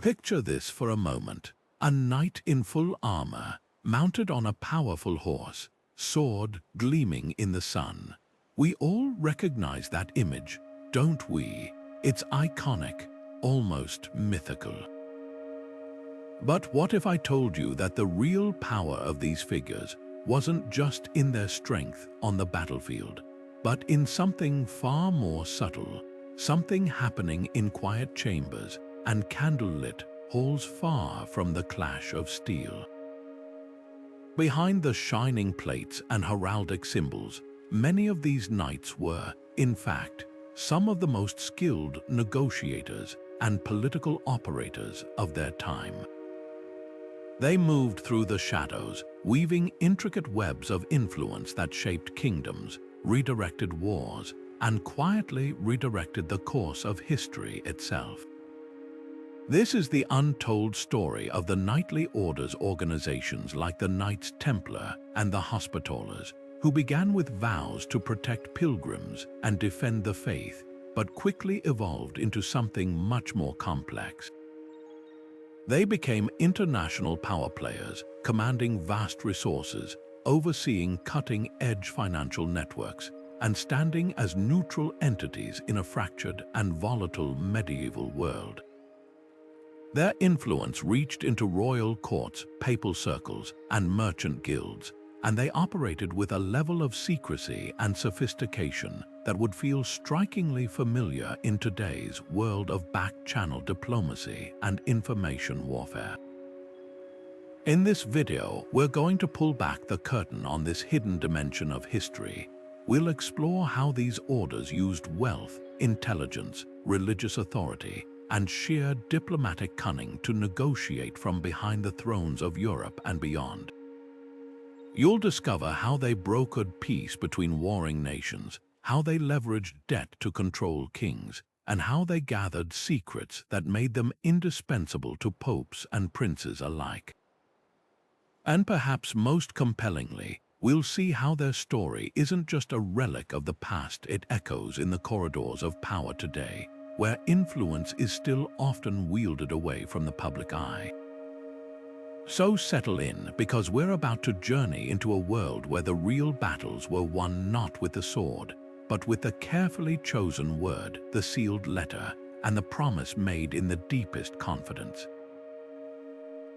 Picture this for a moment. A knight in full armor, mounted on a powerful horse, sword gleaming in the sun. We all recognize that image, don't we? It's iconic, almost mythical. But what if I told you that the real power of these figures wasn't just in their strength on the battlefield, but in something far more subtle, something happening in quiet chambers and candlelit halls far from the clash of steel? Behind the shining plates and heraldic symbols, many of these knights were, in fact, some of the most skilled negotiators and political operators of their time. They moved through the shadows, weaving intricate webs of influence that shaped kingdoms, redirected wars, and quietly redirected the course of history itself. This is the untold story of the knightly orders organizations like the Knights Templar and the Hospitallers, who began with vows to protect pilgrims and defend the faith, but quickly evolved into something much more complex. They became international power players, commanding vast resources, overseeing cutting-edge financial networks, and standing as neutral entities in a fractured and volatile medieval world. Their influence reached into royal courts, papal circles, and merchant guilds, and they operated with a level of secrecy and sophistication that would feel strikingly familiar in today's world of back-channel diplomacy and information warfare. In this video, we're going to pull back the curtain on this hidden dimension of history. We'll explore how these orders used wealth, intelligence, religious authority, and sheer diplomatic cunning to negotiate from behind the thrones of Europe and beyond. You'll discover how they brokered peace between warring nations, how they leveraged debt to control kings, and how they gathered secrets that made them indispensable to popes and princes alike. And perhaps most compellingly, we'll see how their story isn't just a relic of the past, it echoes in the corridors of power today, where influence is still often wielded away from the public eye. So settle in, because we're about to journey into a world where the real battles were won not with the sword, but with the carefully chosen word, the sealed letter, and the promise made in the deepest confidence.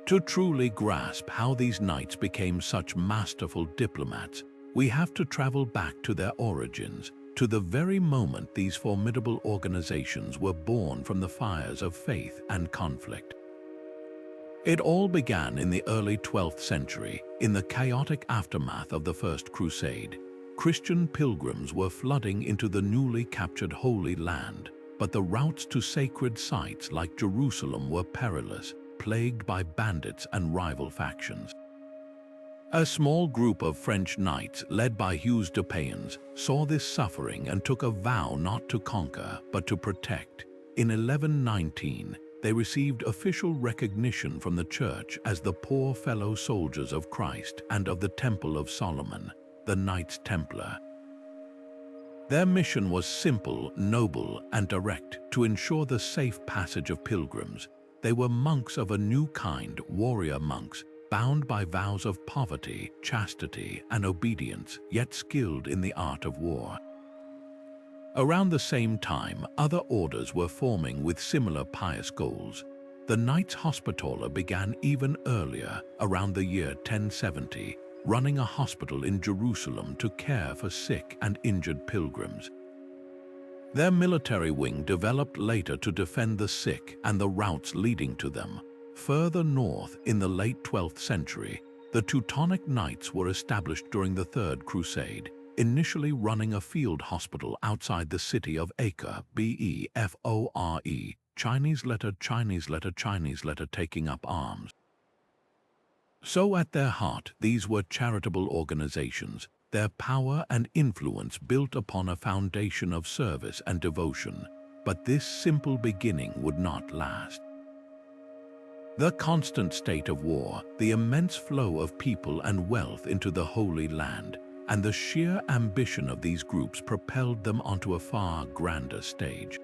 To truly grasp how these knights became such masterful diplomats, we have to travel back to their origins, to the very moment these formidable organizations were born from the fires of faith and conflict. It all began in the early 12th century, in the chaotic aftermath of the First Crusade. Christian pilgrims were flooding into the newly captured Holy Land, but the routes to sacred sites like Jerusalem were perilous, plagued by bandits and rival factions. A small group of French knights, led by Hughes de Payens, saw this suffering and took a vow not to conquer, but to protect. In 1119, they received official recognition from the Church as the poor fellow soldiers of Christ and of the Temple of Solomon, the Knights Templar. Their mission was simple, noble, and direct: to ensure the safe passage of pilgrims. They were monks of a new kind, warrior monks, bound by vows of poverty, chastity, and obedience, yet skilled in the art of war. Around the same time, other orders were forming with similar pious goals. The Knights Hospitaller began even earlier, around the year 1070, running a hospital in Jerusalem to care for sick and injured pilgrims. Their military wing developed later to defend the sick and the routes leading to them. Further north, in the late 12th century, the Teutonic Knights were established during the Third Crusade, initially running a field hospital outside the city of Acre, Before, Chinese letter, taking up arms. So at their heart, these were charitable organizations, their power and influence built upon a foundation of service and devotion. But this simple beginning would not last. The constant state of war, the immense flow of people and wealth into the Holy Land, and the sheer ambition of these groups propelled them onto a far grander stage.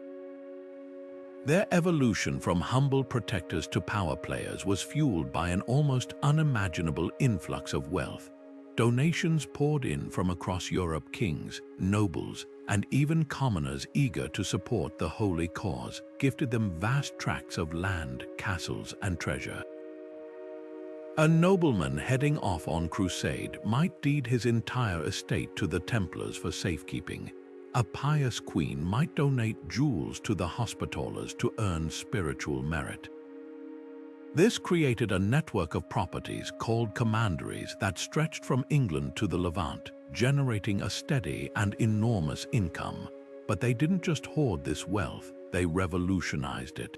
Their evolution from humble protectors to power players was fueled by an almost unimaginable influx of wealth. Donations poured in from across Europe. Kings, nobles, and even commoners eager to support the holy cause gifted them vast tracts of land, castles, and treasure. A nobleman heading off on crusade might deed his entire estate to the Templars for safekeeping. A pious queen might donate jewels to the Hospitallers to earn spiritual merit. This created a network of properties called commanderies that stretched from England to the Levant, generating a steady and enormous income. But they didn't just hoard this wealth, they revolutionized it.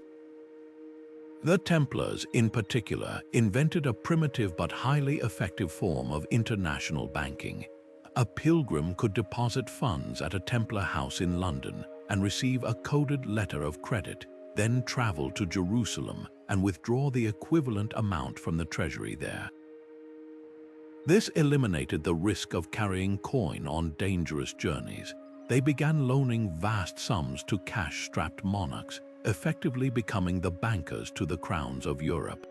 The Templars, in particular, invented a primitive but highly effective form of international banking. A pilgrim could deposit funds at a Templar house in London and receive a coded letter of credit, then travel to Jerusalem and withdraw the equivalent amount from the treasury there. This eliminated the risk of carrying coin on dangerous journeys. They began loaning vast sums to cash-strapped monarchs, effectively becoming the bankers to the crowns of Europe.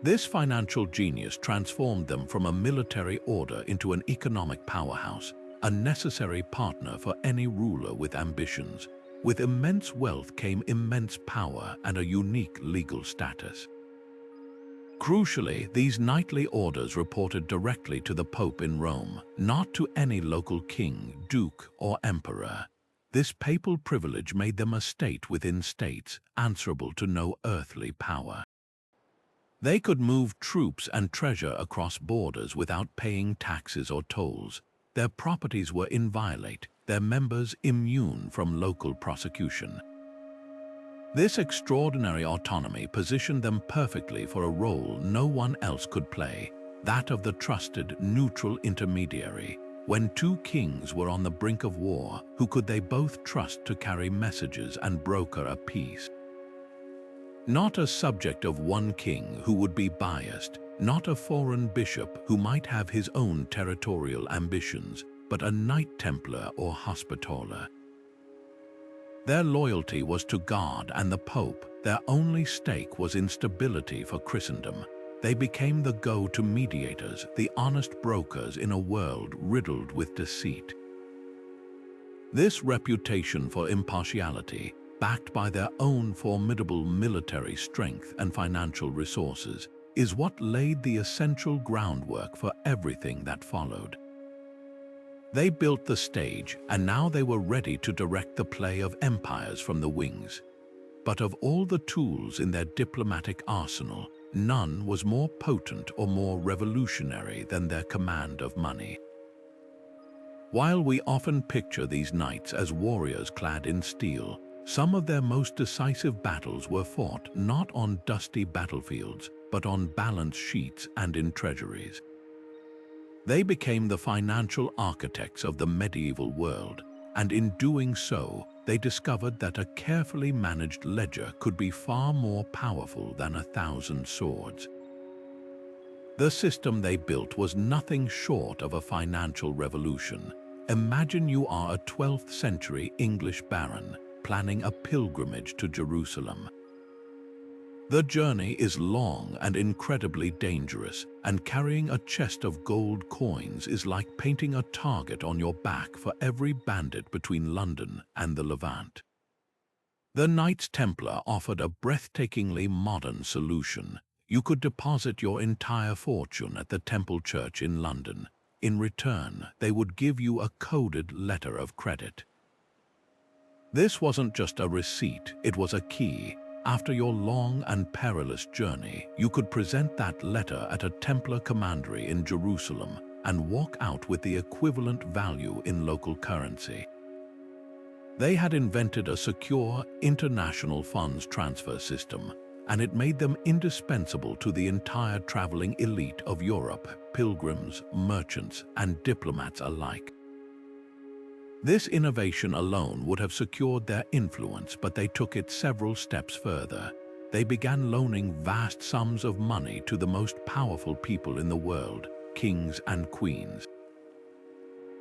This financial genius transformed them from a military order into an economic powerhouse, a necessary partner for any ruler with ambitions. With immense wealth came immense power and a unique legal status. Crucially, these knightly orders reported directly to the Pope in Rome, not to any local king, duke, or emperor. This papal privilege made them a state within states, answerable to no earthly power. They could move troops and treasure across borders without paying taxes or tolls. Their properties were inviolate, their members immune from local prosecution. This extraordinary autonomy positioned them perfectly for a role no one else could play, that of the trusted, neutral intermediary. When two kings were on the brink of war, who could they both trust to carry messages and broker a peace? Not a subject of one king who would be biased, not a foreign bishop who might have his own territorial ambitions, but a Knight Templar or Hospitaller. Their loyalty was to God and the Pope. Their only stake was in stability for Christendom. They became the go-to mediators, the honest brokers in a world riddled with deceit. This reputation for impartiality, backed by their own formidable military strength and financial resources, is what laid the essential groundwork for everything that followed. They built the stage, and now they were ready to direct the play of empires from the wings. But of all the tools in their diplomatic arsenal, none was more potent or more revolutionary than their command of money. While we often picture these knights as warriors clad in steel, some of their most decisive battles were fought not on dusty battlefields, but on balance sheets and in treasuries. They became the financial architects of the medieval world, and in doing so, they discovered that a carefully managed ledger could be far more powerful than 1,000 swords. The system they built was nothing short of a financial revolution. Imagine you are a 12th century English baron planning a pilgrimage to Jerusalem. The journey is long and incredibly dangerous, and carrying a chest of gold coins is like painting a target on your back for every bandit between London and the Levant. The Knights Templar offered a breathtakingly modern solution. You could deposit your entire fortune at the Temple Church in London. In return, they would give you a coded letter of credit. This wasn't just a receipt, it was a key. After your long and perilous journey, you could present that letter at a Templar commandery in Jerusalem and walk out with the equivalent value in local currency. They had invented a secure international funds transfer system, and it made them indispensable to the entire traveling elite of Europe, pilgrims, merchants, and diplomats alike. This innovation alone would have secured their influence, but they took it several steps further. They began loaning vast sums of money to the most powerful people in the world, kings and queens.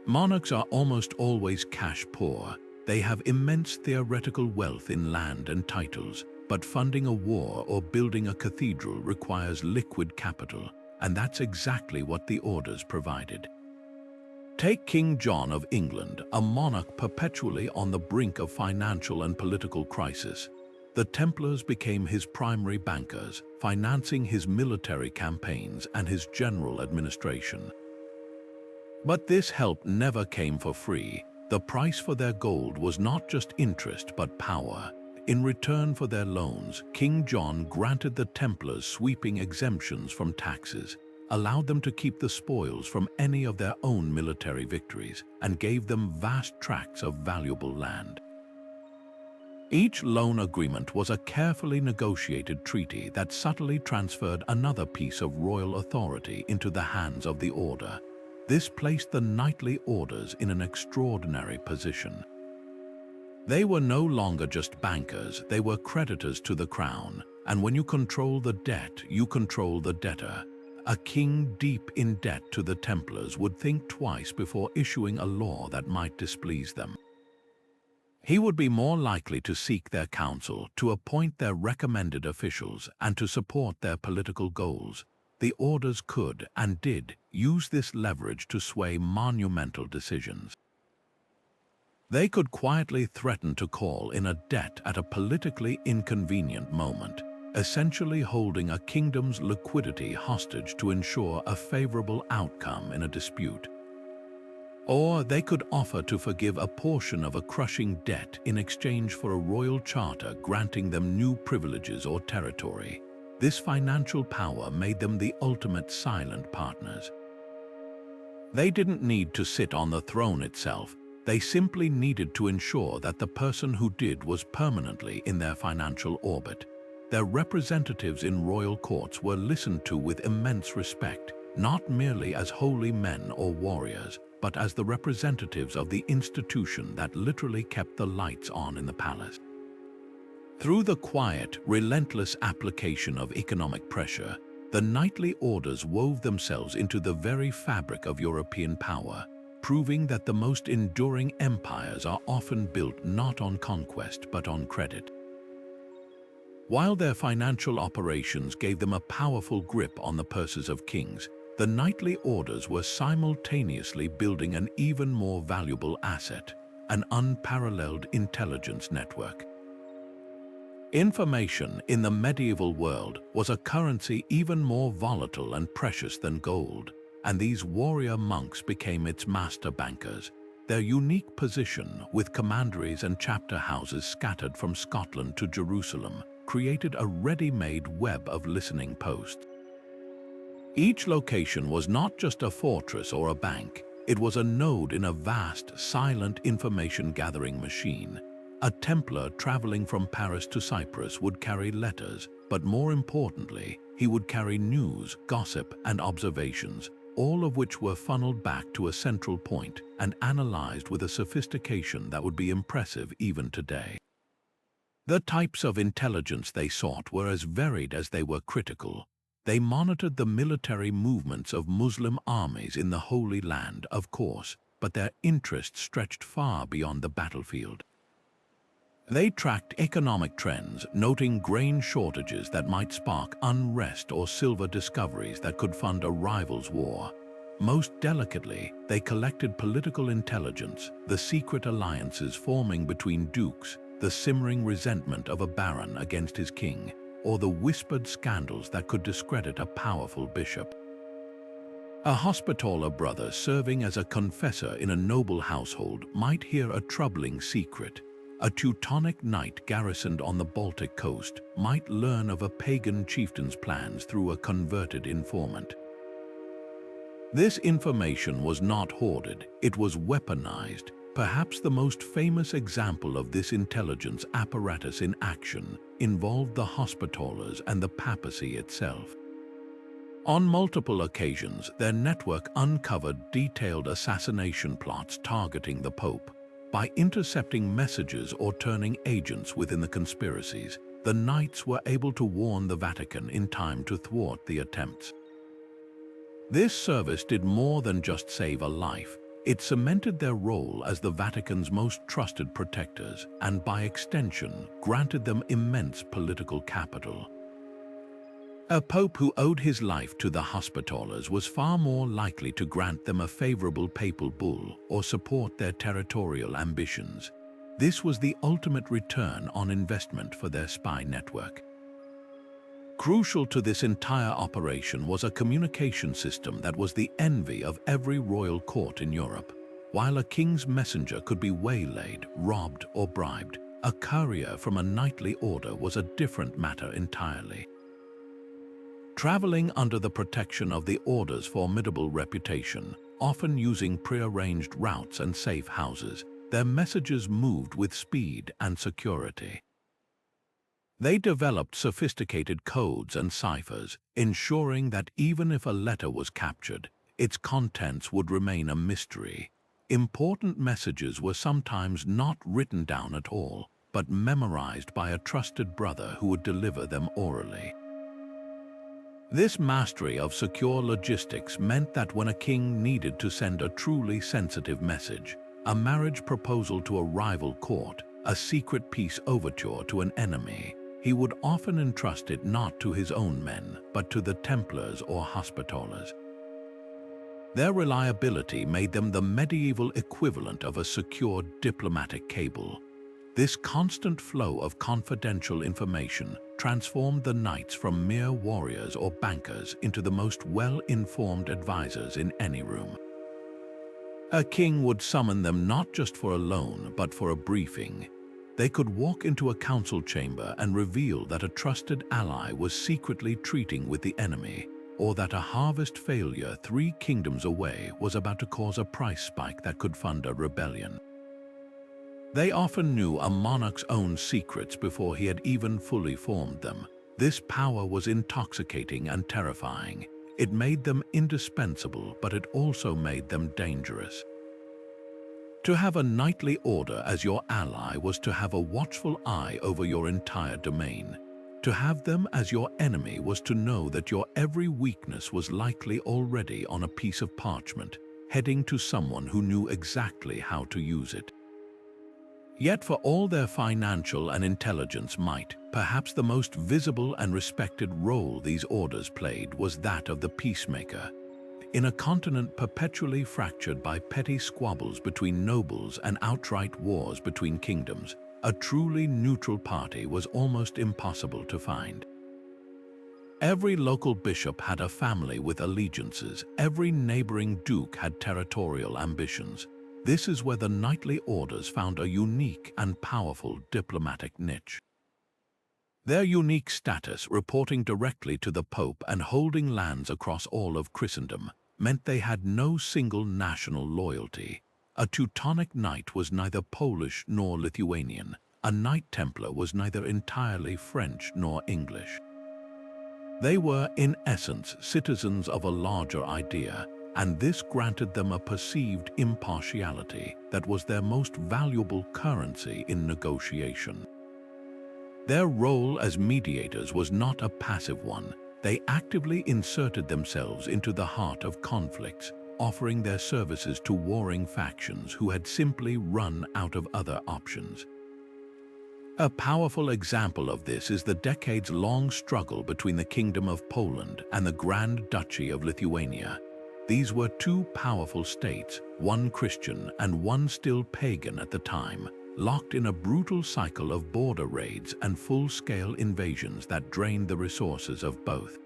Monarchs are almost always cash poor. They have immense theoretical wealth in land and titles, but funding a war or building a cathedral requires liquid capital, and that's exactly what the orders provided. Take King John of England, a monarch perpetually on the brink of financial and political crisis. The Templars became his primary bankers, financing his military campaigns and his general administration. But this help never came for free. The price for their gold was not just interest but power. In return for their loans, King John granted the Templars sweeping exemptions from taxes, allowed them to keep the spoils from any of their own military victories, and gave them vast tracts of valuable land. Each loan agreement was a carefully negotiated treaty that subtly transferred another piece of royal authority into the hands of the order. This placed the knightly orders in an extraordinary position. They were no longer just bankers, they were creditors to the crown, and when you control the debt, you control the debtor. A king deep in debt to the Templars would think twice before issuing a law that might displease them. He would be more likely to seek their counsel, to appoint their recommended officials, and to support their political goals. The orders could, and did, use this leverage to sway monumental decisions. They could quietly threaten to call in a debt at a politically inconvenient moment, essentially holding a kingdom's liquidity hostage to ensure a favorable outcome in a dispute. Or they could offer to forgive a portion of a crushing debt in exchange for a royal charter granting them new privileges or territory. This financial power made them the ultimate silent partners. They didn't need to sit on the throne itself. They simply needed to ensure that the person who did was permanently in their financial orbit. Their representatives in royal courts were listened to with immense respect, not merely as holy men or warriors, but as the representatives of the institution that literally kept the lights on in the palace. Through the quiet, relentless application of economic pressure, the knightly orders wove themselves into the very fabric of European power, proving that the most enduring empires are often built not on conquest but on credit. While their financial operations gave them a powerful grip on the purses of kings, the knightly orders were simultaneously building an even more valuable asset, an unparalleled intelligence network. Information in the medieval world was a currency even more volatile and precious than gold, and these warrior monks became its master bankers. Their unique position, with commanderies and chapter houses scattered from Scotland to Jerusalem, created a ready-made web of listening posts. Each location was not just a fortress or a bank, it was a node in a vast, silent information-gathering machine. A Templar traveling from Paris to Cyprus would carry letters, but more importantly, he would carry news, gossip, and observations, all of which were funneled back to a central point and analyzed with a sophistication that would be impressive even today. The types of intelligence they sought were as varied as they were critical. They monitored the military movements of Muslim armies in the Holy Land, of course, but their interests stretched far beyond the battlefield. They tracked economic trends, noting grain shortages that might spark unrest or silver discoveries that could fund a rival's war. Most delicately, they collected political intelligence, the secret alliances forming between dukes, the simmering resentment of a baron against his king, or the whispered scandals that could discredit a powerful bishop. A Hospitaller brother serving as a confessor in a noble household might hear a troubling secret. A Teutonic Knight garrisoned on the Baltic coast might learn of a pagan chieftain's plans through a converted informant. This information was not hoarded, it was weaponized. Perhaps the most famous example of this intelligence apparatus in action involved the Hospitallers and the papacy itself. On multiple occasions, their network uncovered detailed assassination plots targeting the Pope. By intercepting messages or turning agents within the conspiracies, the Knights were able to warn the Vatican in time to thwart the attempts. This service did more than just save a life. It cemented their role as the Vatican's most trusted protectors and, by extension, granted them immense political capital. A pope who owed his life to the Hospitallers was far more likely to grant them a favorable papal bull or support their territorial ambitions. This was the ultimate return on investment for their spy network. Crucial to this entire operation was a communication system that was the envy of every royal court in Europe. While a king's messenger could be waylaid, robbed, or bribed, a courier from a knightly order was a different matter entirely. Traveling under the protection of the order's formidable reputation, often using prearranged routes and safe houses, their messages moved with speed and security. They developed sophisticated codes and ciphers, ensuring that even if a letter was captured, its contents would remain a mystery. Important messages were sometimes not written down at all, but memorized by a trusted brother who would deliver them orally. This mastery of secure logistics meant that when a king needed to send a truly sensitive message, a marriage proposal to a rival court, a secret peace overture to an enemy, he would often entrust it not to his own men, but to the Templars or Hospitallers. Their reliability made them the medieval equivalent of a secure diplomatic cable. This constant flow of confidential information transformed the knights from mere warriors or bankers into the most well-informed advisors in any room. A king would summon them not just for a loan, but for a briefing. They could walk into a council chamber and reveal that a trusted ally was secretly treating with the enemy, or that a harvest failure 3 kingdoms away was about to cause a price spike that could fund a rebellion. They often knew a monarch's own secrets before he had even fully formed them. This power was intoxicating and terrifying. It made them indispensable, but it also made them dangerous. To have a knightly order as your ally was to have a watchful eye over your entire domain. To have them as your enemy was to know that your every weakness was likely already on a piece of parchment, heading to someone who knew exactly how to use it. Yet for all their financial and intelligence might, perhaps the most visible and respected role these orders played was that of the peacemaker. In a continent perpetually fractured by petty squabbles between nobles and outright wars between kingdoms, a truly neutral party was almost impossible to find. Every local bishop had a family with allegiances, every neighboring duke had territorial ambitions. This is where the knightly orders found a unique and powerful diplomatic niche. Their unique status, reporting directly to the Pope and holding lands across all of Christendom, meant they had no single national loyalty. A Teutonic Knight was neither Polish nor Lithuanian. A Knight Templar was neither entirely French nor English. They were, in essence, citizens of a larger idea, and this granted them a perceived impartiality that was their most valuable currency in negotiation. Their role as mediators was not a passive one. They actively inserted themselves into the heart of conflicts, offering their services to warring factions who had simply run out of other options. A powerful example of this is the decades-long struggle between the Kingdom of Poland and the Grand Duchy of Lithuania. These were 2 powerful states, one Christian and one still pagan at the time, locked in a brutal cycle of border raids and full-scale invasions that drained the resources of both.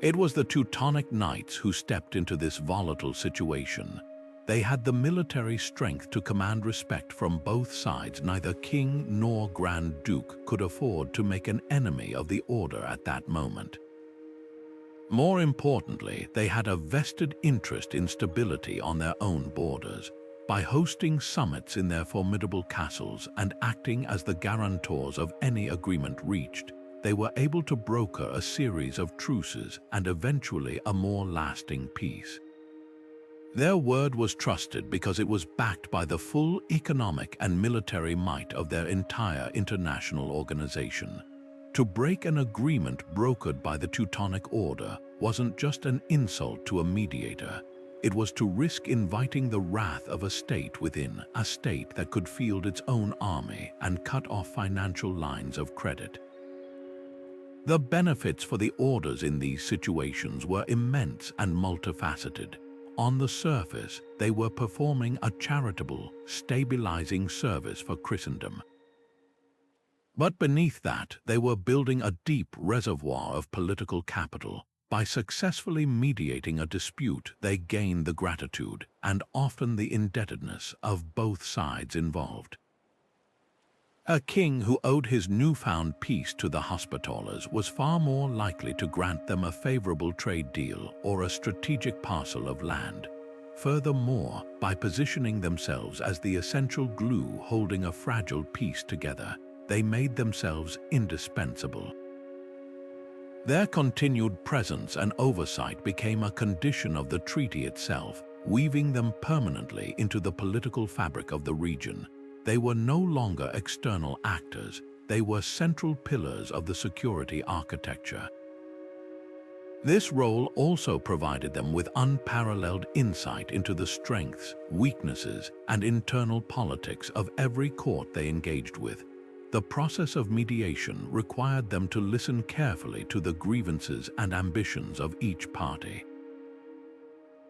It was the Teutonic Knights who stepped into this volatile situation. They had the military strength to command respect from both sides. Neither king nor Grand Duke could afford to make an enemy of the order at that moment. More importantly, they had a vested interest in stability on their own borders. By hosting summits in their formidable castles and acting as the guarantors of any agreement reached, they were able to broker a series of truces and eventually a more lasting peace. Their word was trusted because it was backed by the full economic and military might of their entire international organization. To break an agreement brokered by the Teutonic Order wasn't just an insult to a mediator. It was to risk inviting the wrath of a state within, a state that could field its own army and cut off financial lines of credit. The benefits for the orders in these situations were immense and multifaceted. On the surface, they were performing a charitable, stabilizing service for Christendom. But beneath that, they were building a deep reservoir of political capital. By successfully mediating a dispute, they gained the gratitude and often the indebtedness of both sides involved. A king who owed his newfound peace to the Hospitallers was far more likely to grant them a favorable trade deal or a strategic parcel of land. Furthermore, by positioning themselves as the essential glue holding a fragile peace together, they made themselves indispensable. Their continued presence and oversight became a condition of the treaty itself, weaving them permanently into the political fabric of the region. They were no longer external actors, they were central pillars of the security architecture. This role also provided them with unparalleled insight into the strengths, weaknesses, and internal politics of every court they engaged with. The process of mediation required them to listen carefully to the grievances and ambitions of each party.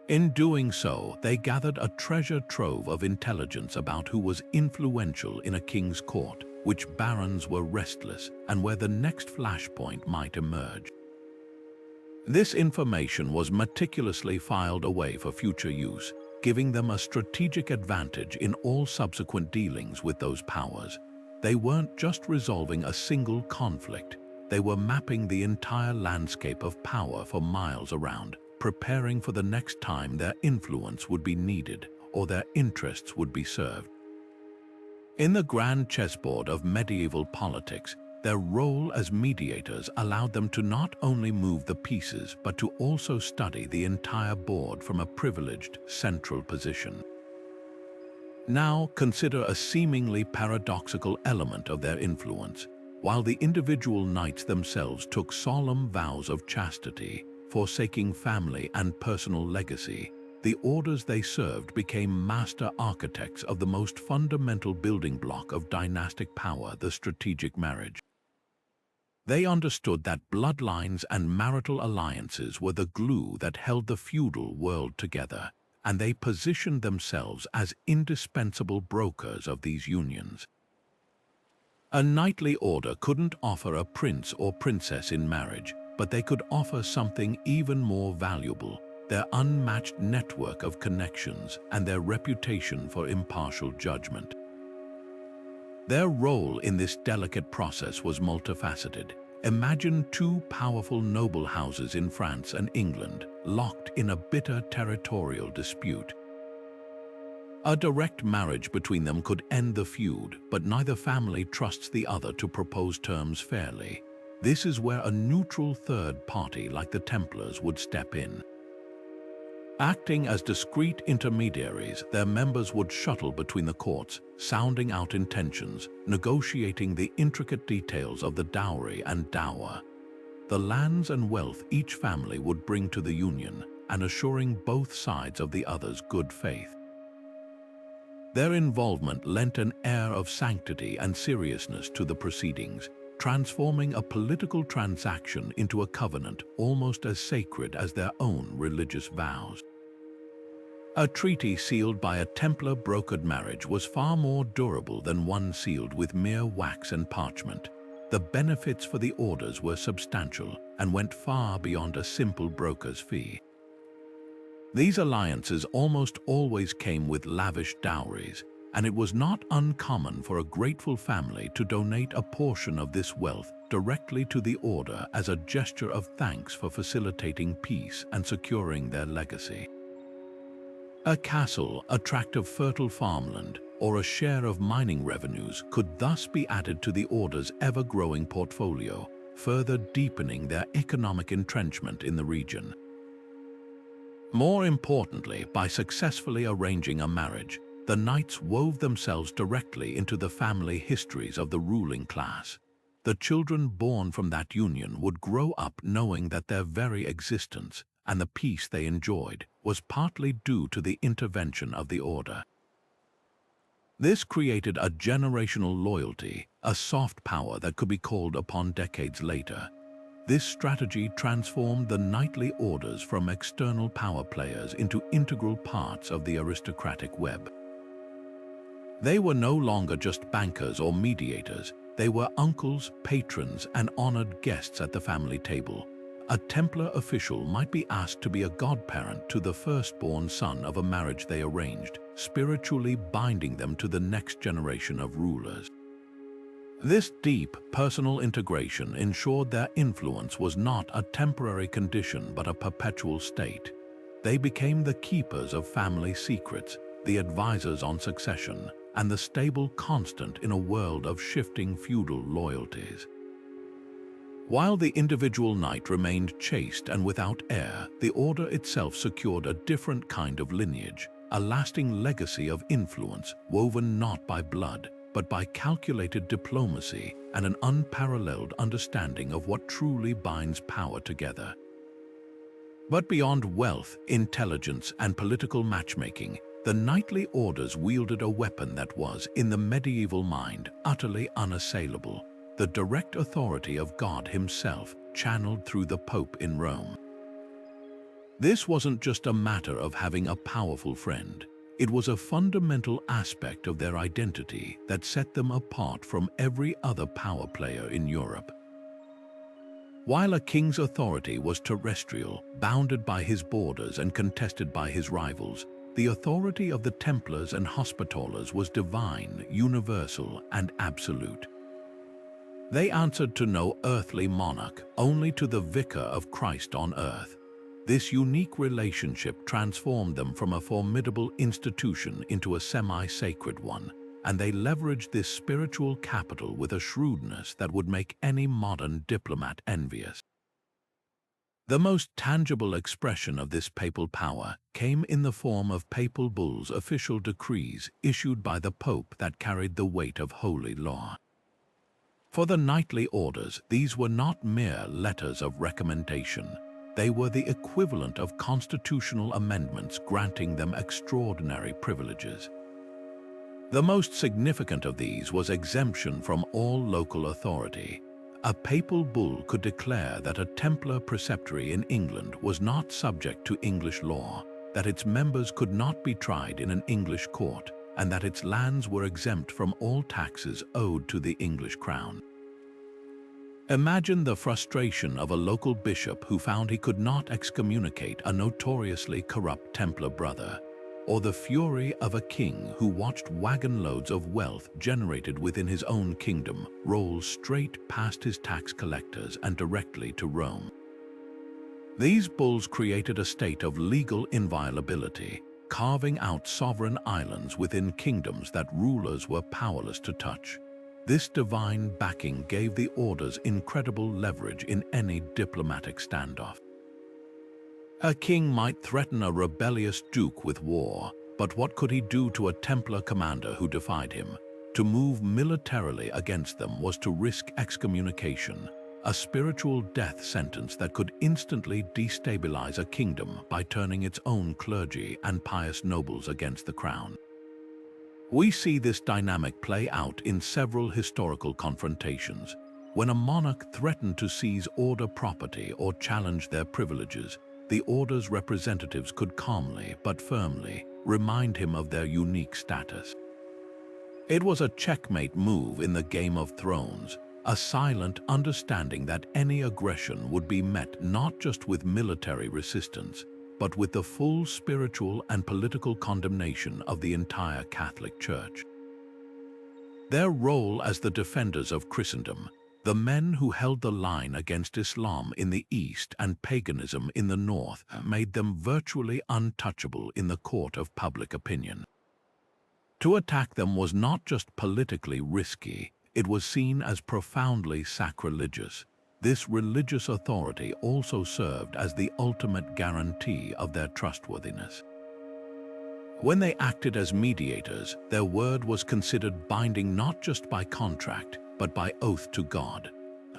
In doing so, they gathered a treasure trove of intelligence about who was influential in a king's court, which barons were restless, and where the next flashpoint might emerge. This information was meticulously filed away for future use, giving them a strategic advantage in all subsequent dealings with those powers. They weren't just resolving a single conflict, they were mapping the entire landscape of power for miles around, preparing for the next time their influence would be needed or their interests would be served. In the grand chessboard of medieval politics, their role as mediators allowed them to not only move the pieces but to also study the entire board from a privileged central position. Now consider a seemingly paradoxical element of their influence. While the individual knights themselves took solemn vows of chastity, forsaking family and personal legacy, the orders they served became master architects of the most fundamental building block of dynastic power, the strategic marriage. They understood that bloodlines and marital alliances were the glue that held the feudal world together, and they positioned themselves as indispensable brokers of these unions. A knightly order couldn't offer a prince or princess in marriage, but they could offer something even more valuable: their unmatched network of connections and their reputation for impartial judgment. Their role in this delicate process was multifaceted. Imagine two powerful noble houses in France and England, locked in a bitter territorial dispute. A direct marriage between them could end the feud, but neither family trusts the other to propose terms fairly. This is where a neutral third party like the Templars would step in. Acting as discreet intermediaries, their members would shuttle between the courts, sounding out intentions, negotiating the intricate details of the dowry and dower, the lands and wealth each family would bring to the union, and assuring both sides of the other's good faith. Their involvement lent an air of sanctity and seriousness to the proceedings, transforming a political transaction into a covenant almost as sacred as their own religious vows. A treaty sealed by a Templar brokered marriage was far more durable than one sealed with mere wax and parchment. The benefits for the orders were substantial and went far beyond a simple broker's fee. These alliances almost always came with lavish dowries, and it was not uncommon for a grateful family to donate a portion of this wealth directly to the order as a gesture of thanks for facilitating peace and securing their legacy. A castle, a tract of fertile farmland, or a share of mining revenues could thus be added to the order's ever-growing portfolio, further deepening their economic entrenchment in the region. More importantly, by successfully arranging a marriage, the knights wove themselves directly into the family histories of the ruling class. The children born from that union would grow up knowing that their very existence, and the peace they enjoyed was partly due to the intervention of the order. This created a generational loyalty, a soft power that could be called upon decades later. This strategy transformed the knightly orders from external power players into integral parts of the aristocratic web. They were no longer just bankers or mediators. They were uncles, patrons, and honored guests at the family table. A Templar official might be asked to be a godparent to the firstborn son of a marriage they arranged, spiritually binding them to the next generation of rulers. This deep, personal integration ensured their influence was not a temporary condition but a perpetual state. They became the keepers of family secrets, the advisors on succession, and the stable constant in a world of shifting feudal loyalties. While the individual knight remained chaste and without heir, the order itself secured a different kind of lineage, a lasting legacy of influence woven not by blood, but by calculated diplomacy and an unparalleled understanding of what truly binds power together. But beyond wealth, intelligence, and political matchmaking, the knightly orders wielded a weapon that was, in the medieval mind, utterly unassailable: the direct authority of God himself, channeled through the Pope in Rome. This wasn't just a matter of having a powerful friend. It was a fundamental aspect of their identity that set them apart from every other power player in Europe. While a king's authority was terrestrial, bounded by his borders and contested by his rivals, the authority of the Templars and Hospitallers was divine, universal, and absolute. They answered to no earthly monarch, only to the Vicar of Christ on earth. This unique relationship transformed them from a formidable institution into a semi-sacred one, and they leveraged this spiritual capital with a shrewdness that would make any modern diplomat envious. The most tangible expression of this papal power came in the form of papal bulls, official decrees issued by the Pope that carried the weight of holy law. For the knightly orders, these were not mere letters of recommendation. They were the equivalent of constitutional amendments granting them extraordinary privileges. The most significant of these was exemption from all local authority. A papal bull could declare that a Templar preceptory in England was not subject to English law, that its members could not be tried in an English court, and that its lands were exempt from all taxes owed to the English crown. Imagine the frustration of a local bishop who found he could not excommunicate a notoriously corrupt Templar brother, or the fury of a king who watched wagon loads of wealth generated within his own kingdom roll straight past his tax collectors and directly to Rome. These bulls created a state of legal inviolability, carving out sovereign islands within kingdoms that rulers were powerless to touch. This divine backing gave the orders incredible leverage in any diplomatic standoff. A king might threaten a rebellious duke with war, but what could he do to a Templar commander who defied him? To move militarily against them was to risk excommunication, a spiritual death sentence that could instantly destabilize a kingdom by turning its own clergy and pious nobles against the crown. We see this dynamic play out in several historical confrontations. When a monarch threatened to seize order property or challenge their privileges, the order's representatives could calmly but firmly remind him of their unique status. It was a checkmate move in the Game of Thrones, a silent understanding that any aggression would be met not just with military resistance, but with the full spiritual and political condemnation of the entire Catholic Church. Their role as the defenders of Christendom, the men who held the line against Islam in the East and paganism in the North, made them virtually untouchable in the court of public opinion. To attack them was not just politically risky, it was seen as profoundly sacrilegious. This religious authority also served as the ultimate guarantee of their trustworthiness. When they acted as mediators, their word was considered binding not just by contract, but by oath to God.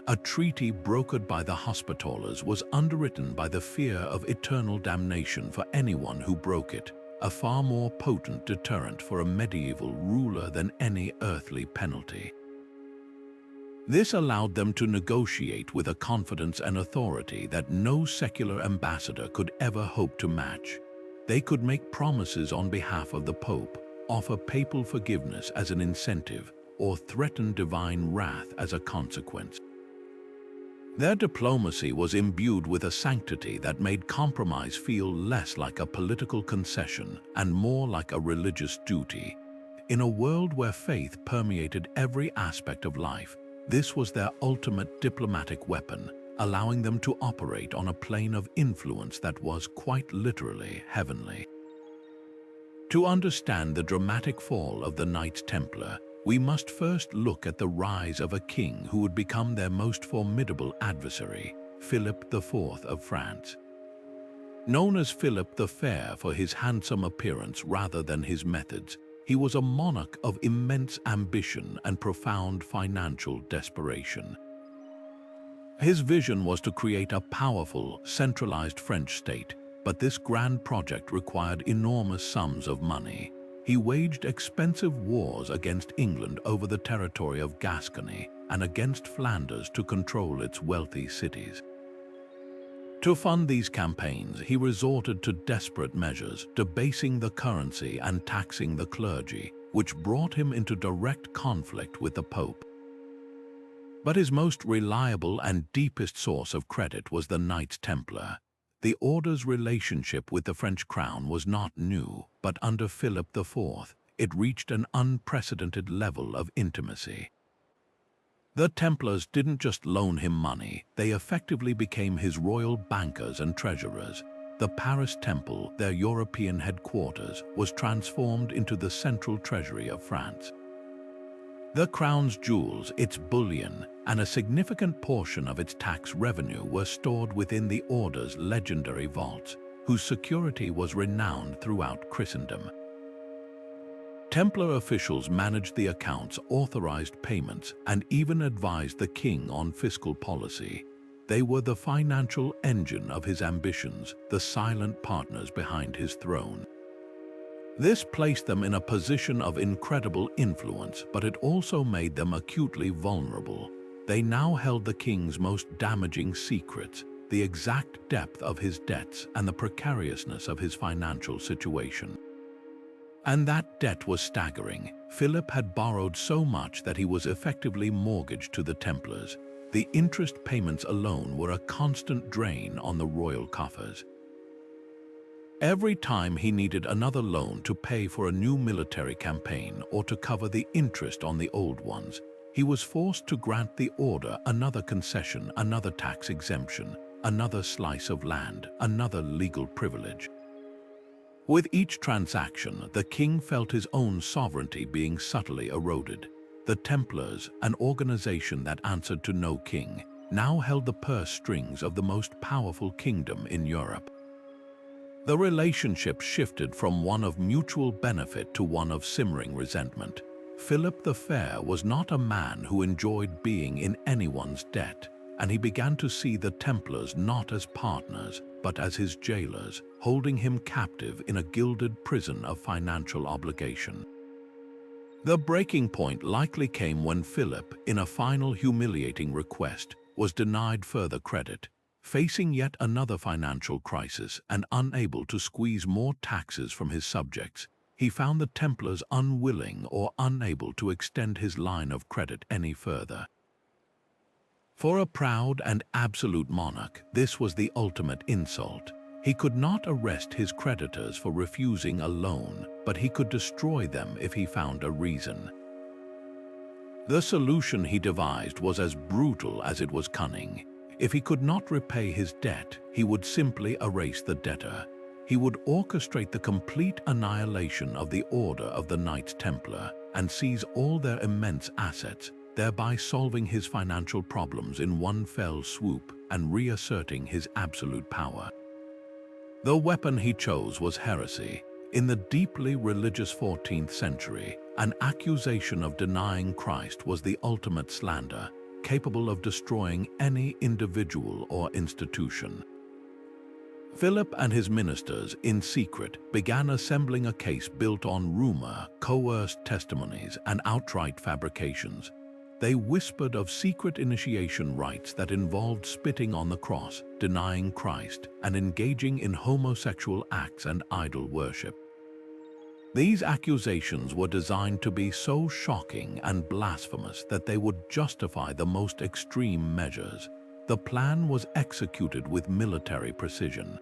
A treaty brokered by the Hospitallers was underwritten by the fear of eternal damnation for anyone who broke it, a far more potent deterrent for a medieval ruler than any earthly penalty. This allowed them to negotiate with a confidence and authority that no secular ambassador could ever hope to match. They could make promises on behalf of the Pope, offer papal forgiveness as an incentive, or threaten divine wrath as a consequence. Their diplomacy was imbued with a sanctity that made compromise feel less like a political concession and more like a religious duty. In a world where faith permeated every aspect of life, this was their ultimate diplomatic weapon, allowing them to operate on a plane of influence that was quite literally heavenly. To understand the dramatic fall of the Knights Templar, we must first look at the rise of a king who would become their most formidable adversary, Philip IV of France. Known as Philip the Fair for his handsome appearance rather than his methods, he was a monarch of immense ambition and profound financial desperation. His vision was to create a powerful, centralized French state, but this grand project required enormous sums of money. He waged expensive wars against England over the territory of Gascony and against Flanders to control its wealthy cities. To fund these campaigns, he resorted to desperate measures, debasing the currency and taxing the clergy, which brought him into direct conflict with the Pope. But his most reliable and deepest source of credit was the Knights Templar. The order's relationship with the French crown was not new, but under Philip IV, it reached an unprecedented level of intimacy. The Templars didn't just loan him money, they effectively became his royal bankers and treasurers. The Paris Temple, their European headquarters, was transformed into the central treasury of France. The crown's jewels, its bullion, and a significant portion of its tax revenue were stored within the order's legendary vaults, whose security was renowned throughout Christendom. Templar officials managed the accounts, authorized payments, and even advised the king on fiscal policy. They were the financial engine of his ambitions, the silent partners behind his throne. This placed them in a position of incredible influence, but it also made them acutely vulnerable. They now held the king's most damaging secrets, the exact depth of his debts and the precariousness of his financial situation. And that debt was staggering. Philip had borrowed so much that he was effectively mortgaged to the Templars. The interest payments alone were a constant drain on the royal coffers. Every time he needed another loan to pay for a new military campaign or to cover the interest on the old ones, he was forced to grant the order another concession, another tax exemption, another slice of land, another legal privilege. With each transaction, the king felt his own sovereignty being subtly eroded. The Templars, an organization that answered to no king, now held the purse strings of the most powerful kingdom in Europe. The relationship shifted from one of mutual benefit to one of simmering resentment. Philip the Fair was not a man who enjoyed being in anyone's debt, and he began to see the Templars not as partners, but as his jailers, holding him captive in a gilded prison of financial obligation. The breaking point likely came when Philip, in a final humiliating request, was denied further credit. Facing yet another financial crisis and unable to squeeze more taxes from his subjects, he found the Templars unwilling or unable to extend his line of credit any further. For a proud and absolute monarch, this was the ultimate insult. He could not arrest his creditors for refusing a loan, but he could destroy them if he found a reason. The solution he devised was as brutal as it was cunning. If he could not repay his debt, he would simply erase the debtor. He would orchestrate the complete annihilation of the Order of the Knights Templar and seize all their immense assets, thereby solving his financial problems in one fell swoop and reasserting his absolute power. The weapon he chose was heresy. In the deeply religious 14th century, an accusation of denying Christ was the ultimate slander. capable of destroying any individual or institution. Philip and his ministers, in secret, began assembling a case built on rumor, coerced testimonies, and outright fabrications. They whispered of secret initiation rites that involved spitting on the cross, denying Christ, and engaging in homosexual acts and idol worship. These accusations were designed to be so shocking and blasphemous that they would justify the most extreme measures. The plan was executed with military precision.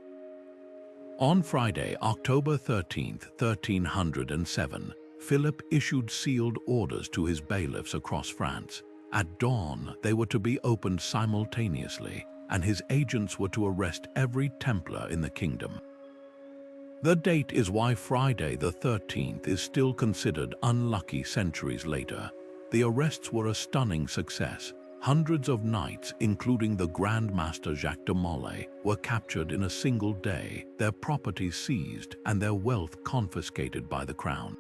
On Friday, October 13, 1307, Philip issued sealed orders to his bailiffs across France. At dawn, they were to be opened simultaneously, and his agents were to arrest every Templar in the kingdom. The date is why Friday the 13th is still considered unlucky centuries later. The arrests were a stunning success. Hundreds of knights, including the Grand Master Jacques de Molay, were captured in a single day, their properties seized, and their wealth confiscated by the crown.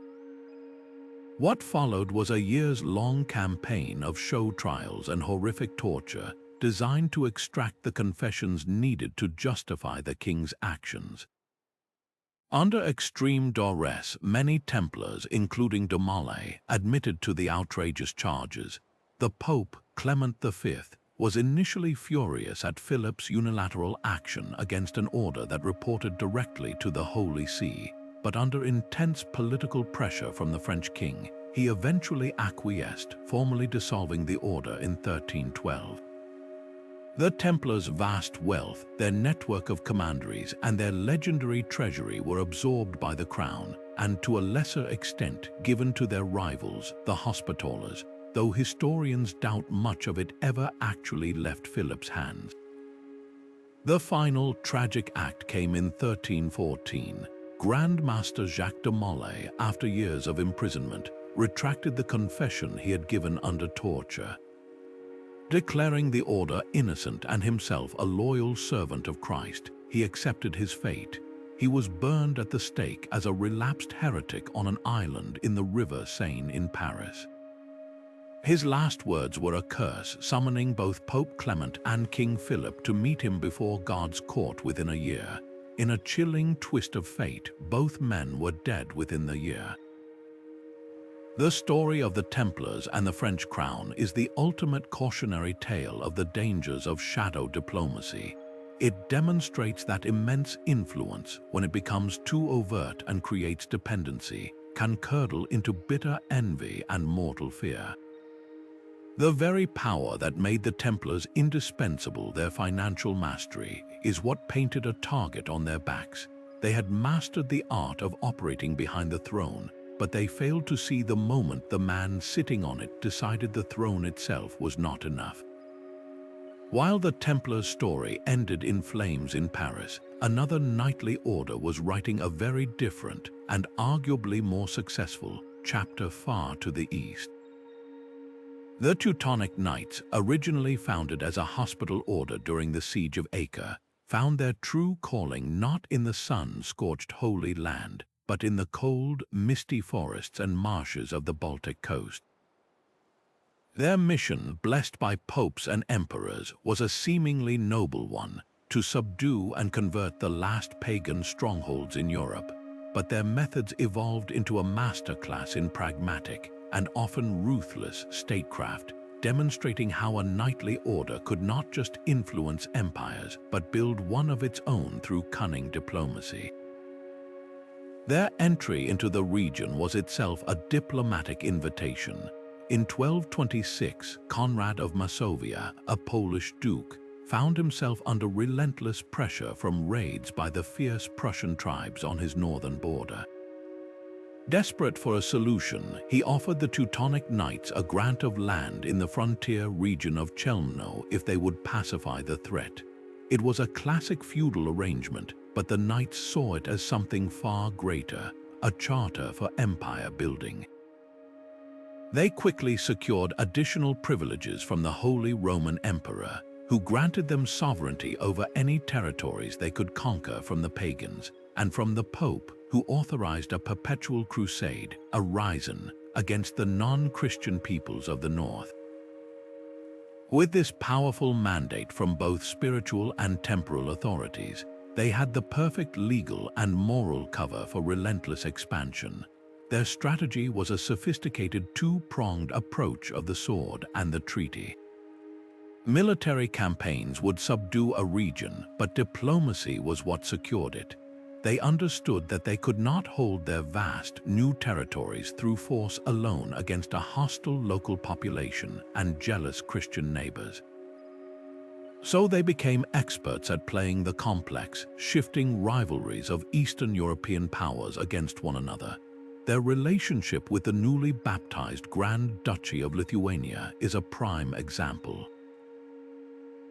What followed was a years-long campaign of show trials and horrific torture designed to extract the confessions needed to justify the king's actions. Under extreme duress, many Templars, including de Molay, admitted to the outrageous charges. The Pope, Clement V, was initially furious at Philip's unilateral action against an order that reported directly to the Holy See, but under intense political pressure from the French king, he eventually acquiesced, formally dissolving the order in 1312. The Templars' vast wealth, their network of commanderies, and their legendary treasury were absorbed by the crown, and to a lesser extent given to their rivals, the Hospitallers, though historians doubt much of it ever actually left Philip's hands. The final tragic act came in 1314. Grand Master Jacques de Molay, after years of imprisonment, retracted the confession he had given under torture. Declaring the order innocent and himself a loyal servant of Christ, he accepted his fate. He was burned at the stake as a relapsed heretic on an island in the River Seine in Paris. His last words were a curse, summoning both Pope Clement and King Philip to meet him before God's court within a year. In a chilling twist of fate, both men were dead within the year. The story of the Templars and the French crown is the ultimate cautionary tale of the dangers of shadow diplomacy. It demonstrates that immense influence, when it becomes too overt and creates dependency, can curdle into bitter envy and mortal fear. The very power that made the Templars indispensable, their financial mastery, is what painted a target on their backs. They had mastered the art of operating behind the throne, but they failed to see the moment the man sitting on it decided the throne itself was not enough. While the Templars' story ended in flames in Paris, another knightly order was writing a very different and arguably more successful chapter far to the east. The Teutonic Knights, originally founded as a hospital order during the Siege of Acre, found their true calling not in the sun-scorched Holy Land, but in the cold, misty forests and marshes of the Baltic coast. Their mission, blessed by popes and emperors, was a seemingly noble one, to subdue and convert the last pagan strongholds in Europe. But their methods evolved into a masterclass in pragmatic and often ruthless statecraft, demonstrating how a knightly order could not just influence empires, but build one of its own through cunning diplomacy. Their entry into the region was itself a diplomatic invitation. In 1226, Conrad of Masovia, a Polish duke, found himself under relentless pressure from raids by the fierce Prussian tribes on his northern border. Desperate for a solution, he offered the Teutonic Knights a grant of land in the frontier region of Chelmno if they would pacify the threat. It was a classic feudal arrangement, but the Knights saw it as something far greater, a charter for empire building. They quickly secured additional privileges from the Holy Roman Emperor, who granted them sovereignty over any territories they could conquer from the pagans, and from the Pope, who authorized a perpetual crusade, a rising, against the non-Christian peoples of the north. With this powerful mandate from both spiritual and temporal authorities, they had the perfect legal and moral cover for relentless expansion. Their strategy was a sophisticated two-pronged approach of the sword and the treaty. Military campaigns would subdue a region, but diplomacy was what secured it. They understood that they could not hold their vast, new territories through force alone against a hostile local population and jealous Christian neighbors. So they became experts at playing the complex, shifting rivalries of Eastern European powers against one another. Their relationship with the newly baptized Grand Duchy of Lithuania is a prime example.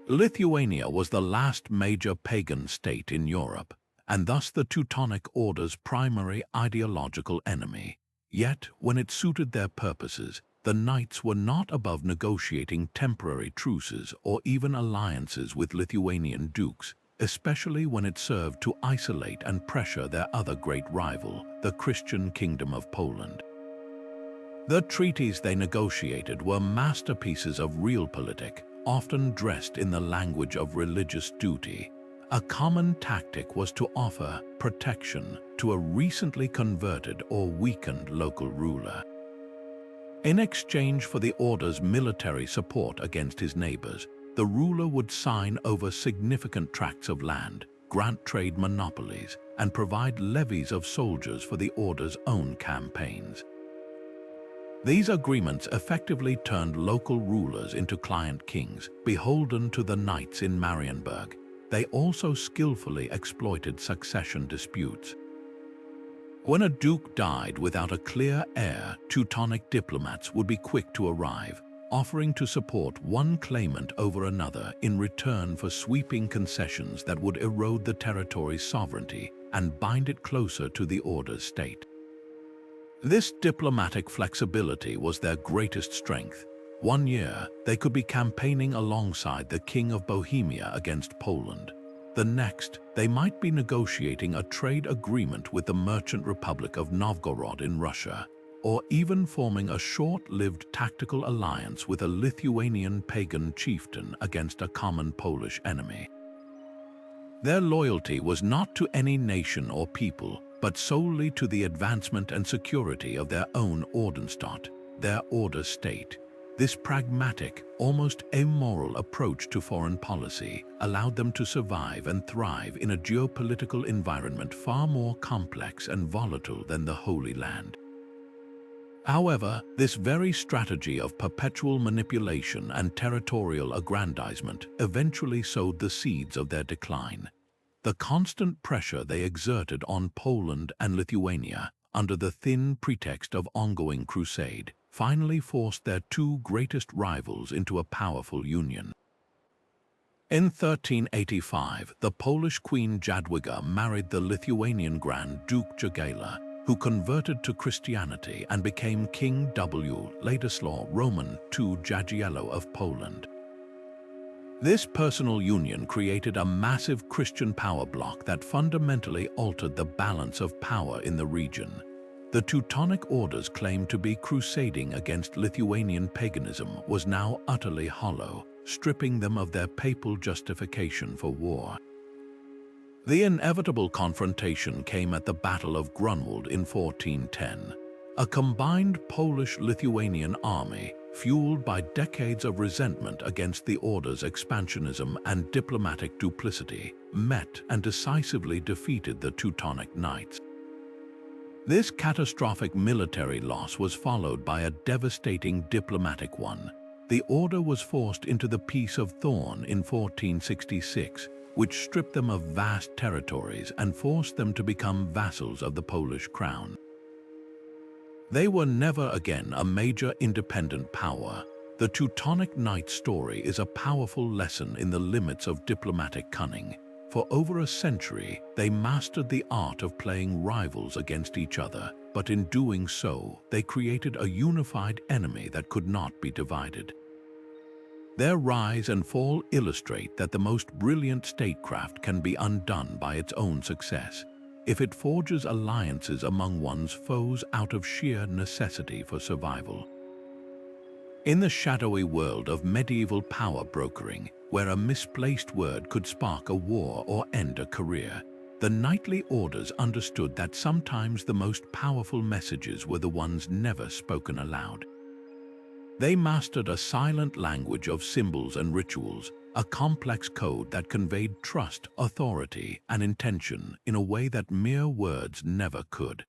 Lithuania was the last major pagan state in Europe, and thus the Teutonic Order's primary ideological enemy. Yet, when it suited their purposes, the Knights were not above negotiating temporary truces or even alliances with Lithuanian dukes, especially when it served to isolate and pressure their other great rival, the Christian Kingdom of Poland. The treaties they negotiated were masterpieces of realpolitik, often dressed in the language of religious duty. A common tactic was to offer protection to a recently converted or weakened local ruler. In exchange for the order's military support against his neighbors, the ruler would sign over significant tracts of land, grant trade monopolies, and provide levies of soldiers for the order's own campaigns. These agreements effectively turned local rulers into client kings, beholden to the knights in Marienburg. They also skillfully exploited succession disputes. When a duke died without a clear heir, Teutonic diplomats would be quick to arrive, offering to support one claimant over another in return for sweeping concessions that would erode the territory's sovereignty and bind it closer to the order's state. This diplomatic flexibility was their greatest strength. One year, they could be campaigning alongside the King of Bohemia against Poland. The next, they might be negotiating a trade agreement with the merchant Republic of Novgorod in Russia, or even forming a short-lived tactical alliance with a Lithuanian pagan chieftain against a common Polish enemy. Their loyalty was not to any nation or people, but solely to the advancement and security of their own Ordensstaat, their order state. This pragmatic, almost amoral approach to foreign policy allowed them to survive and thrive in a geopolitical environment far more complex and volatile than the Holy Land. However, this very strategy of perpetual manipulation and territorial aggrandizement eventually sowed the seeds of their decline. The constant pressure they exerted on Poland and Lithuania, under the thin pretext of ongoing crusade, finally forced their two greatest rivals into a powerful union. In 1385, the Polish Queen Jadwiga married the Lithuanian Grand Duke Jogaila, who converted to Christianity and became King W. Ladislaw Roman II Jagiello of Poland. This personal union created a massive Christian power bloc that fundamentally altered the balance of power in the region. The Teutonic Order's claim to be crusading against Lithuanian paganism was now utterly hollow, stripping them of their papal justification for war. The inevitable confrontation came at the Battle of Grunwald in 1410. A combined Polish-Lithuanian army, fueled by decades of resentment against the Order's expansionism and diplomatic duplicity, met and decisively defeated the Teutonic Knights. This catastrophic military loss was followed by a devastating diplomatic one. The Order was forced into the Peace of Thorn in 1466, which stripped them of vast territories and forced them to become vassals of the Polish crown. They were never again a major independent power. The Teutonic Knights story is a powerful lesson in the limits of diplomatic cunning. For over a century, they mastered the art of playing rivals against each other, but in doing so, they created a unified enemy that could not be divided. Their rise and fall illustrate that the most brilliant statecraft can be undone by its own success, if it forges alliances among one's foes out of sheer necessity for survival. In the shadowy world of medieval power brokering, where a misplaced word could spark a war or end a career, the knightly orders understood that sometimes the most powerful messages were the ones never spoken aloud. They mastered a silent language of symbols and rituals, a complex code that conveyed trust, authority, and intention in a way that mere words never could.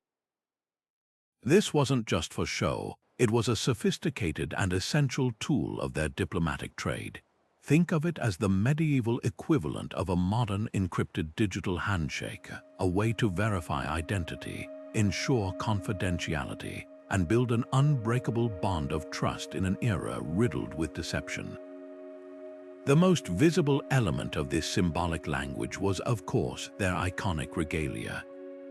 This wasn't just for show, it was a sophisticated and essential tool of their diplomatic trade. Think of it as the medieval equivalent of a modern encrypted digital handshake, a way to verify identity, ensure confidentiality, and build an unbreakable bond of trust in an era riddled with deception. The most visible element of this symbolic language was, of course, their iconic regalia.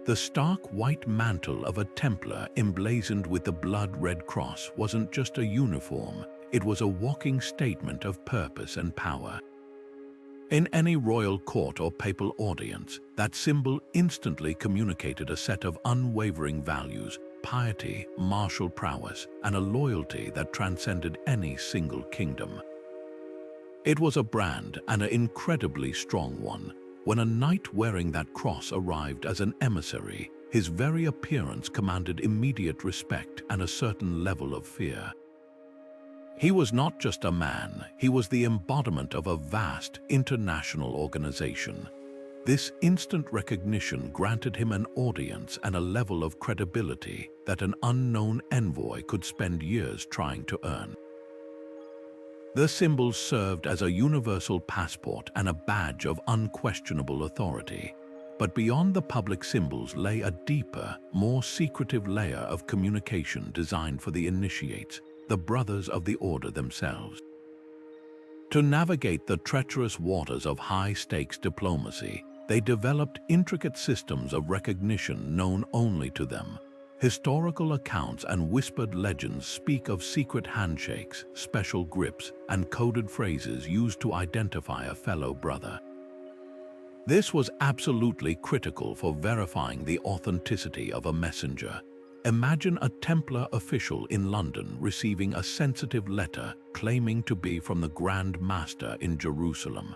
The stark white mantle of a Templar emblazoned with the blood-red cross wasn't just a uniform, it was a walking statement of purpose and power. In any royal court or papal audience, that symbol instantly communicated a set of unwavering values, piety, martial prowess, and a loyalty that transcended any single kingdom. It was a brand, and an incredibly strong one. When a knight wearing that cross arrived as an emissary, his very appearance commanded immediate respect and a certain level of fear. He was not just a man, he was the embodiment of a vast international organization. This instant recognition granted him an audience and a level of credibility that an unknown envoy could spend years trying to earn. The symbol served as a universal passport and a badge of unquestionable authority. But beyond the public symbols lay a deeper, more secretive layer of communication designed for the initiates, the brothers of the order themselves. To navigate the treacherous waters of high-stakes diplomacy, they developed intricate systems of recognition known only to them. Historical accounts and whispered legends speak of secret handshakes, special grips, and coded phrases used to identify a fellow brother. This was absolutely critical for verifying the authenticity of a messenger. Imagine a Templar official in London receiving a sensitive letter claiming to be from the Grand Master in Jerusalem.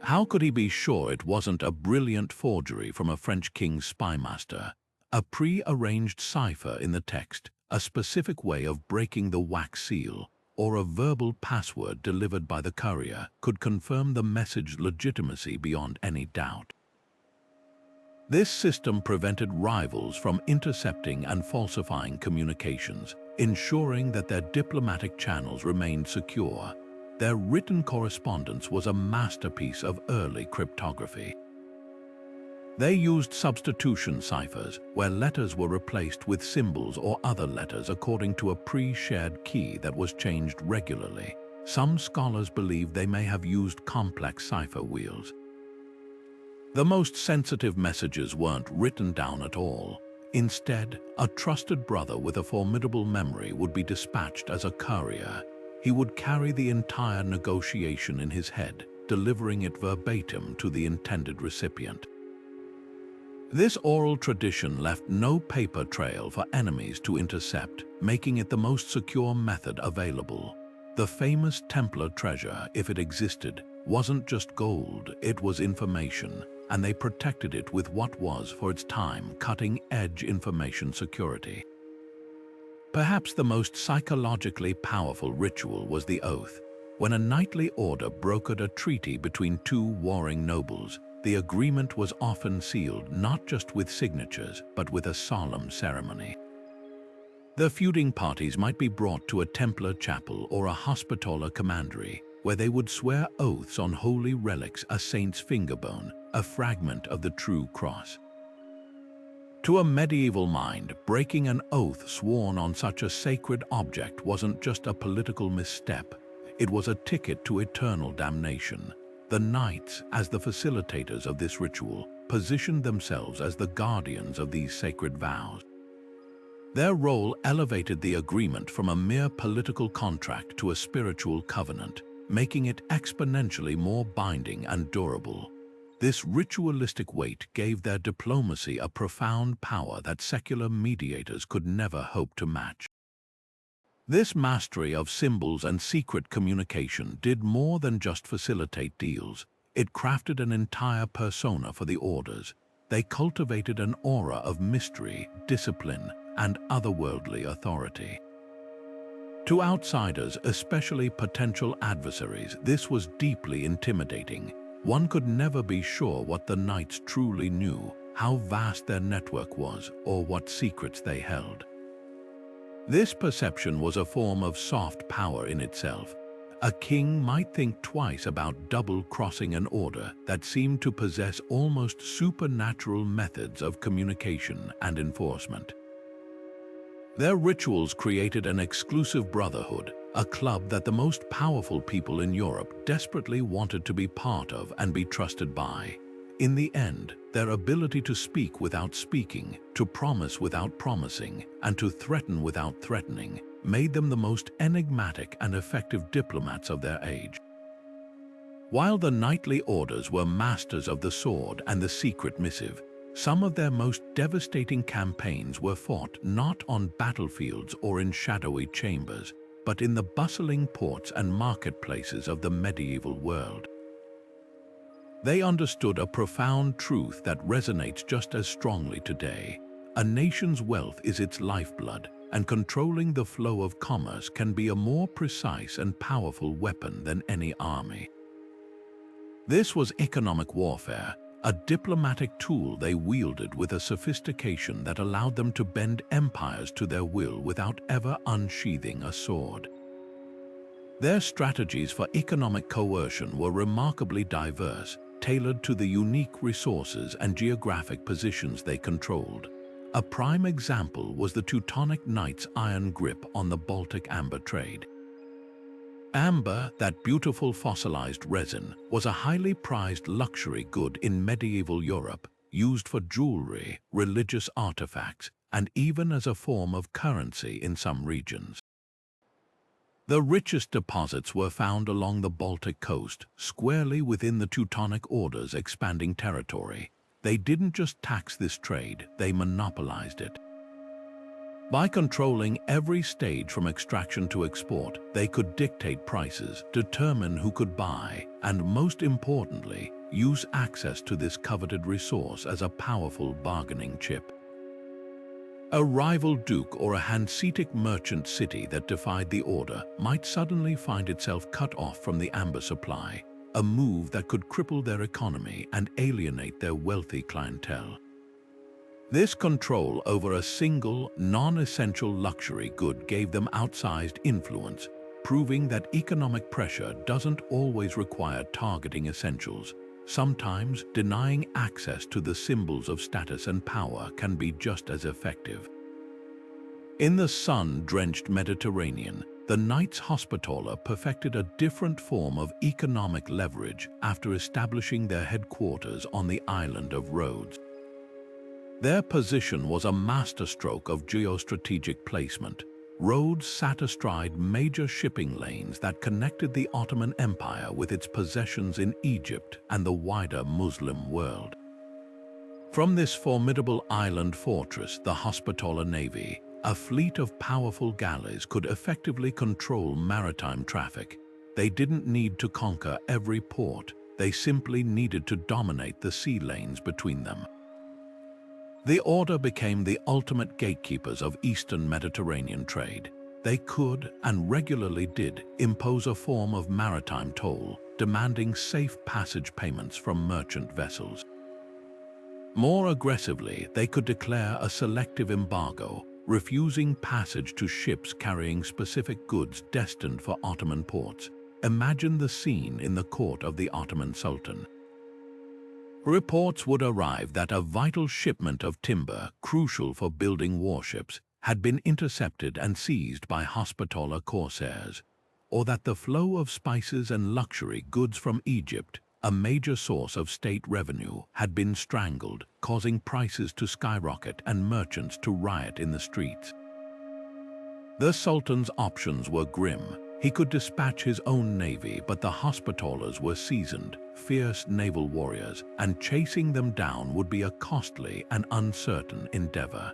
How could he be sure it wasn't a brilliant forgery from a French king's spymaster? A pre-arranged cipher in the text, a specific way of breaking the wax seal, or a verbal password delivered by the courier could confirm the message's legitimacy beyond any doubt. This system prevented rivals from intercepting and falsifying communications, ensuring that their diplomatic channels remained secure. Their written correspondence was a masterpiece of early cryptography. They used substitution ciphers, where letters were replaced with symbols or other letters according to a pre-shared key that was changed regularly. Some scholars believe they may have used complex cipher wheels. The most sensitive messages weren't written down at all. Instead, a trusted brother with a formidable memory would be dispatched as a courier. He would carry the entire negotiation in his head, delivering it verbatim to the intended recipient. This oral tradition left no paper trail for enemies to intercept, making it the most secure method available. The famous Templar treasure, if it existed, wasn't just gold, it was information, and they protected it with what was, for its time, cutting-edge information security. Perhaps the most psychologically powerful ritual was the oath. When a knightly order brokered a treaty between two warring nobles, the agreement was often sealed not just with signatures, but with a solemn ceremony. The feuding parties might be brought to a Templar chapel or a Hospitaller commandery, where they would swear oaths on holy relics, a saint's fingerbone, a fragment of the true cross. To a medieval mind, breaking an oath sworn on such a sacred object wasn't just a political misstep, it was a ticket to eternal damnation. The knights, as the facilitators of this ritual, positioned themselves as the guardians of these sacred vows. Their role elevated the agreement from a mere political contract to a spiritual covenant, making it exponentially more binding and durable. This ritualistic weight gave their diplomacy a profound power that secular mediators could never hope to match. This mastery of symbols and secret communication did more than just facilitate deals. It crafted an entire persona for the orders. They cultivated an aura of mystery, discipline, and otherworldly authority. To outsiders, especially potential adversaries, this was deeply intimidating. One could never be sure what the Knights truly knew, how vast their network was, or what secrets they held. This perception was a form of soft power in itself. A king might think twice about double-crossing an order that seemed to possess almost supernatural methods of communication and enforcement. Their rituals created an exclusive brotherhood, a club that the most powerful people in Europe desperately wanted to be part of and be trusted by. In the end, their ability to speak without speaking, to promise without promising, and to threaten without threatening made them the most enigmatic and effective diplomats of their age. While the knightly orders were masters of the sword and the secret missive, some of their most devastating campaigns were fought not on battlefields or in shadowy chambers, but in the bustling ports and marketplaces of the medieval world. They understood a profound truth that resonates just as strongly today. A nation's wealth is its lifeblood, and controlling the flow of commerce can be a more precise and powerful weapon than any army. This was economic warfare, a diplomatic tool they wielded with a sophistication that allowed them to bend empires to their will without ever unsheathing a sword. Their strategies for economic coercion were remarkably diverse, tailored to the unique resources and geographic positions they controlled. A prime example was the Teutonic Knights' iron grip on the Baltic amber trade. Amber, that beautiful fossilized resin, was a highly prized luxury good in medieval Europe, used for jewelry, religious artifacts, and even as a form of currency in some regions. The richest deposits were found along the Baltic coast, squarely within the Teutonic Order's expanding territory. They didn't just tax this trade, they monopolized it. By controlling every stage from extraction to export, they could dictate prices, determine who could buy, and most importantly, use access to this coveted resource as a powerful bargaining chip. A rival duke or a Hanseatic merchant city that defied the order might suddenly find itself cut off from the amber supply, a move that could cripple their economy and alienate their wealthy clientele. This control over a single, non-essential luxury good gave them outsized influence, proving that economic pressure doesn't always require targeting essentials. Sometimes denying access to the symbols of status and power can be just as effective. In the sun-drenched Mediterranean, the Knights Hospitaller perfected a different form of economic leverage after establishing their headquarters on the island of Rhodes. Their position was a masterstroke of geostrategic placement. Rhodes sat astride major shipping lanes that connected the Ottoman Empire with its possessions in Egypt and the wider Muslim world. From this formidable island fortress, the Hospitaller Navy, a fleet of powerful galleys could effectively control maritime traffic. They didn't need to conquer every port, they simply needed to dominate the sea lanes between them. The Order became the ultimate gatekeepers of Eastern Mediterranean trade. They could, and regularly did, impose a form of maritime toll, demanding safe passage payments from merchant vessels. More aggressively, they could declare a selective embargo, refusing passage to ships carrying specific goods destined for Ottoman ports. Imagine the scene in the court of the Ottoman Sultan. Reports would arrive that a vital shipment of timber, crucial for building warships, had been intercepted and seized by Hospitaller corsairs, or that the flow of spices and luxury goods from Egypt, a major source of state revenue, had been strangled, causing prices to skyrocket and merchants to riot in the streets. The Sultan's options were grim. He could dispatch his own navy, but the Hospitallers were seasoned, fierce naval warriors, and chasing them down would be a costly and uncertain endeavor.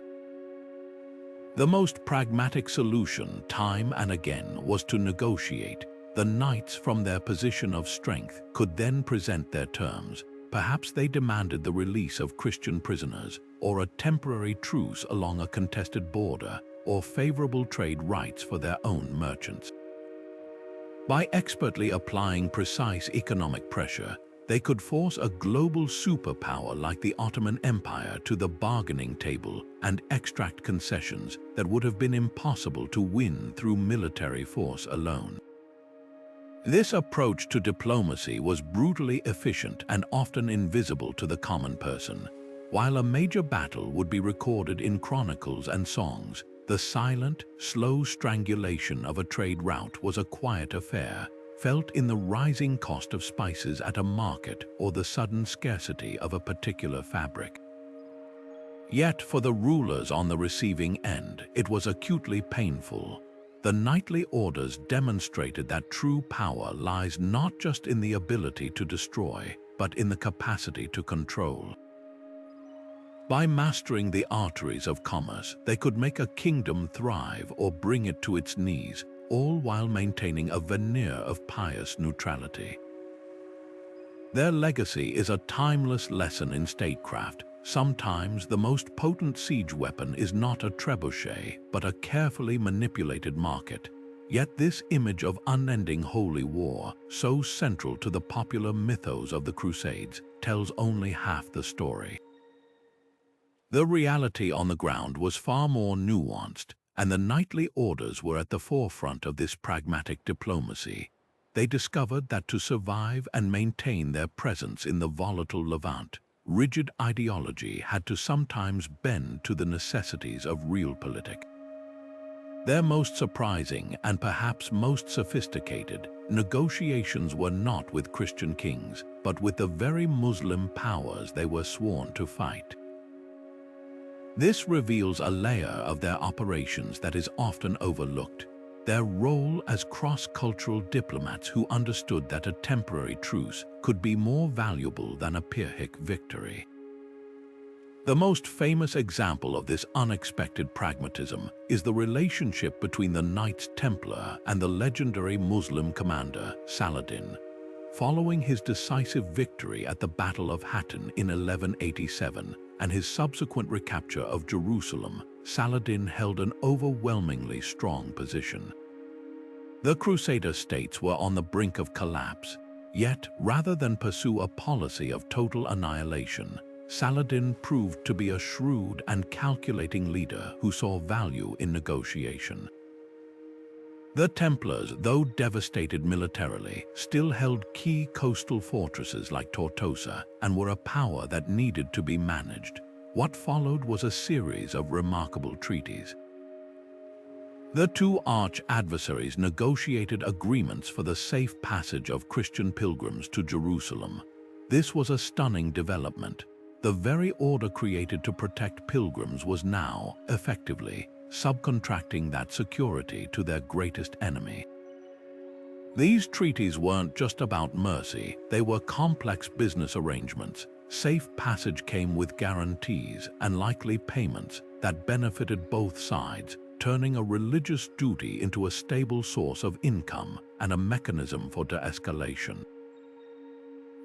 The most pragmatic solution, time and again, was to negotiate. The knights from their position of strength could then present their terms. Perhaps they demanded the release of Christian prisoners, or a temporary truce along a contested border, or favorable trade rights for their own merchants. By expertly applying precise economic pressure, they could force a global superpower like the Ottoman Empire to the bargaining table and extract concessions that would have been impossible to win through military force alone. This approach to diplomacy was brutally efficient and often invisible to the common person. While a major battle would be recorded in chronicles and songs, the silent, slow strangulation of a trade route was a quiet affair, felt in the rising cost of spices at a market or the sudden scarcity of a particular fabric. Yet for the rulers on the receiving end, it was acutely painful. The knightly orders demonstrated that true power lies not just in the ability to destroy, but in the capacity to control. By mastering the arteries of commerce, they could make a kingdom thrive or bring it to its knees, all while maintaining a veneer of pious neutrality. Their legacy is a timeless lesson in statecraft. Sometimes the most potent siege weapon is not a trebuchet, but a carefully manipulated market. Yet this image of unending holy war, so central to the popular mythos of the Crusades, tells only half the story. The reality on the ground was far more nuanced, and the knightly orders were at the forefront of this pragmatic diplomacy. They discovered that to survive and maintain their presence in the volatile Levant, rigid ideology had to sometimes bend to the necessities of realpolitik. Their most surprising and perhaps most sophisticated negotiations were not with Christian kings, but with the very Muslim powers they were sworn to fight. This reveals a layer of their operations that is often overlooked: their role as cross-cultural diplomats who understood that a temporary truce could be more valuable than a Pyrrhic victory. The most famous example of this unexpected pragmatism is the relationship between the Knights Templar and the legendary Muslim commander Saladin. Following his decisive victory at the Battle of Hattin in 1187 and his subsequent recapture of Jerusalem, Saladin held an overwhelmingly strong position. The Crusader states were on the brink of collapse, yet rather than pursue a policy of total annihilation, Saladin proved to be a shrewd and calculating leader who saw value in negotiation. The Templars, though devastated militarily, still held key coastal fortresses like Tortosa and were a power that needed to be managed. What followed was a series of remarkable treaties. The two arch-adversaries negotiated agreements for the safe passage of Christian pilgrims to Jerusalem. This was a stunning development. The very order created to protect pilgrims was now, effectively, subcontracting that security to their greatest enemy. These treaties weren't just about mercy, they were complex business arrangements. Safe passage came with guarantees and likely payments that benefited both sides, turning a religious duty into a stable source of income and a mechanism for de-escalation.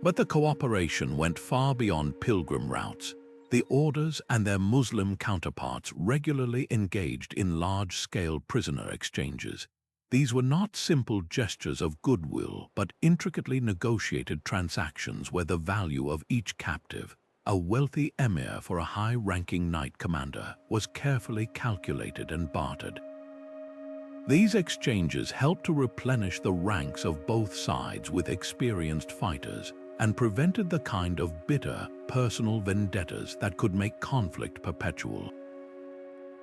But the cooperation went far beyond pilgrim routes. The orders and their Muslim counterparts regularly engaged in large-scale prisoner exchanges. These were not simple gestures of goodwill, but intricately negotiated transactions where the value of each captive, a wealthy emir for a high-ranking knight commander, was carefully calculated and bartered. These exchanges helped to replenish the ranks of both sides with experienced fighters, and prevented the kind of bitter, personal vendettas that could make conflict perpetual.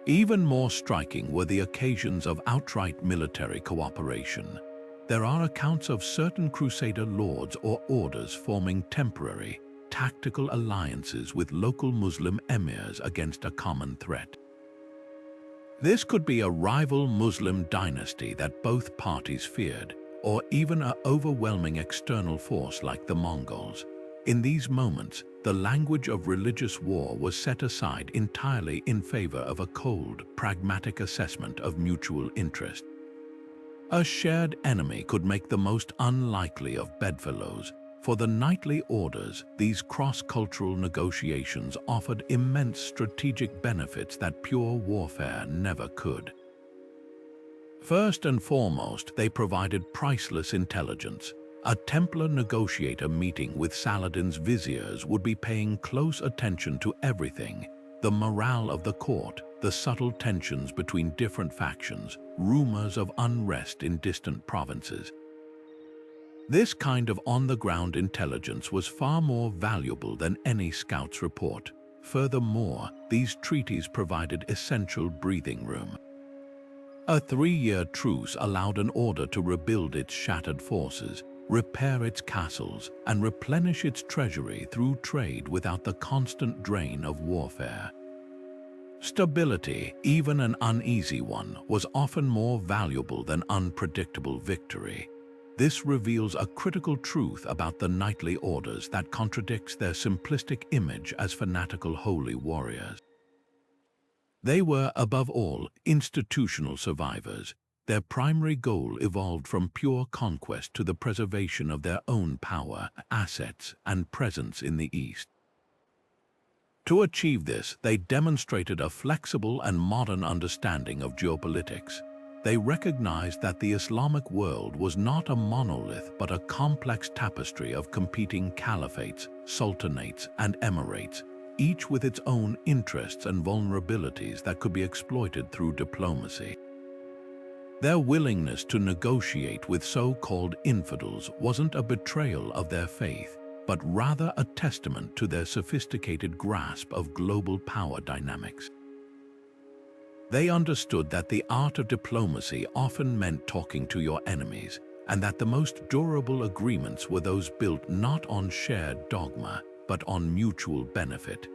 Even more striking were the occasions of outright military cooperation. There are accounts of certain Crusader lords or orders forming temporary, tactical alliances with local Muslim emirs against a common threat. This could be a rival Muslim dynasty that both parties feared, or even an overwhelming external force like the Mongols. In these moments, the language of religious war was set aside entirely in favor of a cold, pragmatic assessment of mutual interest. A shared enemy could make the most unlikely of bedfellows. For the knightly orders, these cross-cultural negotiations offered immense strategic benefits that pure warfare never could. First and foremost, they provided priceless intelligence. A Templar negotiator meeting with Saladin's viziers would be paying close attention to everything: the morale of the court, the subtle tensions between different factions, rumors of unrest in distant provinces. This kind of on-the-ground intelligence was far more valuable than any scout's report. Furthermore, these treaties provided essential breathing room. A 3-year truce allowed an order to rebuild its shattered forces, repair its castles, and replenish its treasury through trade without the constant drain of warfare. Stability, even an uneasy one, was often more valuable than unpredictable victory. This reveals a critical truth about the knightly orders that contradicts their simplistic image as fanatical holy warriors. They were, above all, institutional survivors. Their primary goal evolved from pure conquest to the preservation of their own power, assets, and presence in the East. To achieve this, they demonstrated a flexible and modern understanding of geopolitics. They recognized that the Islamic world was not a monolith but a complex tapestry of competing caliphates, sultanates, and emirates, each with its own interests and vulnerabilities that could be exploited through diplomacy. Their willingness to negotiate with so-called infidels wasn't a betrayal of their faith, but rather a testament to their sophisticated grasp of global power dynamics. They understood that the art of diplomacy often meant talking to your enemies, and that the most durable agreements were those built not on shared dogma, but on mutual benefit.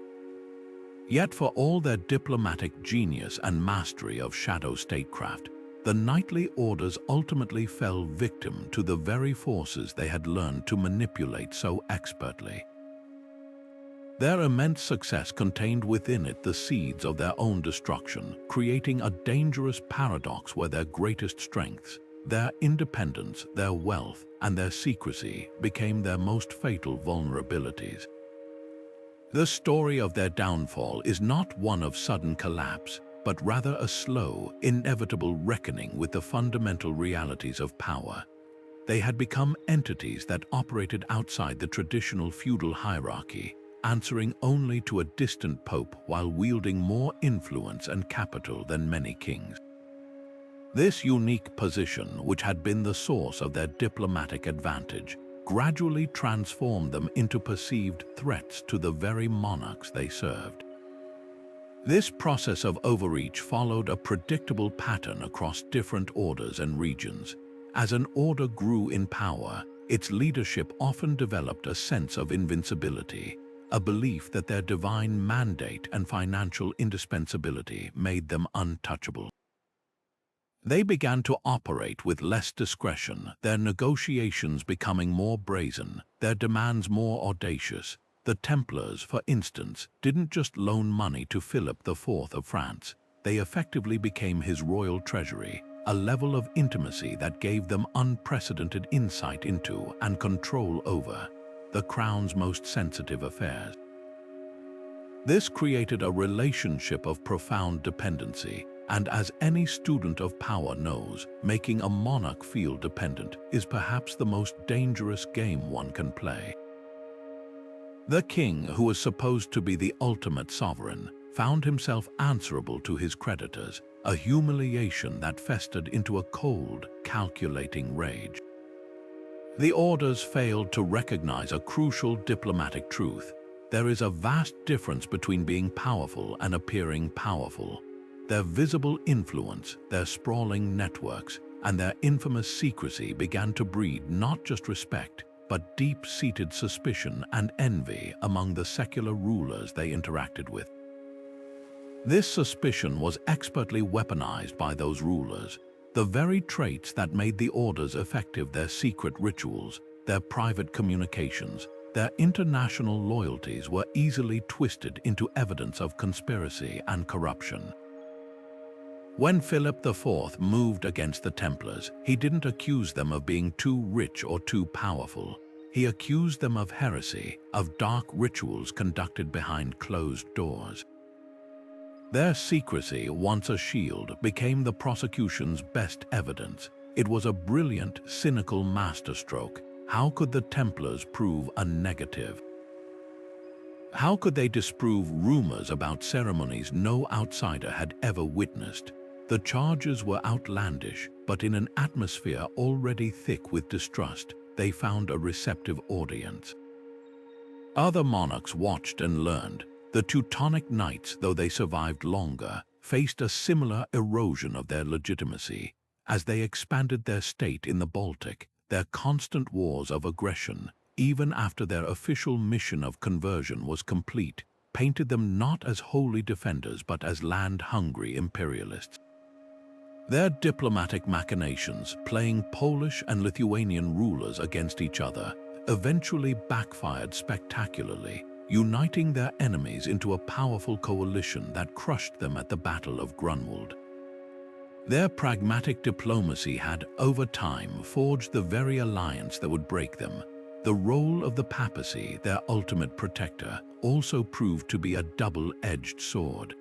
Yet for all their diplomatic genius and mastery of shadow statecraft, the knightly orders ultimately fell victim to the very forces they had learned to manipulate so expertly. Their immense success contained within it the seeds of their own destruction, creating a dangerous paradox where their greatest strengths, their independence, their wealth, and their secrecy became their most fatal vulnerabilities. The story of their downfall is not one of sudden collapse, but rather a slow, inevitable reckoning with the fundamental realities of power. They had become entities that operated outside the traditional feudal hierarchy, answering only to a distant pope while wielding more influence and capital than many kings. This unique position, which had been the source of their diplomatic advantage, gradually transformed them into perceived threats to the very monarchs they served. This process of overreach followed a predictable pattern across different orders and regions. As an order grew in power, its leadership often developed a sense of invincibility, a belief that their divine mandate and financial indispensability made them untouchable. They began to operate with less discretion, their negotiations becoming more brazen, their demands more audacious. The Templars, for instance, didn't just loan money to Philip IV of France. They effectively became his royal treasury, a level of intimacy that gave them unprecedented insight into and control over the crown's most sensitive affairs. This created a relationship of profound dependency, and as any student of power knows, making a monarch feel dependent is perhaps the most dangerous game one can play. The king, who was supposed to be the ultimate sovereign, found himself answerable to his creditors, a humiliation that festered into a cold, calculating rage. The orders failed to recognize a crucial diplomatic truth. There is a vast difference between being powerful and appearing powerful. Their visible influence, their sprawling networks, and their infamous secrecy began to breed not just respect, but deep-seated suspicion and envy among the secular rulers they interacted with. This suspicion was expertly weaponized by those rulers. The very traits that made the orders effective, their secret rituals, their private communications, their international loyalties were easily twisted into evidence of conspiracy and corruption. When Philip IV moved against the Templars, he didn't accuse them of being too rich or too powerful. He accused them of heresy, of dark rituals conducted behind closed doors. Their secrecy, once a shield, became the prosecution's best evidence. It was a brilliant, cynical masterstroke. How could the Templars prove a negative? How could they disprove rumors about ceremonies no outsider had ever witnessed? The charges were outlandish, but in an atmosphere already thick with distrust, they found a receptive audience. Other monarchs watched and learned. The Teutonic Knights, though they survived longer, faced a similar erosion of their legitimacy. As they expanded their state in the Baltic, their constant wars of aggression, even after their official mission of conversion was complete, painted them not as holy defenders but as land-hungry imperialists. Their diplomatic machinations, playing Polish and Lithuanian rulers against each other, eventually backfired spectacularly, uniting their enemies into a powerful coalition that crushed them at the Battle of Grunwald. Their pragmatic diplomacy had, over time, forged the very alliance that would break them. The role of the papacy, their ultimate protector, also proved to be a double-edged sword.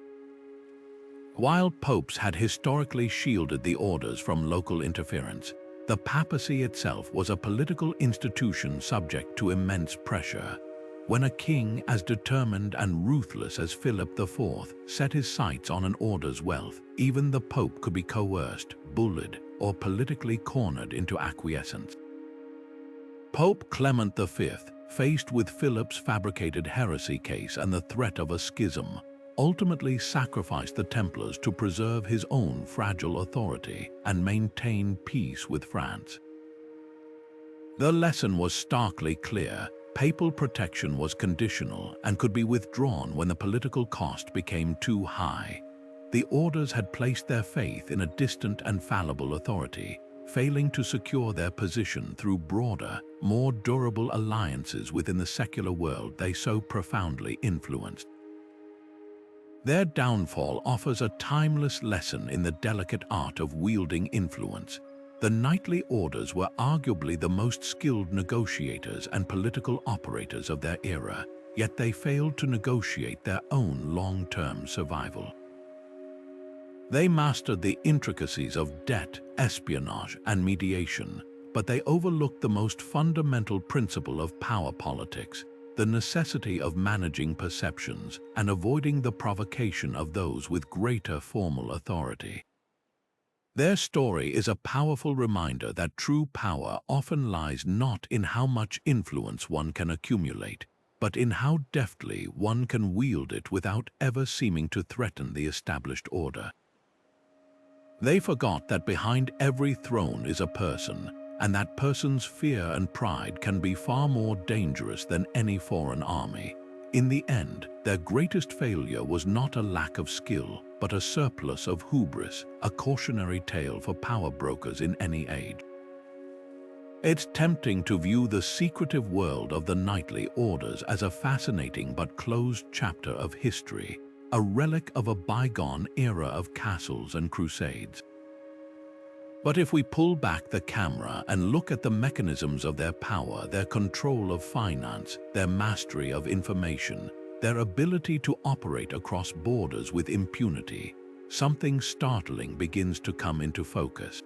While popes had historically shielded the orders from local interference, the papacy itself was a political institution subject to immense pressure. When a king as determined and ruthless as Philip IV set his sights on an order's wealth, even the pope could be coerced, bullied, or politically cornered into acquiescence. Pope Clement V, faced with Philip's fabricated heresy case and the threat of a schism, ultimately sacrificed the Templars to preserve his own fragile authority and maintain peace with France. The lesson was starkly clear. Papal protection was conditional and could be withdrawn when the political cost became too high. The orders had placed their faith in a distant and fallible authority, failing to secure their position through broader, more durable alliances within the secular world they so profoundly influenced. Their downfall offers a timeless lesson in the delicate art of wielding influence. The knightly orders were arguably the most skilled negotiators and political operators of their era, yet they failed to negotiate their own long-term survival. They mastered the intricacies of debt, espionage, and mediation, but they overlooked the most fundamental principle of power politics: the necessity of managing perceptions and avoiding the provocation of those with greater formal authority. Their story is a powerful reminder that true power often lies not in how much influence one can accumulate, but in how deftly one can wield it without ever seeming to threaten the established order. They forgot that behind every throne is a person, and that person's fear and pride can be far more dangerous than any foreign army. In the end, their greatest failure was not a lack of skill, but a surplus of hubris, a cautionary tale for power brokers in any age. It's tempting to view the secretive world of the knightly orders as a fascinating but closed chapter of history, a relic of a bygone era of castles and crusades. But if we pull back the camera and look at the mechanisms of their power, their control of finance, their mastery of information, their ability to operate across borders with impunity, something startling begins to come into focus.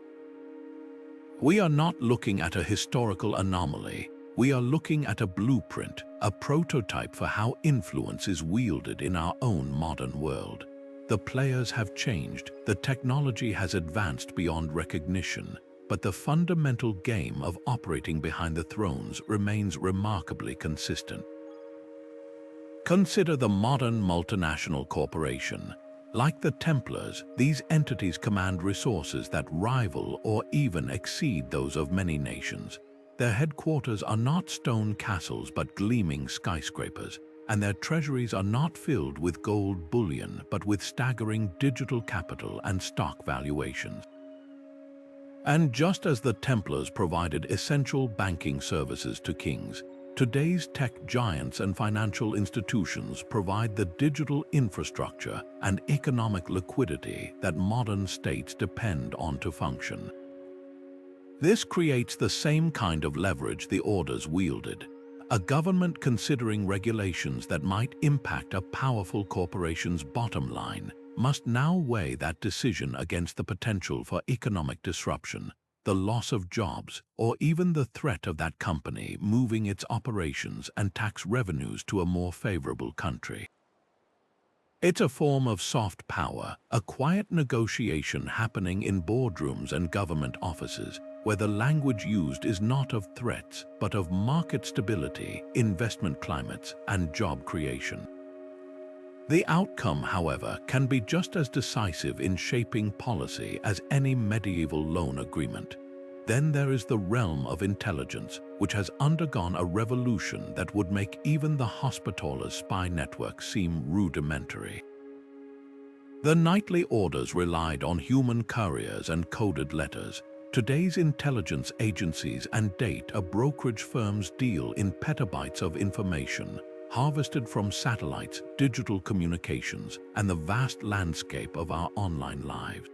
We are not looking at a historical anomaly. We are looking at a blueprint, a prototype for how influence is wielded in our own modern world. The players have changed, the technology has advanced beyond recognition, but the fundamental game of operating behind the thrones remains remarkably consistent. Consider the modern multinational corporation. Like the Templars, these entities command resources that rival or even exceed those of many nations. Their headquarters are not stone castles but gleaming skyscrapers, and their treasuries are not filled with gold bullion but with staggering digital capital and stock valuations. And just as the Templars provided essential banking services to kings, Today's tech giants and financial institutions provide the digital infrastructure and economic liquidity that modern states depend on to function. This creates the same kind of leverage the orders wielded. A government considering regulations that might impact a powerful corporation's bottom line must now weigh that decision against the potential for economic disruption, the loss of jobs, or even the threat of that company moving its operations and tax revenues to a more favorable country. It's a form of soft power, a quiet negotiation happening in boardrooms and government offices, where the language used is not of threats, but of market stability, investment climates, and job creation. The outcome, however, can be just as decisive in shaping policy as any medieval loan agreement. Then there is the realm of intelligence, which has undergone a revolution that would make even the Hospitaller's spy network seem rudimentary. The knightly orders relied on human couriers and coded letters. Today's intelligence agencies and data brokerage firms deal in petabytes of information, harvested from satellites, digital communications, and the vast landscape of our online lives.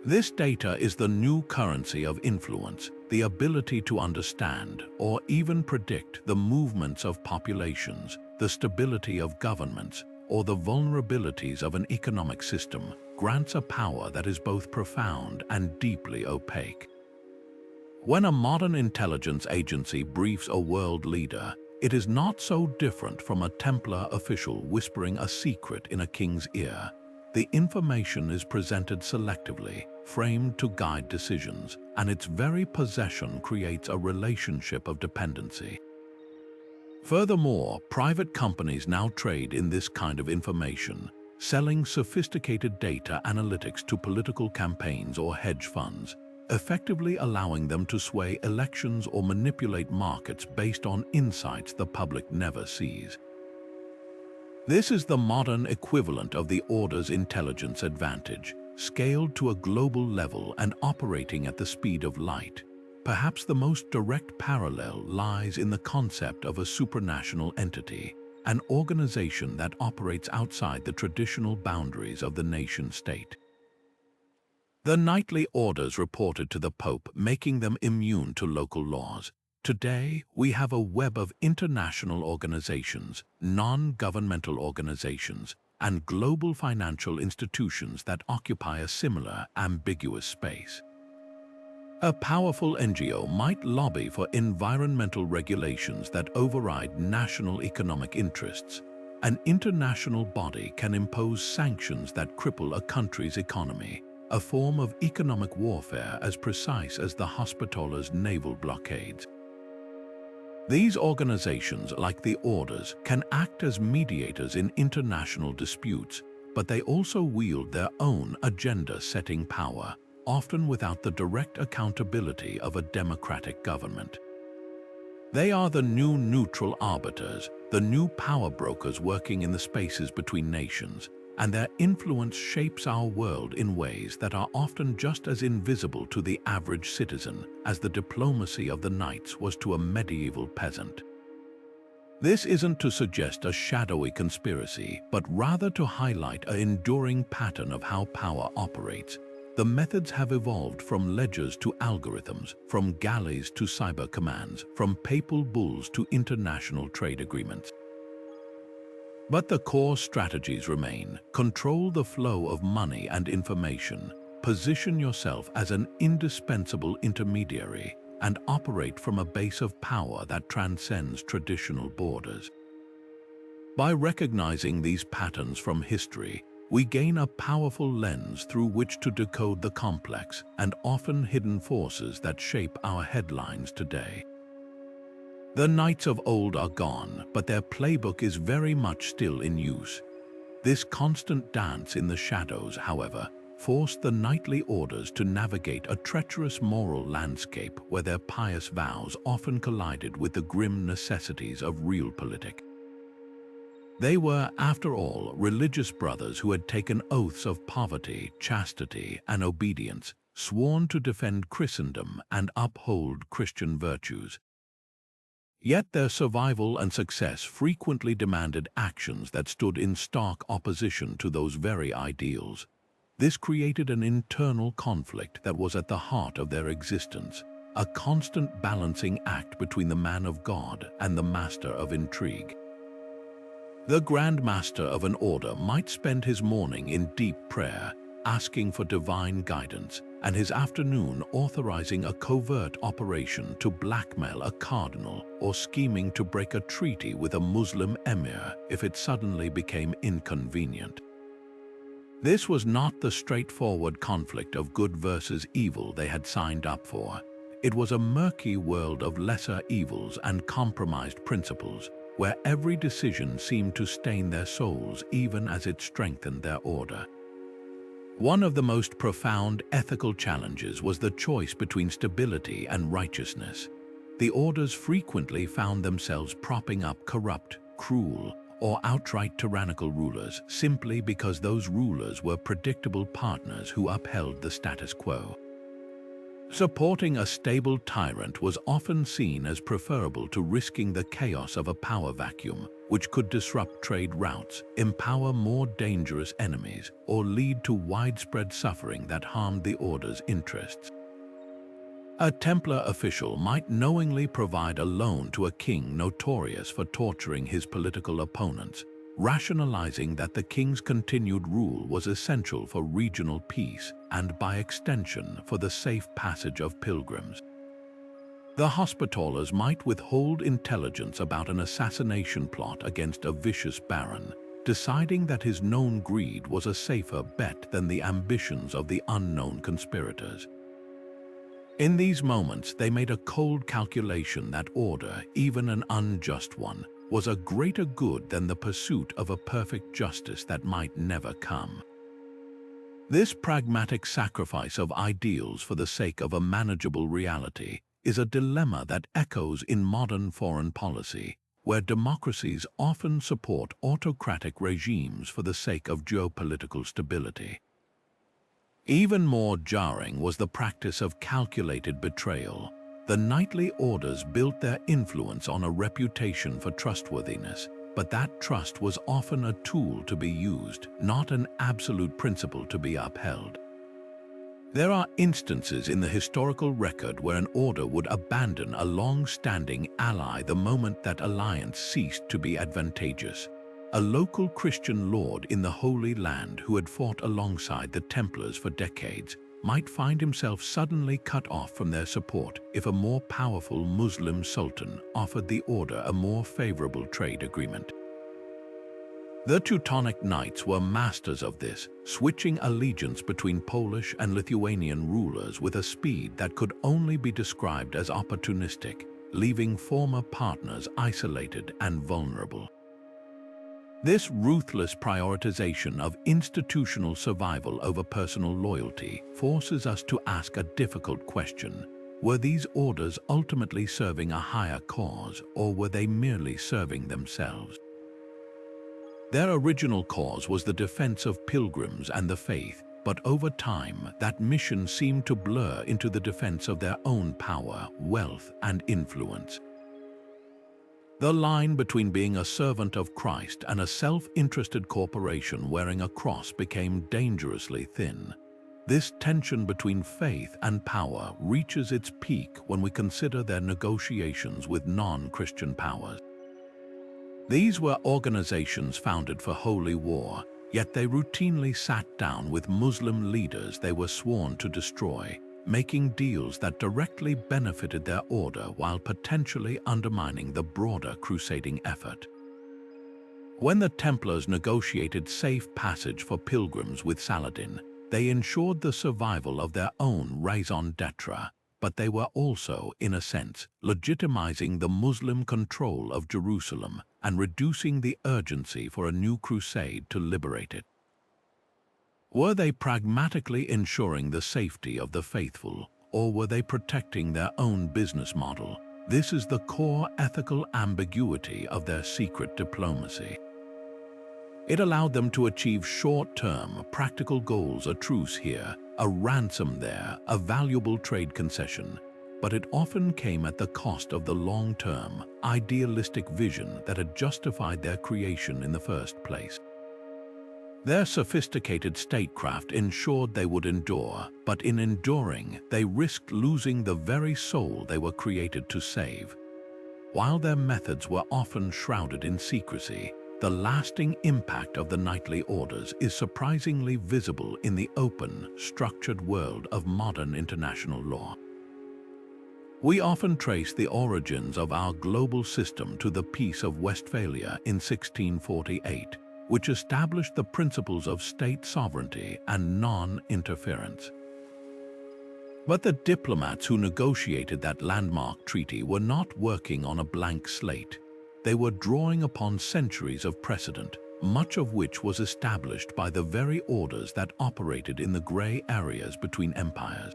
This data is the new currency of influence, the ability to understand or even predict the movements of populations, the stability of governments, or the vulnerabilities of an economic system, grants a power that is both profound and deeply opaque. When a modern intelligence agency briefs a world leader, it is not so different from a Templar official whispering a secret in a king's ear. The information is presented selectively, framed to guide decisions, and its very possession creates a relationship of dependency. Furthermore, private companies now trade in this kind of information, selling sophisticated data analytics to political campaigns or hedge funds, effectively allowing them to sway elections or manipulate markets based on insights the public never sees. This is the modern equivalent of the order's intelligence advantage, scaled to a global level and operating at the speed of light. Perhaps the most direct parallel lies in the concept of a supranational entity, an organization that operates outside the traditional boundaries of the nation-state. The knightly orders reported to the Pope, making them immune to local laws. Today, we have a web of international organizations, non-governmental organizations, and global financial institutions that occupy a similar, ambiguous space. A powerful NGO might lobby for environmental regulations that override national economic interests. An international body can impose sanctions that cripple a country's economy, a form of economic warfare as precise as the Hospitaller's naval blockades. These organizations, like the orders, can act as mediators in international disputes, but they also wield their own agenda-setting power, often without the direct accountability of a democratic government. They are the new neutral arbiters, the new power brokers working in the spaces between nations, and their influence shapes our world in ways that are often just as invisible to the average citizen as the diplomacy of the knights was to a medieval peasant. This isn't to suggest a shadowy conspiracy, but rather to highlight an enduring pattern of how power operates. The methods have evolved from ledgers to algorithms, from galleys to cyber commands, from papal bulls to international trade agreements. But the core strategies remain: control the flow of money and information, position yourself as an indispensable intermediary, and operate from a base of power that transcends traditional borders. By recognizing these patterns from history, we gain a powerful lens through which to decode the complex and often hidden forces that shape our headlines today. The knights of old are gone, but their playbook is very much still in use. This constant dance in the shadows, however, forced the knightly orders to navigate a treacherous moral landscape where their pious vows often collided with the grim necessities of realpolitik. They were, after all, religious brothers who had taken oaths of poverty, chastity, and obedience, sworn to defend Christendom and uphold Christian virtues. Yet their survival and success frequently demanded actions that stood in stark opposition to those very ideals. This created an internal conflict that was at the heart of their existence, a constant balancing act between the man of God and the master of intrigue. The Grand Master of an order might spend his morning in deep prayer, asking for divine guidance, and his afternoon authorizing a covert operation to blackmail a cardinal or scheming to break a treaty with a Muslim emir if it suddenly became inconvenient. This was not the straightforward conflict of good versus evil they had signed up for. It was a murky world of lesser evils and compromised principles, where every decision seemed to stain their souls even as it strengthened their order. One of the most profound ethical challenges was the choice between stability and righteousness. The orders frequently found themselves propping up corrupt, cruel, or outright tyrannical rulers simply because those rulers were predictable partners who upheld the status quo. Supporting a stable tyrant was often seen as preferable to risking the chaos of a power vacuum, which could disrupt trade routes, empower more dangerous enemies, or lead to widespread suffering that harmed the order's interests. A Templar official might knowingly provide a loan to a king notorious for torturing his political opponents, rationalizing that the king's continued rule was essential for regional peace and, by extension, for the safe passage of pilgrims. The Hospitallers might withhold intelligence about an assassination plot against a vicious baron, deciding that his known greed was a safer bet than the ambitions of the unknown conspirators. In these moments, they made a cold calculation that order, even an unjust one, was a greater good than the pursuit of a perfect justice that might never come. This pragmatic sacrifice of ideals for the sake of a manageable reality is a dilemma that echoes in modern foreign policy, where democracies often support autocratic regimes for the sake of geopolitical stability. Even more jarring was the practice of calculated betrayal. The knightly orders built their influence on a reputation for trustworthiness, but that trust was often a tool to be used, not an absolute principle to be upheld. There are instances in the historical record where an order would abandon a long-standing ally the moment that alliance ceased to be advantageous. A local Christian lord in the Holy Land who had fought alongside the Templars for decades might find himself suddenly cut off from their support if a more powerful Muslim sultan offered the order a more favorable trade agreement. The Teutonic Knights were masters of this, switching allegiance between Polish and Lithuanian rulers with a speed that could only be described as opportunistic, leaving former partners isolated and vulnerable. This ruthless prioritization of institutional survival over personal loyalty forces us to ask a difficult question. Were these orders ultimately serving a higher cause, or were they merely serving themselves? Their original cause was the defense of pilgrims and the faith, but over time, that mission seemed to blur into the defense of their own power, wealth, and influence. The line between being a servant of Christ and a self-interested corporation wearing a cross became dangerously thin. This tension between faith and power reaches its peak when we consider their negotiations with non-Christian powers. These were organizations founded for holy war, yet they routinely sat down with Muslim leaders they were sworn to destroy, making deals that directly benefited their order while potentially undermining the broader crusading effort. When the Templars negotiated safe passage for pilgrims with Saladin, they ensured the survival of their own raison d'etre, but they were also, in a sense, legitimizing the Muslim control of Jerusalem and reducing the urgency for a new crusade to liberate it. Were they pragmatically ensuring the safety of the faithful, or were they protecting their own business model? This is the core ethical ambiguity of their secret diplomacy. It allowed them to achieve short-term, practical goals: a truce here, a ransom there, a valuable trade concession. but it often came at the cost of the long-term, idealistic vision that had justified their creation in the first place. Their sophisticated statecraft ensured they would endure, but in enduring, they risked losing the very soul they were created to save. While their methods were often shrouded in secrecy, the lasting impact of the knightly orders is surprisingly visible in the open, structured world of modern international law. We often trace the origins of our global system to the Peace of Westphalia in 1648, which established the principles of state sovereignty and non-interference. But the diplomats who negotiated that landmark treaty were not working on a blank slate. They were drawing upon centuries of precedent, much of which was established by the very orders that operated in the grey areas between empires.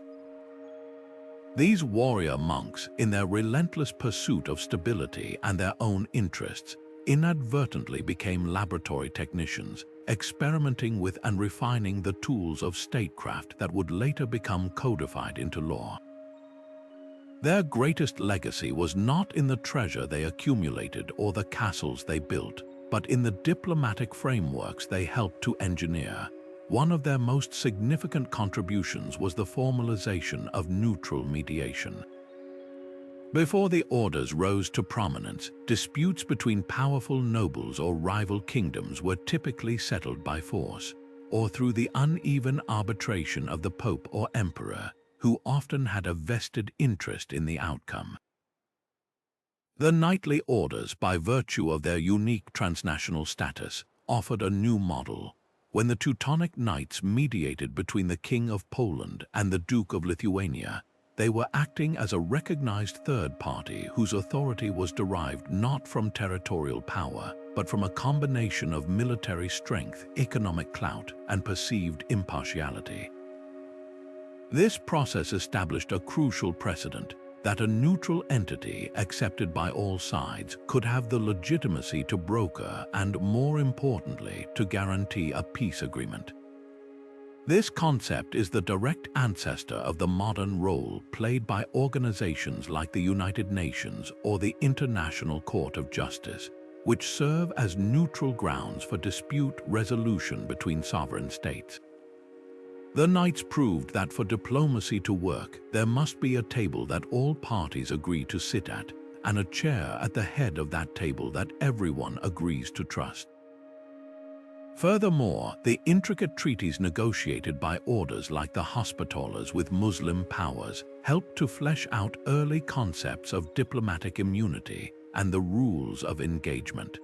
These warrior monks, in their relentless pursuit of stability and their own interests, inadvertently became laboratory technicians, experimenting with and refining the tools of statecraft that would later become codified into law. Their greatest legacy was not in the treasure they accumulated or the castles they built, but in the diplomatic frameworks they helped to engineer. One of their most significant contributions was the formalization of neutral mediation. Before the orders rose to prominence, disputes between powerful nobles or rival kingdoms were typically settled by force, or through the uneven arbitration of the Pope or Emperor, who often had a vested interest in the outcome. The knightly orders, by virtue of their unique transnational status, offered a new model. When the Teutonic Knights mediated between the King of Poland and the Duke of Lithuania, they were acting as a recognized third party whose authority was derived not from territorial power, but from a combination of military strength, economic clout, and perceived impartiality. This process established a crucial precedent that a neutral entity accepted by all sides could have the legitimacy to broker and, more importantly, to guarantee a peace agreement. This concept is the direct ancestor of the modern role played by organizations like the United Nations or the International Court of Justice, which serve as neutral grounds for dispute resolution between sovereign states. The Knights proved that for diplomacy to work, there must be a table that all parties agree to sit at, and a chair at the head of that table that everyone agrees to trust. Furthermore, the intricate treaties negotiated by orders like the Hospitallers with Muslim powers helped to flesh out early concepts of diplomatic immunity and the rules of engagement.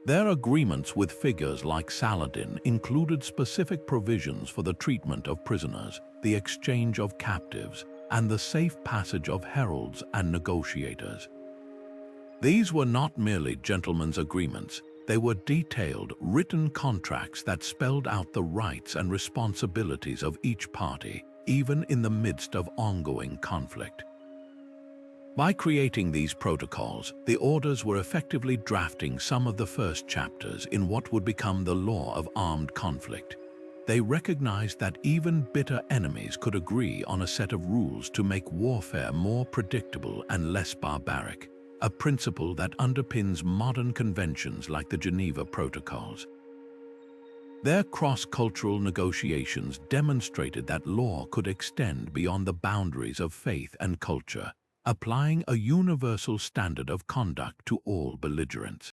Their agreements with figures like Saladin included specific provisions for the treatment of prisoners, the exchange of captives, and the safe passage of heralds and negotiators. These were not merely gentlemen's agreements. They were detailed, written contracts that spelled out the rights and responsibilities of each party, even in the midst of ongoing conflict. By creating these protocols, the orders were effectively drafting some of the first chapters in what would become the law of armed conflict. They recognized that even bitter enemies could agree on a set of rules to make warfare more predictable and less barbaric, a principle that underpins modern conventions like the Geneva Protocols. Their cross-cultural negotiations demonstrated that law could extend beyond the boundaries of faith and culture, applying a universal standard of conduct to all belligerents.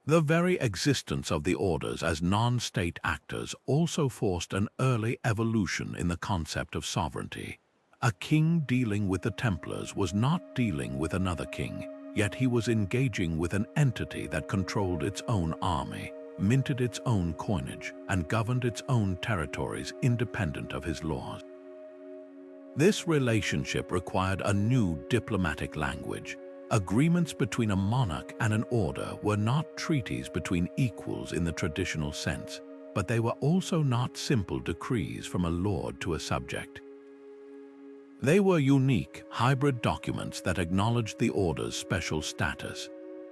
The very existence of the orders as non-state actors also forced an early evolution in the concept of sovereignty. A king dealing with the Templars was not dealing with another king, yet he was engaging with an entity that controlled its own army, minted its own coinage, and governed its own territories independent of his laws. This relationship required a new diplomatic language. Agreements between a monarch and an order were not treaties between equals in the traditional sense, but they were also not simple decrees from a lord to a subject. They were unique, hybrid documents that acknowledged the order's special status.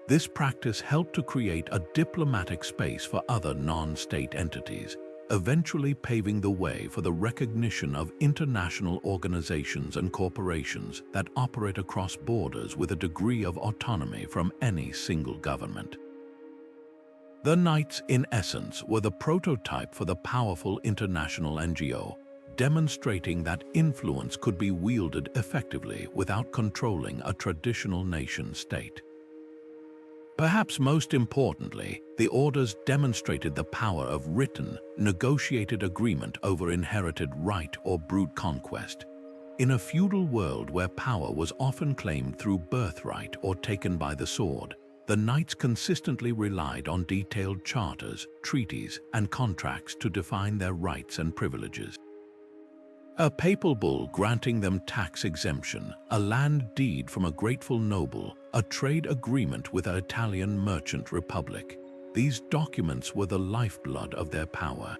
This practice helped to create a diplomatic space for other non-state entities, eventually paving the way for the recognition of international organizations and corporations that operate across borders with a degree of autonomy from any single government. The Knights, in essence, were the prototype for the powerful international NGO, demonstrating that influence could be wielded effectively without controlling a traditional nation-state. Perhaps most importantly, the orders demonstrated the power of written, negotiated agreement over inherited right or brute conquest. In a feudal world where power was often claimed through birthright or taken by the sword, the Knights consistently relied on detailed charters, treaties, and contracts to define their rights and privileges. A papal bull granting them tax exemption, a land deed from a grateful noble, a trade agreement with an Italian merchant republic. These documents were the lifeblood of their power.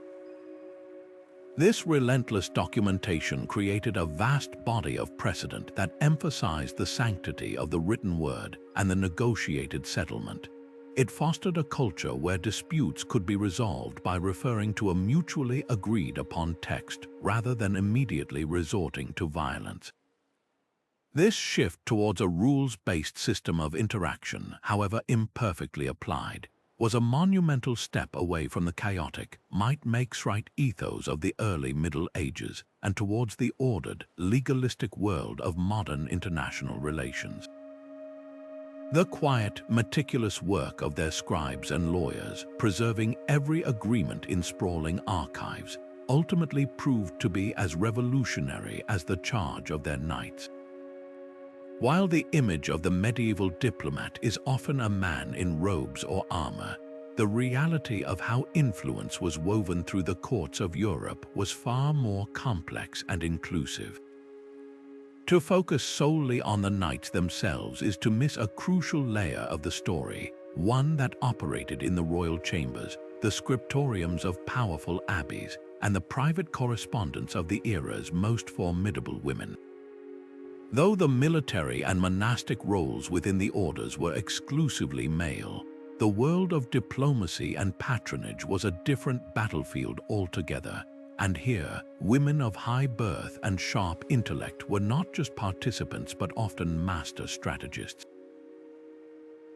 This relentless documentation created a vast body of precedent that emphasized the sanctity of the written word and the negotiated settlement. It fostered a culture where disputes could be resolved by referring to a mutually agreed upon text rather than immediately resorting to violence. This shift towards a rules-based system of interaction, however imperfectly applied, was a monumental step away from the chaotic, might-makes-right ethos of the early Middle Ages and towards the ordered, legalistic world of modern international relations. The quiet, meticulous work of their scribes and lawyers, preserving every agreement in sprawling archives, ultimately proved to be as revolutionary as the charge of their knights. While the image of the medieval diplomat is often a man in robes or armor, the reality of how influence was woven through the courts of Europe was far more complex and inclusive. To focus solely on the knights themselves is to miss a crucial layer of the story, one that operated in the royal chambers, the scriptoriums of powerful abbeys, and the private correspondence of the era's most formidable women. Though the military and monastic roles within the orders were exclusively male, the world of diplomacy and patronage was a different battlefield altogether, and here, women of high birth and sharp intellect were not just participants but often master strategists.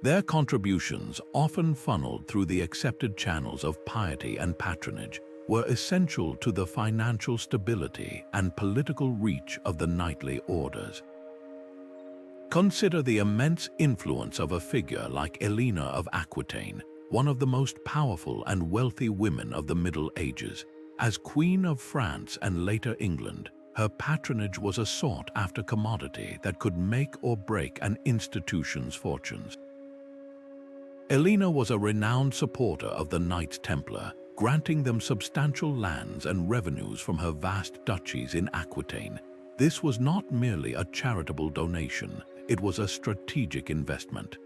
Their contributions, often funneled through the accepted channels of piety and patronage, were essential to the financial stability and political reach of the knightly orders. Consider the immense influence of a figure like Helena of Aquitaine, one of the most powerful and wealthy women of the Middle Ages. As Queen of France and later England, her patronage was a sought-after commodity that could make or break an institution's fortunes. Helena was a renowned supporter of the Knights Templar, granting them substantial lands and revenues from her vast duchies in Aquitaine. This was not merely a charitable donation, it was a strategic investment.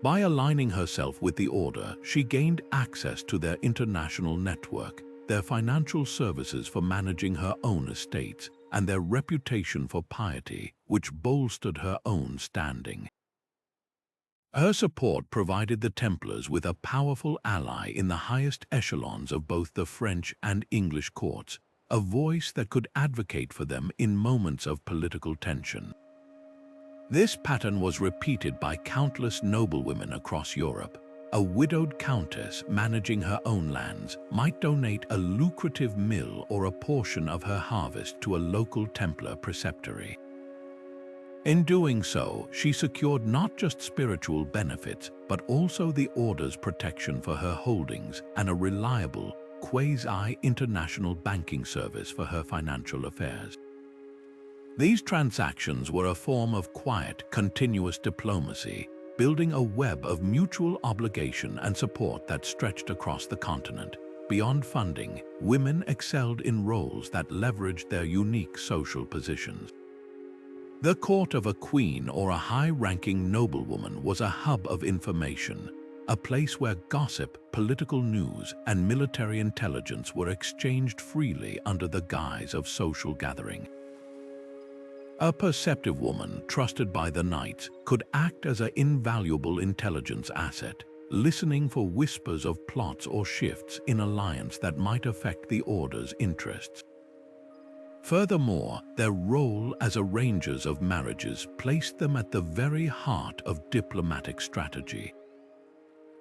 By aligning herself with the order, she gained access to their international network, their financial services for managing her own estates, and their reputation for piety, which bolstered her own standing. Her support provided the Templars with a powerful ally in the highest echelons of both the French and English courts, a voice that could advocate for them in moments of political tension. This pattern was repeated by countless noblewomen across Europe. A widowed countess managing her own lands might donate a lucrative mill or a portion of her harvest to a local Templar preceptory. In doing so, she secured not just spiritual benefits, but also the order's protection for her holdings and a reliable, quasi-international banking service for her financial affairs. These transactions were a form of quiet, continuous diplomacy, building a web of mutual obligation and support that stretched across the continent. Beyond funding, women excelled in roles that leveraged their unique social positions. The court of a queen or a high-ranking noblewoman was a hub of information, a place where gossip, political news, and military intelligence were exchanged freely under the guise of social gathering. A perceptive woman, trusted by the knights, could act as an invaluable intelligence asset, listening for whispers of plots or shifts in alliance that might affect the Order's interests. Furthermore, their role as arrangers of marriages placed them at the very heart of diplomatic strategy.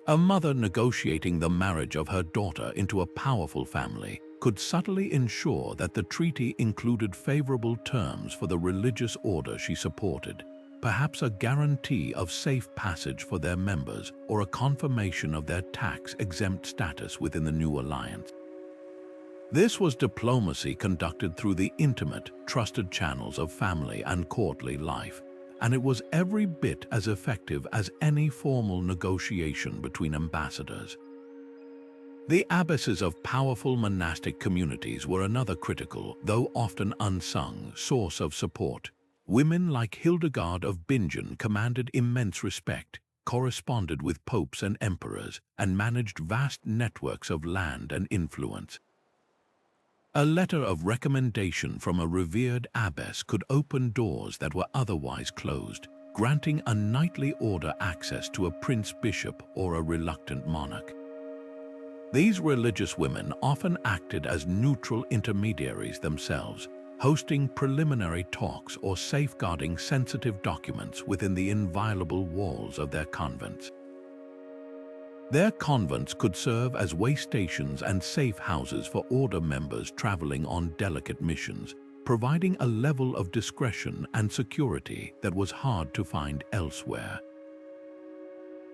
A mother negotiating the marriage of her daughter into a powerful family could subtly ensure that the treaty included favorable terms for the religious order she supported, perhaps a guarantee of safe passage for their members or a confirmation of their tax-exempt status within the new alliance. This was diplomacy conducted through the intimate, trusted channels of family and courtly life, and it was every bit as effective as any formal negotiation between ambassadors. The abysses of powerful monastic communities were another critical, though often unsung, source of support. Women like Hildegard of Bingen commanded immense respect, corresponded with popes and emperors, and managed vast networks of land and influence. A letter of recommendation from a revered abbess could open doors that were otherwise closed, granting a knightly order access to a prince-bishop or a reluctant monarch. These religious women often acted as neutral intermediaries themselves, hosting preliminary talks or safeguarding sensitive documents within the inviolable walls of their convents. Their convents could serve as way stations and safe houses for order members traveling on delicate missions, providing a level of discretion and security that was hard to find elsewhere.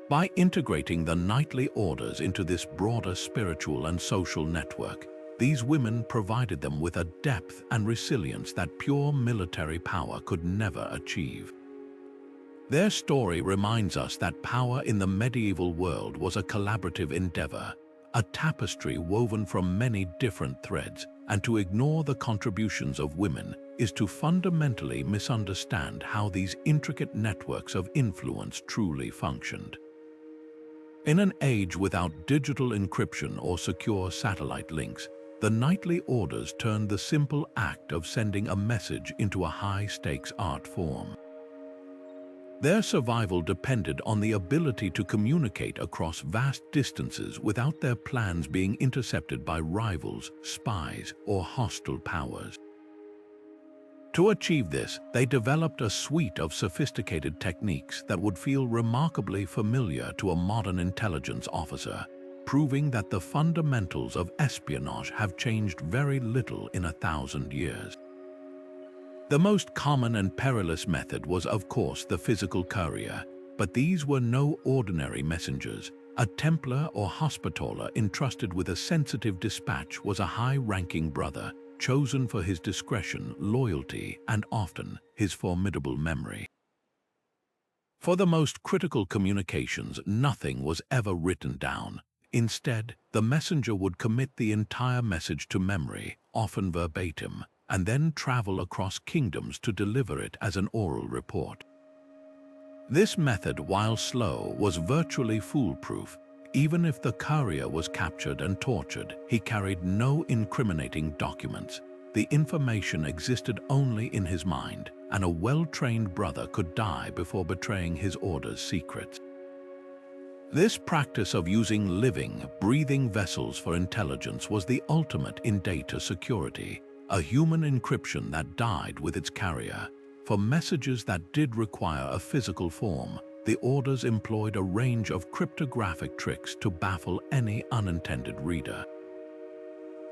By integrating the knightly orders into this broader spiritual and social network, these women provided them with a depth and resilience that pure military power could never achieve. Their story reminds us that power in the medieval world was a collaborative endeavor, a tapestry woven from many different threads, and to ignore the contributions of women is to fundamentally misunderstand how these intricate networks of influence truly functioned. In an age without digital encryption or secure satellite links, the knightly orders turned the simple act of sending a message into a high-stakes art form. Their survival depended on the ability to communicate across vast distances without their plans being intercepted by rivals, spies, or hostile powers. To achieve this, they developed a suite of sophisticated techniques that would feel remarkably familiar to a modern intelligence officer, proving that the fundamentals of espionage have changed very little in 1,000 years. The most common and perilous method was, of course, the physical courier, but these were no ordinary messengers. A Templar or Hospitaller entrusted with a sensitive dispatch was a high-ranking brother, chosen for his discretion, loyalty, and often his formidable memory. For the most critical communications, nothing was ever written down. Instead, the messenger would commit the entire message to memory, often verbatim, and then travel across kingdoms to deliver it as an oral report. This method, while slow, was virtually foolproof. Even if the courier was captured and tortured, he carried no incriminating documents. The information existed only in his mind, and a well-trained brother could die before betraying his order's secrets. This practice of using living, breathing vessels for intelligence was the ultimate in data security, a human encryption that died with its carrier. For messages that did require a physical form, the orders employed a range of cryptographic tricks to baffle any unintended reader.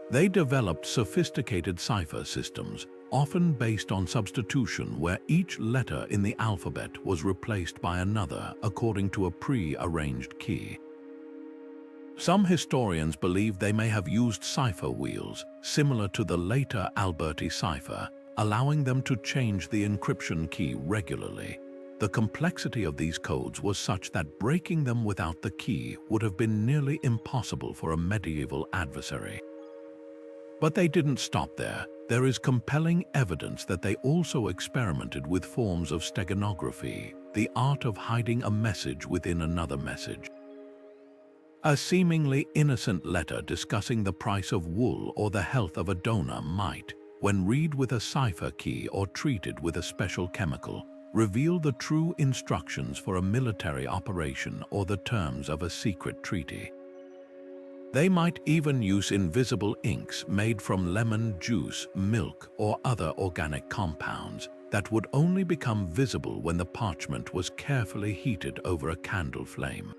They developed sophisticated cipher systems, often based on substitution, where each letter in the alphabet was replaced by another according to a pre-arranged key. Some historians believe they may have used cipher wheels, similar to the later Alberti cipher, allowing them to change the encryption key regularly. The complexity of these codes was such that breaking them without the key would have been nearly impossible for a medieval adversary. But they didn't stop there. There is compelling evidence that they also experimented with forms of steganography, the art of hiding a message within another message. A seemingly innocent letter discussing the price of wool or the health of a donor might, when read with a cipher key or treated with a special chemical, reveal the true instructions for a military operation or the terms of a secret treaty. They might even use invisible inks made from lemon juice, milk, or other organic compounds that would only become visible when the parchment was carefully heated over a candle flame.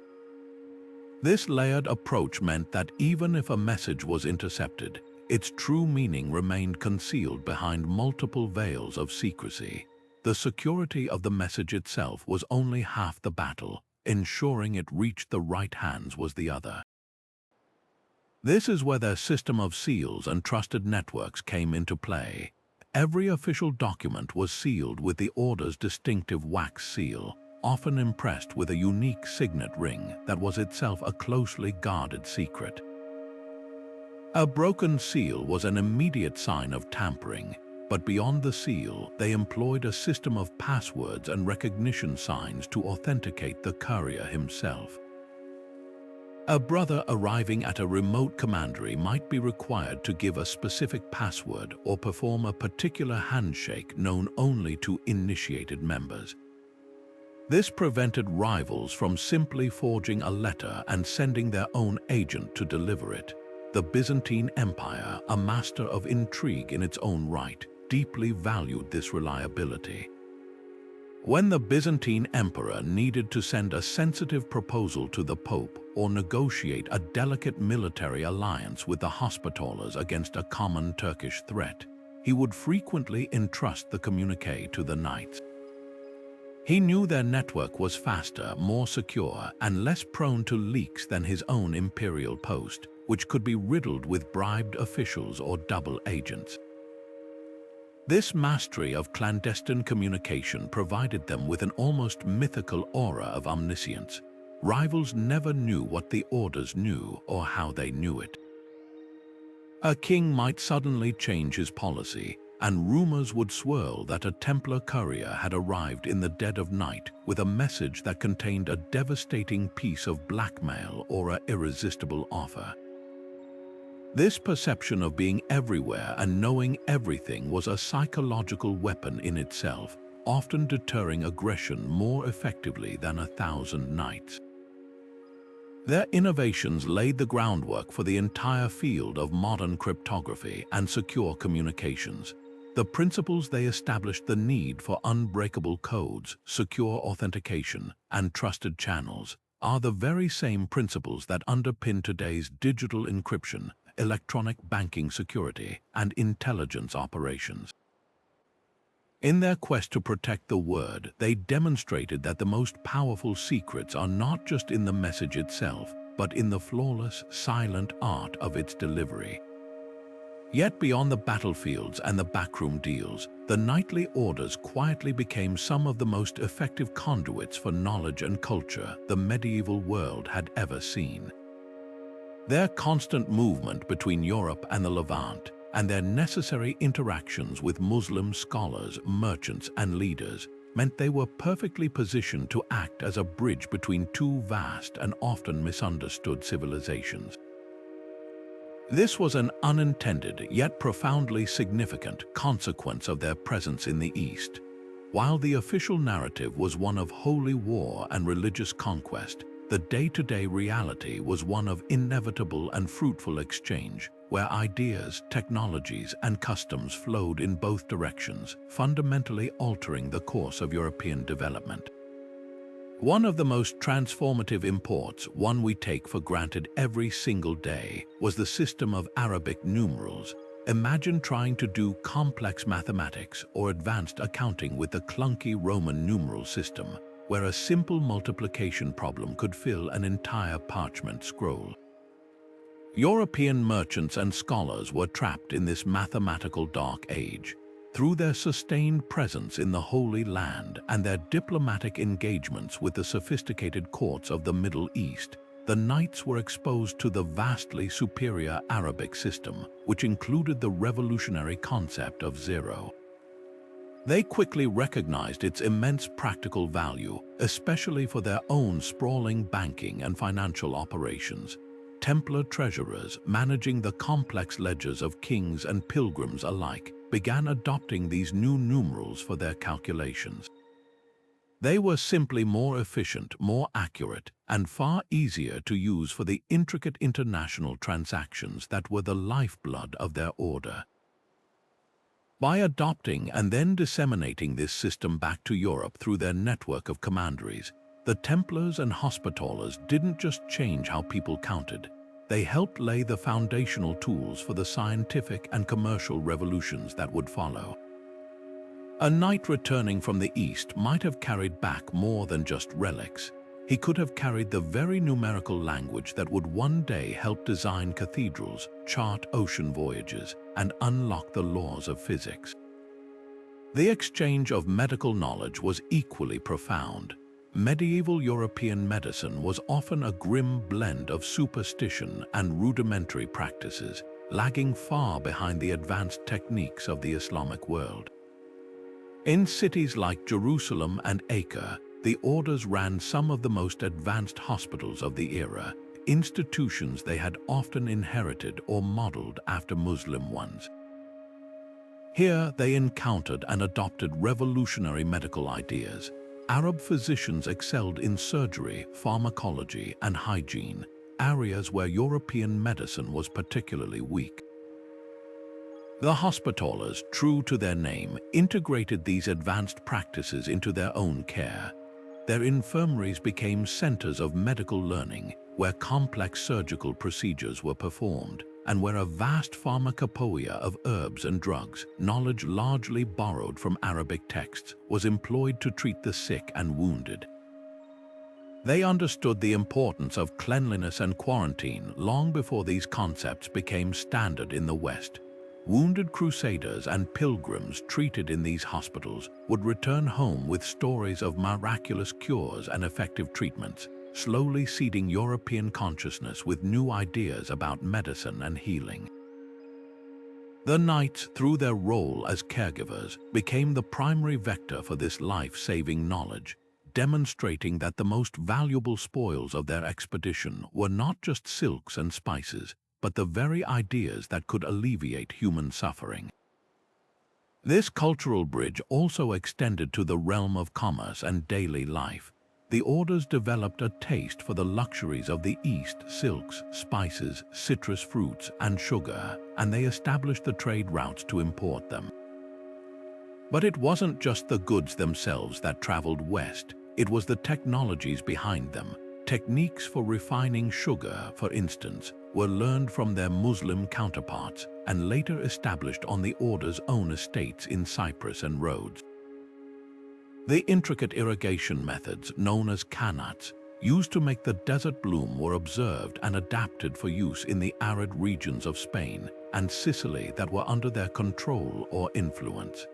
This layered approach meant that even if a message was intercepted, its true meaning remained concealed behind multiple veils of secrecy. The security of the message itself was only half the battle. Ensuring it reached the right hands was the other. This is where their system of seals and trusted networks came into play. Every official document was sealed with the Order's distinctive wax seal, often impressed with a unique signet ring that was itself a closely guarded secret. A broken seal was an immediate sign of tampering, but beyond the seal, they employed a system of passwords and recognition signs to authenticate the courier himself. A brother arriving at a remote commandery might be required to give a specific password or perform a particular handshake known only to initiated members. This prevented rivals from simply forging a letter and sending their own agent to deliver it. The Byzantine Empire, a master of intrigue in its own right, deeply valued this reliability. When the Byzantine emperor needed to send a sensitive proposal to the Pope or negotiate a delicate military alliance with the Hospitallers against a common Turkish threat, he would frequently entrust the communique to the knights. He knew their network was faster, more secure, and less prone to leaks than his own imperial post, which could be riddled with bribed officials or double agents. This mastery of clandestine communication provided them with an almost mythical aura of omniscience. Rivals never knew what the Orders knew or how they knew it. A king might suddenly change his policy, and rumors would swirl that a Templar courier had arrived in the dead of night with a message that contained a devastating piece of blackmail or an irresistible offer. This perception of being everywhere and knowing everything was a psychological weapon in itself, often deterring aggression more effectively than 1,000 knights. Their innovations laid the groundwork for the entire field of modern cryptography and secure communications. The principles they established the need for unbreakable codes, secure authentication, and trusted channels are the very same principles that underpin today's digital encryption, electronic banking security, and intelligence operations. In their quest to protect the word, they demonstrated that the most powerful secrets are not just in the message itself, but in the flawless, silent art of its delivery. Yet beyond the battlefields and the backroom deals, the knightly orders quietly became some of the most effective conduits for knowledge and culture the medieval world had ever seen. Their constant movement between Europe and the Levant, and their necessary interactions with Muslim scholars, merchants, and leaders, meant they were perfectly positioned to act as a bridge between two vast and often misunderstood civilizations. This was an unintended yet profoundly significant consequence of their presence in the East. While the official narrative was one of holy war and religious conquest, the day-to-day reality was one of inevitable and fruitful exchange, where ideas, technologies, and customs flowed in both directions, fundamentally altering the course of European development. One of the most transformative imports, one we take for granted every single day, was the system of Arabic numerals. Imagine trying to do complex mathematics or advanced accounting with the clunky Roman numeral system, where a simple multiplication problem could fill an entire parchment scroll. European merchants and scholars were trapped in this mathematical dark age. Through their sustained presence in the Holy Land and their diplomatic engagements with the sophisticated courts of the Middle East, the knights were exposed to the vastly superior Arabic system, which included the revolutionary concept of zero. They quickly recognized its immense practical value, especially for their own sprawling banking and financial operations. Templar treasurers, managing the complex ledgers of kings and pilgrims alike, began adopting these new numerals for their calculations. They were simply more efficient, more accurate, and far easier to use for the intricate international transactions that were the lifeblood of their order. By adopting and then disseminating this system back to Europe through their network of commanderies, the Templars and Hospitallers didn't just change how people counted. They helped lay the foundational tools for the scientific and commercial revolutions that would follow. A knight returning from the East might have carried back more than just relics. He could have carried the very numerical language that would one day help design cathedrals, chart ocean voyages, and unlock the laws of physics. The exchange of medical knowledge was equally profound. Medieval European medicine was often a grim blend of superstition and rudimentary practices, lagging far behind the advanced techniques of the Islamic world. In cities like Jerusalem and Acre, the orders ran some of the most advanced hospitals of the era, institutions they had often inherited or modeled after Muslim ones. Here they encountered and adopted revolutionary medical ideas. Arab physicians excelled in surgery, pharmacology, and hygiene, areas where European medicine was particularly weak. The Hospitallers, true to their name, integrated these advanced practices into their own care. Their infirmaries became centers of medical learning, where complex surgical procedures were performed, and where a vast pharmacopoeia of herbs and drugs, knowledge largely borrowed from Arabic texts, was employed to treat the sick and wounded. They understood the importance of cleanliness and quarantine long before these concepts became standard in the West. Wounded crusaders and pilgrims treated in these hospitals would return home with stories of miraculous cures and effective treatments, slowly seeding European consciousness with new ideas about medicine and healing. The knights, through their role as caregivers, became the primary vector for this life-saving knowledge, demonstrating that the most valuable spoils of their expedition were not just silks and spices, but the very ideas that could alleviate human suffering. This cultural bridge also extended to the realm of commerce and daily life. The orders developed a taste for the luxuries of the East: silks, spices, citrus fruits, and sugar, and they established the trade routes to import them. But it wasn't just the goods themselves that traveled west, it was the technologies behind them. Techniques for refining sugar, for instance, were learned from their Muslim counterparts and later established on the order's own estates in Cyprus and Rhodes. The intricate irrigation methods, known as qanats, used to make the desert bloom were observed and adapted for use in the arid regions of Spain and Sicily that were under their control or influence.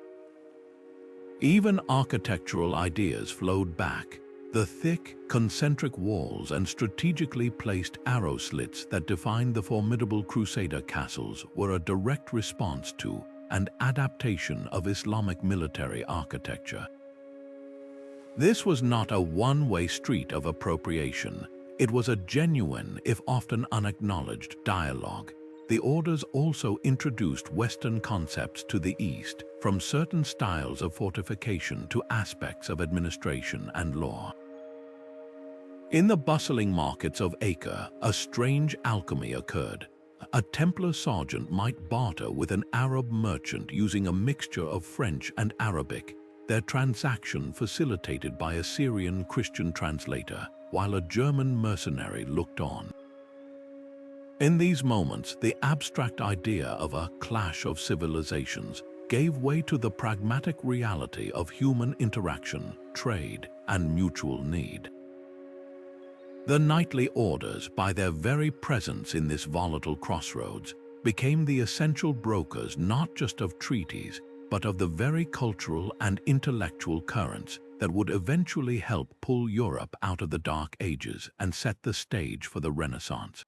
Even architectural ideas flowed back. The thick, concentric walls and strategically placed arrow slits that defined the formidable Crusader castles were a direct response to and adaptation of Islamic military architecture. This was not a one-way street of appropriation. It was a genuine, if often unacknowledged, dialogue. The orders also introduced Western concepts to the East, from certain styles of fortification to aspects of administration and law. In the bustling markets of Acre, a strange alchemy occurred. A Templar sergeant might barter with an Arab merchant using a mixture of French and Arabic, their transaction facilitated by a Syrian Christian translator, while a German mercenary looked on. In these moments, the abstract idea of a clash of civilizations gave way to the pragmatic reality of human interaction, trade, and mutual need. The knightly orders, by their very presence in this volatile crossroads, became the essential brokers not just of treaties, but of the very cultural and intellectual currents that would eventually help pull Europe out of the Dark Ages and set the stage for the Renaissance.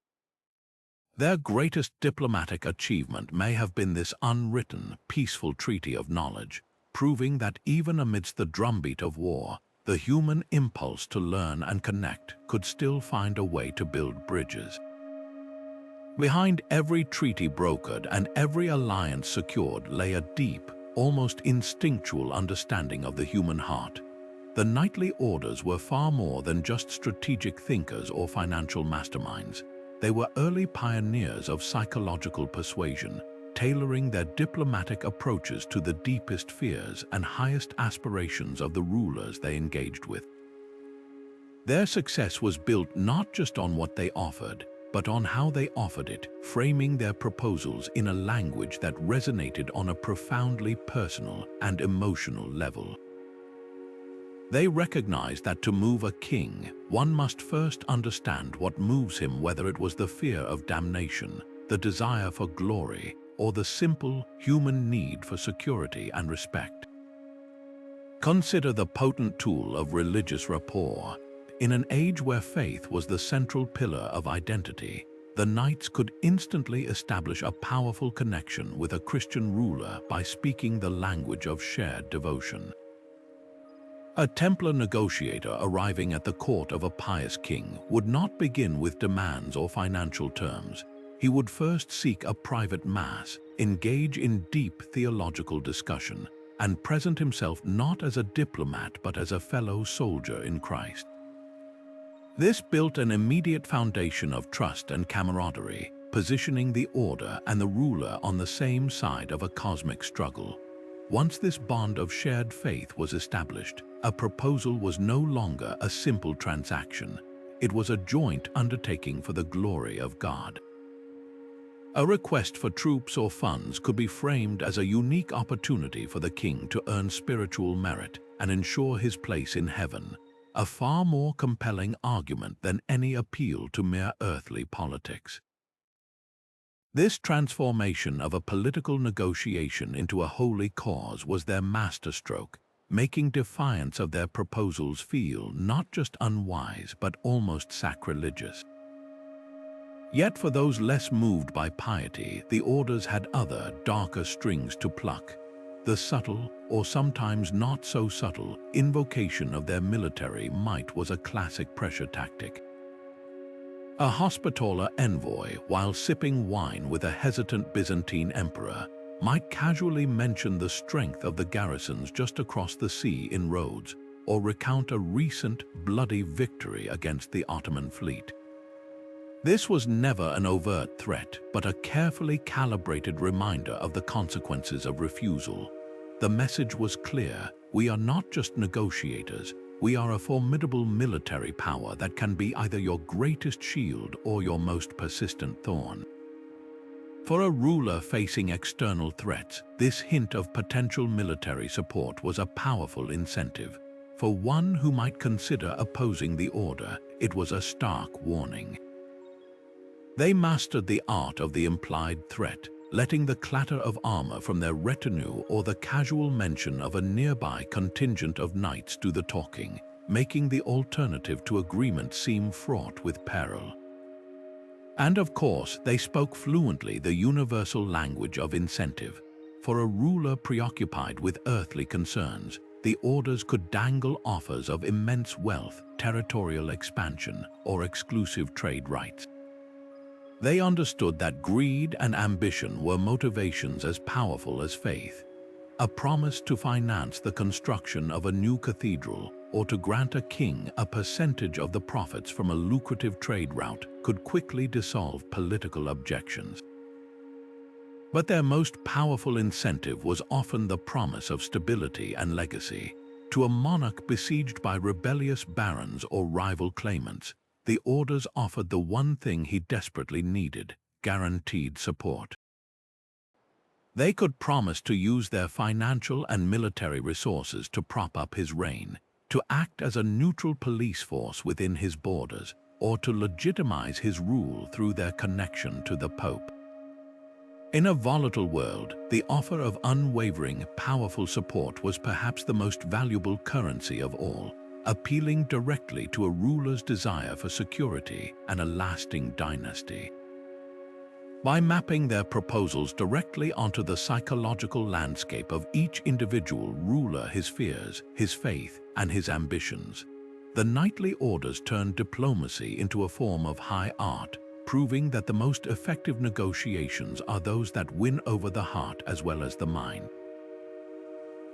Their greatest diplomatic achievement may have been this unwritten, peaceful treaty of knowledge, proving that even amidst the drumbeat of war, the human impulse to learn and connect could still find a way to build bridges. Behind every treaty brokered and every alliance secured lay a deep, almost instinctual understanding of the human heart. The knightly orders were far more than just strategic thinkers or financial masterminds. They were early pioneers of psychological persuasion, tailoring their diplomatic approaches to the deepest fears and highest aspirations of the rulers they engaged with. Their success was built not just on what they offered, but on how they offered it, framing their proposals in a language that resonated on a profoundly personal and emotional level. They recognized that to move a king, one must first understand what moves him, whether it was the fear of damnation, the desire for glory, or the simple human need for security and respect. Consider the potent tool of religious rapport. In an age where faith was the central pillar of identity, the knights could instantly establish a powerful connection with a Christian ruler by speaking the language of shared devotion. A Templar negotiator arriving at the court of a pious king would not begin with demands or financial terms. He would first seek a private mass, engage in deep theological discussion, and present himself not as a diplomat but as a fellow soldier in Christ. This built an immediate foundation of trust and camaraderie, positioning the order and the ruler on the same side of a cosmic struggle. Once this bond of shared faith was established, a proposal was no longer a simple transaction. It was a joint undertaking for the glory of God. A request for troops or funds could be framed as a unique opportunity for the king to earn spiritual merit and ensure his place in heaven, a far more compelling argument than any appeal to mere earthly politics. This transformation of a political negotiation into a holy cause was their masterstroke, making defiance of their proposals feel not just unwise but almost sacrilegious. Yet for those less moved by piety, the orders had other, darker strings to pluck. The subtle, or sometimes not so subtle, invocation of their military might was a classic pressure tactic. A Hospitaller envoy, while sipping wine with a hesitant Byzantine emperor, might casually mention the strength of the garrisons just across the sea in Rhodes, or recount a recent bloody victory against the Ottoman fleet. This was never an overt threat, but a carefully calibrated reminder of the consequences of refusal. The message was clear: we are not just negotiators, we are a formidable military power that can be either your greatest shield or your most persistent thorn. For a ruler facing external threats, this hint of potential military support was a powerful incentive. For one who might consider opposing the order, it was a stark warning. They mastered the art of the implied threat, letting the clatter of armor from their retinue or the casual mention of a nearby contingent of knights do the talking, making the alternative to agreement seem fraught with peril. And of course, they spoke fluently the universal language of incentive. For a ruler preoccupied with earthly concerns, the orders could dangle offers of immense wealth, territorial expansion, or exclusive trade rights. They understood that greed and ambition were motivations as powerful as faith. A promise to finance the construction of a new cathedral or to grant a king a percentage of the profits from a lucrative trade route could quickly dissolve political objections. But their most powerful incentive was often the promise of stability and legacy. To a monarch besieged by rebellious barons or rival claimants, the orders offered the one thing he desperately needed: guaranteed support. They could promise to use their financial and military resources to prop up his reign, to act as a neutral police force within his borders, or to legitimize his rule through their connection to the Pope. In a volatile world, the offer of unwavering, powerful support was perhaps the most valuable currency of all, appealing directly to a ruler's desire for security and a lasting dynasty. By mapping their proposals directly onto the psychological landscape of each individual ruler, his fears, his faith, and his ambitions, the knightly orders turned diplomacy into a form of high art, proving that the most effective negotiations are those that win over the heart as well as the mind.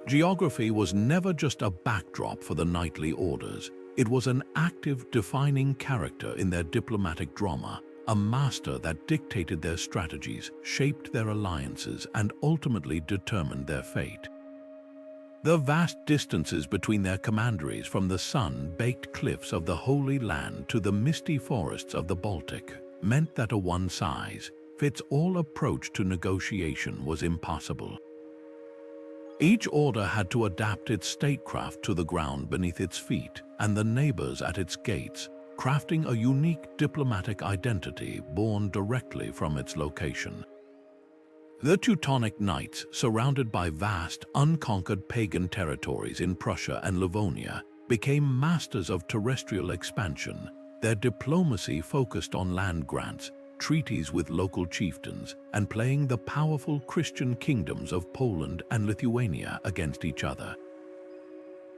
Geography was never just a backdrop for the knightly orders. It was an active, defining character in their diplomatic drama, a master that dictated their strategies, shaped their alliances, and ultimately determined their fate. The vast distances between their commanderies, from the sun-baked cliffs of the Holy Land to the misty forests of the Baltic, meant that a one-size-fits-all approach to negotiation was impossible. Each order had to adapt its statecraft to the ground beneath its feet and the neighbors at its gates, crafting a unique diplomatic identity born directly from its location. The Teutonic Knights, surrounded by vast, unconquered pagan territories in Prussia and Livonia, became masters of terrestrial expansion. Their diplomacy focused on land grants, treaties with local chieftains, and playing the powerful Christian kingdoms of Poland and Lithuania against each other.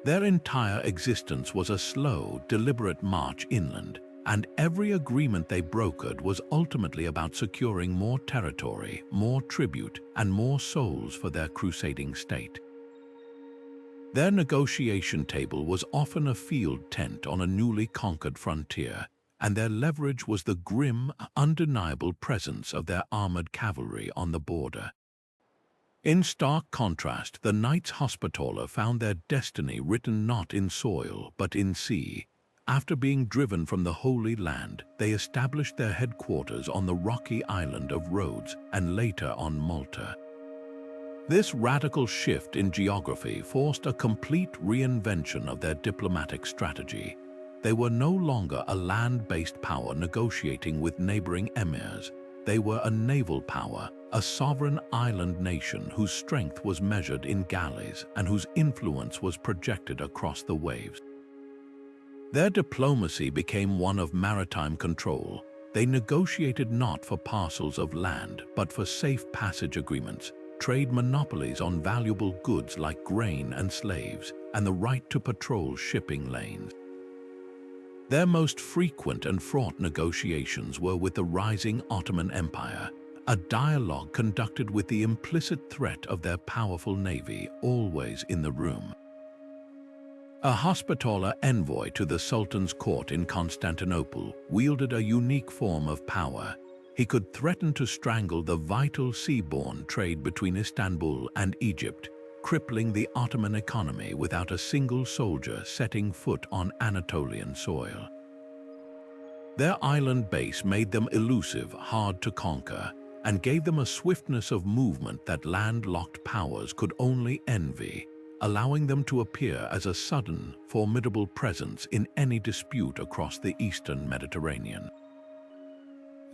Their entire existence was a slow, deliberate march inland, and every agreement they brokered was ultimately about securing more territory, more tribute, and more souls for their crusading state. Their negotiation table was often a field tent on a newly conquered frontier, and their leverage was the grim, undeniable presence of their armored cavalry on the border. In stark contrast, the Knights Hospitaller found their destiny written not in soil but in sea. After being driven from the Holy Land, they established their headquarters on the rocky island of Rhodes and later on Malta. This radical shift in geography forced a complete reinvention of their diplomatic strategy. They were no longer a land-based power negotiating with neighboring emirs. They were a naval power, a sovereign island nation whose strength was measured in galleys and whose influence was projected across the waves. Their diplomacy became one of maritime control. They negotiated not for parcels of land, but for safe passage agreements, trade monopolies on valuable goods like grain and slaves, and the right to patrol shipping lanes. Their most frequent and fraught negotiations were with the rising Ottoman Empire, a dialogue conducted with the implicit threat of their powerful navy always in the room. A Hospitaller envoy to the Sultan's court in Constantinople wielded a unique form of power. He could threaten to strangle the vital seaborne trade between Istanbul and Egypt, crippling the Ottoman economy without a single soldier setting foot on Anatolian soil. Their island base made them elusive, hard to conquer, and gave them a swiftness of movement that landlocked powers could only envy, allowing them to appear as a sudden, formidable presence in any dispute across the eastern Mediterranean.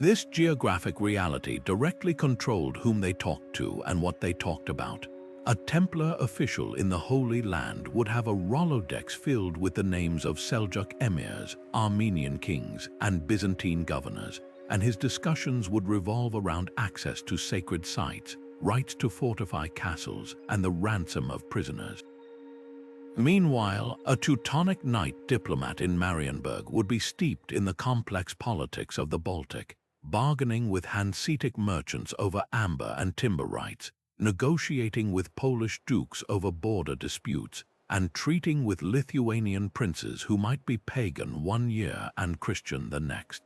This geographic reality directly controlled whom they talked to and what they talked about. A Templar official in the Holy Land would have a Rolodex filled with the names of Seljuk emirs, Armenian kings, and Byzantine governors, and his discussions would revolve around access to sacred sites, rights to fortify castles, and the ransom of prisoners. Meanwhile, a Teutonic Knight diplomat in Marienburg would be steeped in the complex politics of the Baltic, bargaining with Hanseatic merchants over amber and timber rights, negotiating with Polish dukes over border disputes, and treating with Lithuanian princes who might be pagan one year and Christian the next.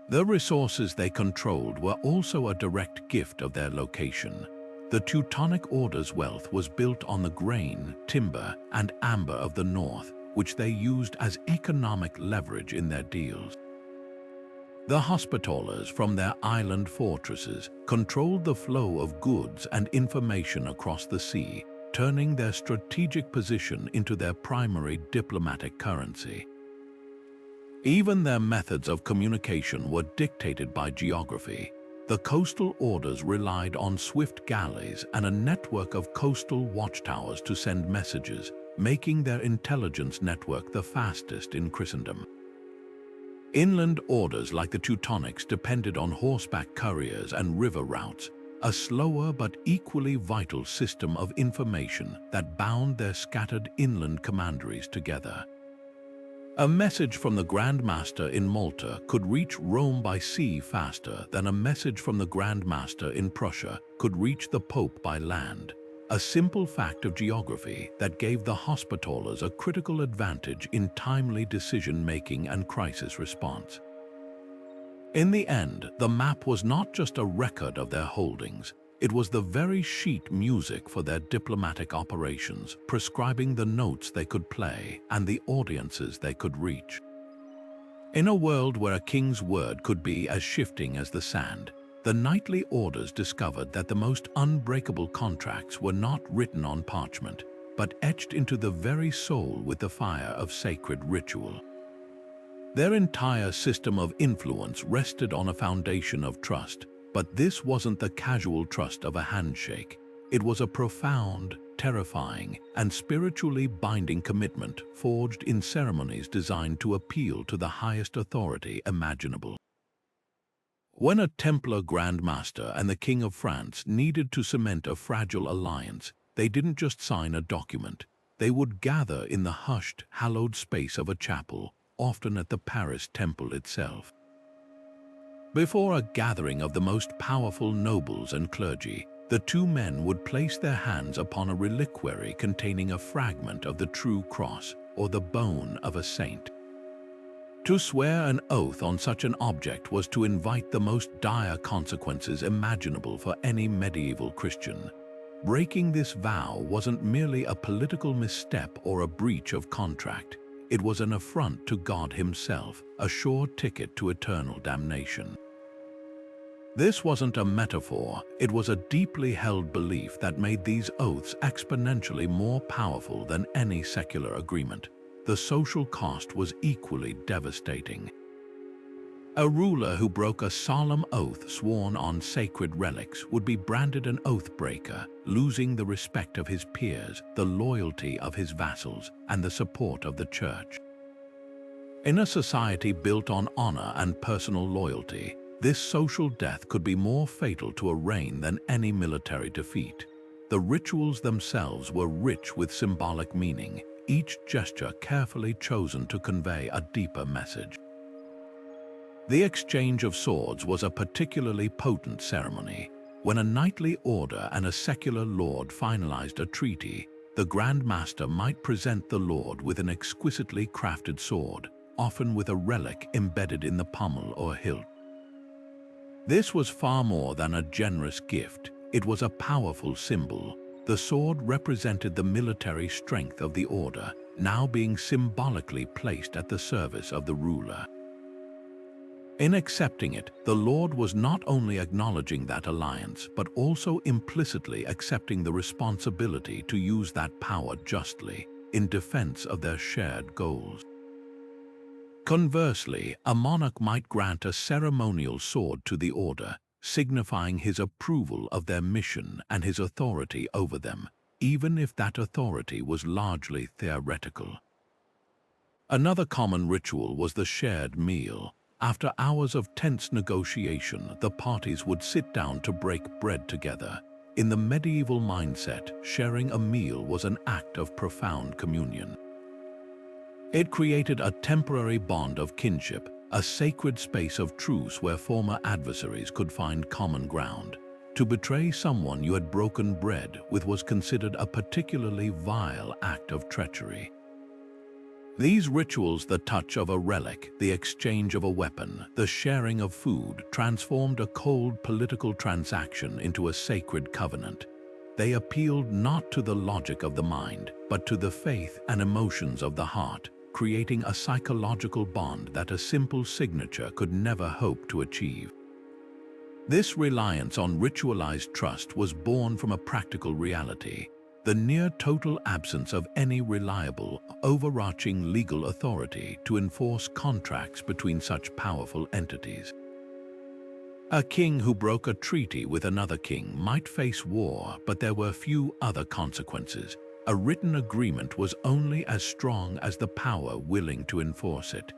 The resources they controlled were also a direct gift of their location. The Teutonic Order's wealth was built on the grain, timber, and amber of the north, which they used as economic leverage in their deals. The Hospitallers from their island fortresses controlled the flow of goods and information across the sea, turning their strategic position into their primary diplomatic currency. Even their methods of communication were dictated by geography. The coastal orders relied on swift galleys and a network of coastal watchtowers to send messages, making their intelligence network the fastest in Christendom. Inland orders like the Teutonics depended on horseback couriers and river routes, a slower but equally vital system of information that bound their scattered inland commanderies together. A message from the Grand Master in Malta could reach Rome by sea faster than a message from the Grand Master in Prussia could reach the Pope by land. a simple fact of geography that gave the Hospitallers a critical advantage in timely decision-making and crisis response. In the end, the map was not just a record of their holdings, it was the very sheet music for their diplomatic operations, prescribing the notes they could play and the audiences they could reach. In a world where a king's word could be as shifting as the sand, the knightly orders discovered that the most unbreakable contracts were not written on parchment, but etched into the very soul with the fire of sacred ritual. Their entire system of influence rested on a foundation of trust, but this wasn't the casual trust of a handshake. It was a profound, terrifying, and spiritually binding commitment forged in ceremonies designed to appeal to the highest authority imaginable. When a Templar Grand Master and the King of France needed to cement a fragile alliance, they didn't just sign a document. They would gather in the hushed, hallowed space of a chapel, often at the Paris Temple itself. Before a gathering of the most powerful nobles and clergy, the two men would place their hands upon a reliquary containing a fragment of the true cross or the bone of a saint. To swear an oath on such an object was to invite the most dire consequences imaginable for any medieval Christian. Breaking this vow wasn't merely a political misstep or a breach of contract. It was an affront to God Himself, a sure ticket to eternal damnation. This wasn't a metaphor, it was a deeply held belief that made these oaths exponentially more powerful than any secular agreement. The social cost was equally devastating. A ruler who broke a solemn oath sworn on sacred relics would be branded an oath-breaker, losing the respect of his peers, the loyalty of his vassals, and the support of the church. In a society built on honor and personal loyalty, this social death could be more fatal to a reign than any military defeat. The rituals themselves were rich with symbolic meaning, each gesture carefully chosen to convey a deeper message. The exchange of swords was a particularly potent ceremony. When a knightly order and a secular lord finalized a treaty, the Grand Master might present the lord with an exquisitely crafted sword, often with a relic embedded in the pommel or hilt. This was far more than a generous gift. It was a powerful symbol. The sword represented the military strength of the order, now being symbolically placed at the service of the ruler. In accepting it, the Lord was not only acknowledging that alliance, but also implicitly accepting the responsibility to use that power justly, in defense of their shared goals. Conversely, a monarch might grant a ceremonial sword to the order, signifying his approval of their mission and his authority over them, even if that authority was largely theoretical. Another common ritual was the shared meal. After hours of tense negotiation, the parties would sit down to break bread together. In the medieval mindset, sharing a meal was an act of profound communion. It created a temporary bond of kinship, a sacred space of truce where former adversaries could find common ground. To betray someone you had broken bread with was considered a particularly vile act of treachery. These rituals, the touch of a relic, the exchange of a weapon, the sharing of food, transformed a cold political transaction into a sacred covenant. They appealed not to the logic of the mind, but to the faith and emotions of the heart, creating a psychological bond that a simple signature could never hope to achieve. This reliance on ritualized trust was born from a practical reality: the near-total absence of any reliable, overarching legal authority to enforce contracts between such powerful entities. A king who broke a treaty with another king might face war, but there were few other consequences. A written agreement was only as strong as the power willing to enforce it.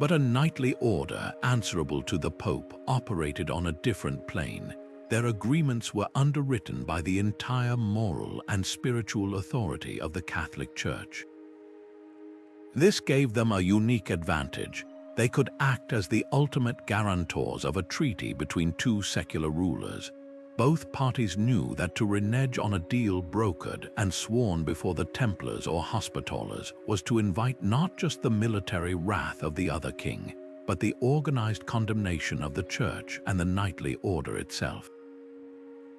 But a knightly order, answerable to the Pope, operated on a different plane. Their agreements were underwritten by the entire moral and spiritual authority of the Catholic Church. This gave them a unique advantage. They could act as the ultimate guarantors of a treaty between two secular rulers. Both parties knew that to renege on a deal brokered and sworn before the Templars or Hospitallers was to invite not just the military wrath of the other king, but the organized condemnation of the Church and the knightly order itself.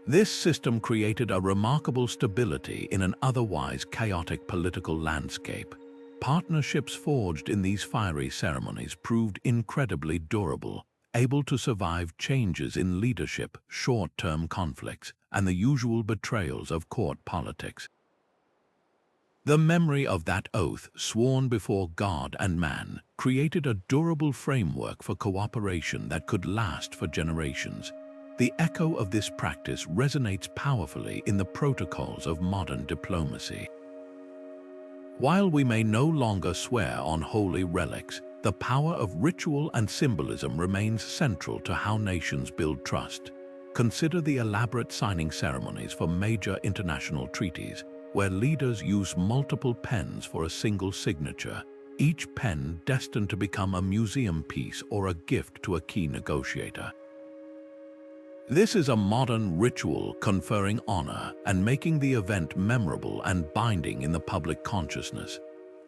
This system created a remarkable stability in an otherwise chaotic political landscape. Partnerships forged in these fiery ceremonies proved incredibly durable, able to survive changes in leadership, short-term conflicts, and the usual betrayals of court politics. The memory of that oath, sworn before God and man, created a durable framework for cooperation that could last for generations. The echo of this practice resonates powerfully in the protocols of modern diplomacy. While we may no longer swear on holy relics, the power of ritual and symbolism remains central to how nations build trust. Consider the elaborate signing ceremonies for major international treaties, where leaders use multiple pens for a single signature, each pen destined to become a museum piece or a gift to a key negotiator. This is a modern ritual conferring honor and making the event memorable and binding in the public consciousness.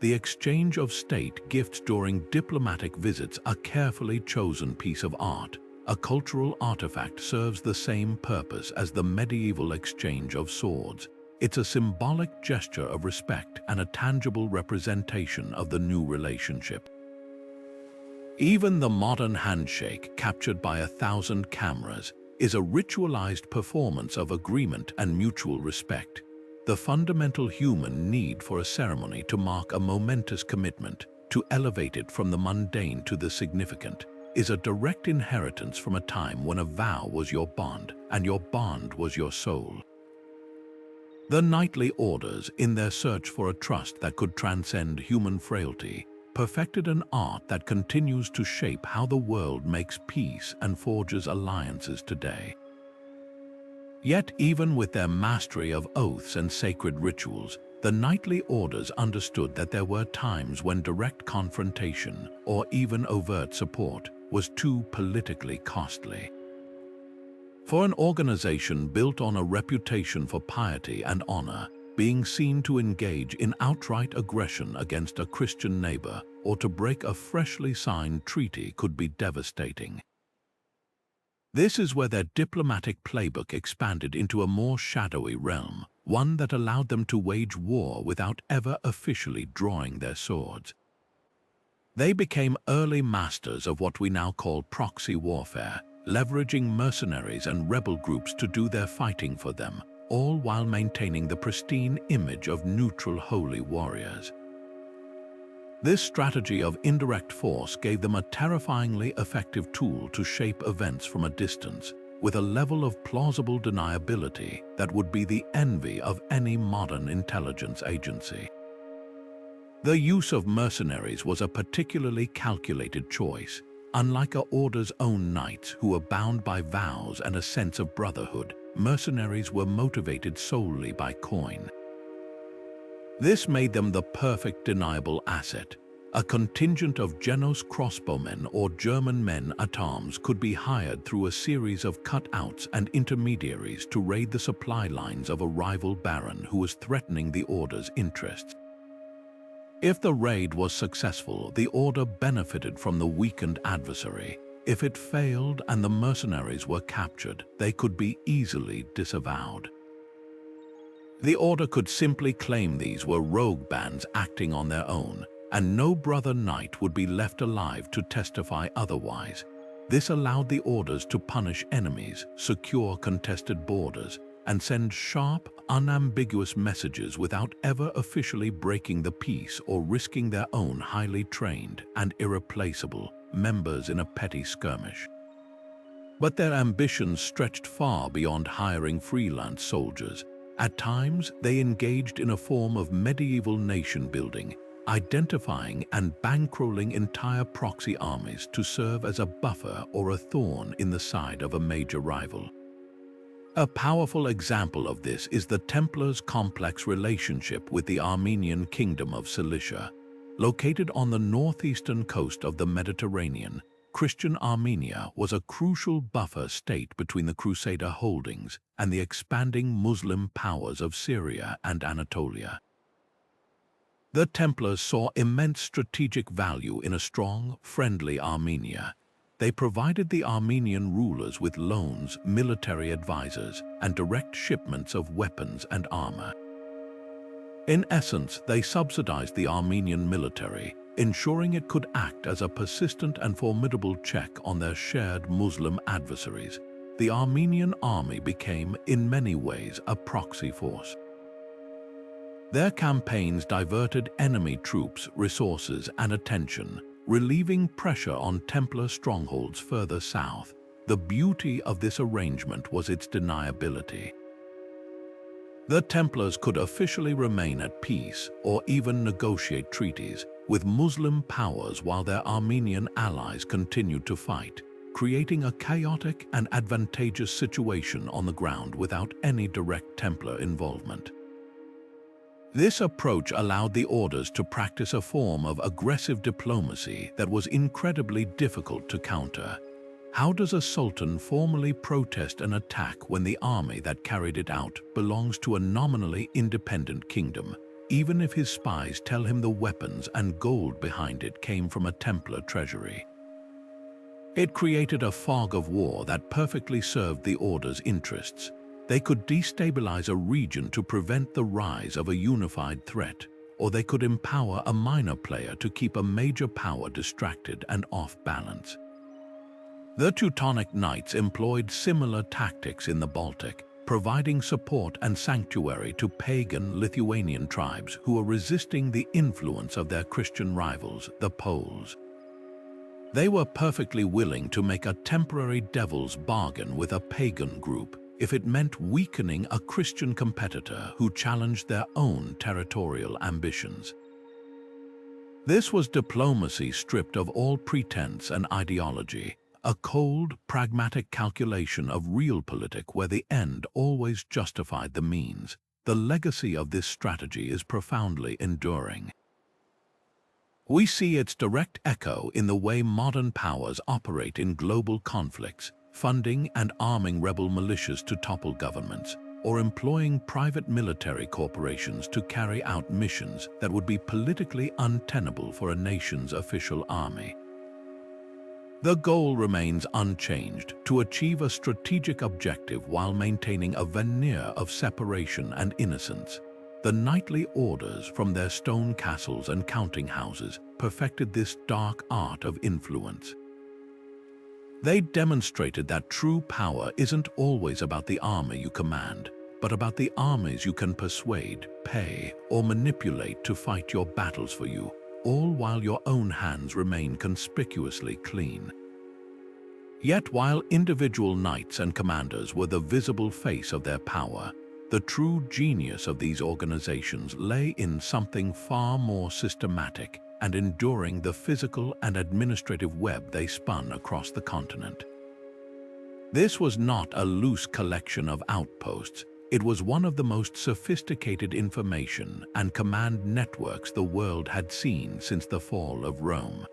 The exchange of state gifts during diplomatic visits, a carefully chosen piece of art, a cultural artifact, serves the same purpose as the medieval exchange of swords. It's a symbolic gesture of respect and a tangible representation of the new relationship. Even the modern handshake, captured by 1,000 cameras, is a ritualized performance of agreement and mutual respect. The fundamental human need for a ceremony to mark a momentous commitment, to elevate it from the mundane to the significant, is a direct inheritance from a time when a vow was your bond and your bond was your soul. The knightly orders, in their search for a trust that could transcend human frailty, perfected an art that continues to shape how the world makes peace and forges alliances today. Yet, even with their mastery of oaths and sacred rituals, the knightly orders understood that there were times when direct confrontation, or even overt support, was too politically costly. For an organization built on a reputation for piety and honor, being seen to engage in outright aggression against a Christian neighbor or to break a freshly signed treaty could be devastating. This is where their diplomatic playbook expanded into a more shadowy realm, one that allowed them to wage war without ever officially drawing their swords. They became early masters of what we now call proxy warfare, leveraging mercenaries and rebel groups to do their fighting for them, all while maintaining the pristine image of neutral holy warriors. This strategy of indirect force gave them a terrifyingly effective tool to shape events from a distance, with a level of plausible deniability that would be the envy of any modern intelligence agency. The use of mercenaries was a particularly calculated choice. Unlike a order's own knights who were bound by vows and a sense of brotherhood, mercenaries were motivated solely by coin. This made them the perfect deniable asset. A contingent of Genos crossbowmen or German men at arms could be hired through a series of cutouts and intermediaries to raid the supply lines of a rival baron who was threatening the order's interests. If the raid was successful, the order benefited from the weakened adversary. If it failed and the mercenaries were captured, they could be easily disavowed. The order could simply claim these were rogue bands acting on their own, and no brother knight would be left alive to testify otherwise. This allowed the orders to punish enemies, secure contested borders, and send sharp, unambiguous messages without ever officially breaking the peace or risking their own highly trained and irreplaceable members in a petty skirmish. But their ambitions stretched far beyond hiring freelance soldiers. At times, they engaged in a form of medieval nation-building, identifying and bankrolling entire proxy armies to serve as a buffer or a thorn in the side of a major rival. A powerful example of this is the Templars' complex relationship with the Armenian Kingdom of Cilicia. Located on the northeastern coast of the Mediterranean, Christian Armenia was a crucial buffer state between the Crusader holdings and the expanding Muslim powers of Syria and Anatolia. The Templars saw immense strategic value in a strong, friendly Armenia. They provided the Armenian rulers with loans, military advisors, and direct shipments of weapons and armor. In essence, they subsidized the Armenian military, ensuring it could act as a persistent and formidable check on their shared Muslim adversaries. The Armenian army became, in many ways, a proxy force. Their campaigns diverted enemy troops, resources, and attention, relieving pressure on Templar strongholds further south. The beauty of this arrangement was its deniability. The Templars could officially remain at peace or even negotiate treaties with Muslim powers while their Armenian allies continued to fight, creating a chaotic and advantageous situation on the ground without any direct Templar involvement. This approach allowed the orders to practice a form of aggressive diplomacy that was incredibly difficult to counter. How does a sultan formally protest an attack when the army that carried it out belongs to a nominally independent kingdom, even if his spies tell him the weapons and gold behind it came from a Templar treasury? It created a fog of war that perfectly served the order's interests. They could destabilize a region to prevent the rise of a unified threat, or they could empower a minor player to keep a major power distracted and off balance. The Teutonic Knights employed similar tactics in the Baltic, providing support and sanctuary to pagan Lithuanian tribes who were resisting the influence of their Christian rivals, the Poles. They were perfectly willing to make a temporary devil's bargain with a pagan group if it meant weakening a Christian competitor who challenged their own territorial ambitions. This was diplomacy stripped of all pretense and ideology, a cold, pragmatic calculation of realpolitik where the end always justified the means. The legacy of this strategy is profoundly enduring. We see its direct echo in the way modern powers operate in global conflicts, funding and arming rebel militias to topple governments, or employing private military corporations to carry out missions that would be politically untenable for a nation's official army. The goal remains unchanged: to achieve a strategic objective while maintaining a veneer of separation and innocence. The knightly orders from their stone castles and counting houses perfected this dark art of influence. They demonstrated that true power isn't always about the army you command, but about the armies you can persuade, pay, or manipulate to fight your battles for you, all while your own hands remain conspicuously clean. Yet while individual knights and commanders were the visible face of their power, the true genius of these organizations lay in something far more systematic and enduring: the physical and administrative web they spun across the continent. This was not a loose collection of outposts. It was one of the most sophisticated information and command networks the world had seen since the fall of Rome.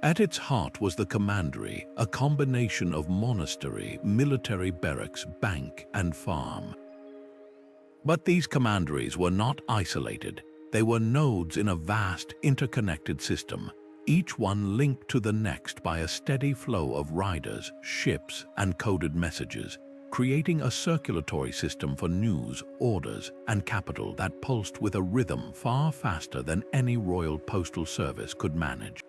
At its heart was the commandery, a combination of monastery, military barracks, bank, and farm. But these commanderies were not isolated. They were nodes in a vast, interconnected system, each one linked to the next by a steady flow of riders, ships, and coded messages, creating a circulatory system for news, orders, and capital that pulsed with a rhythm far faster than any royal postal service could manage.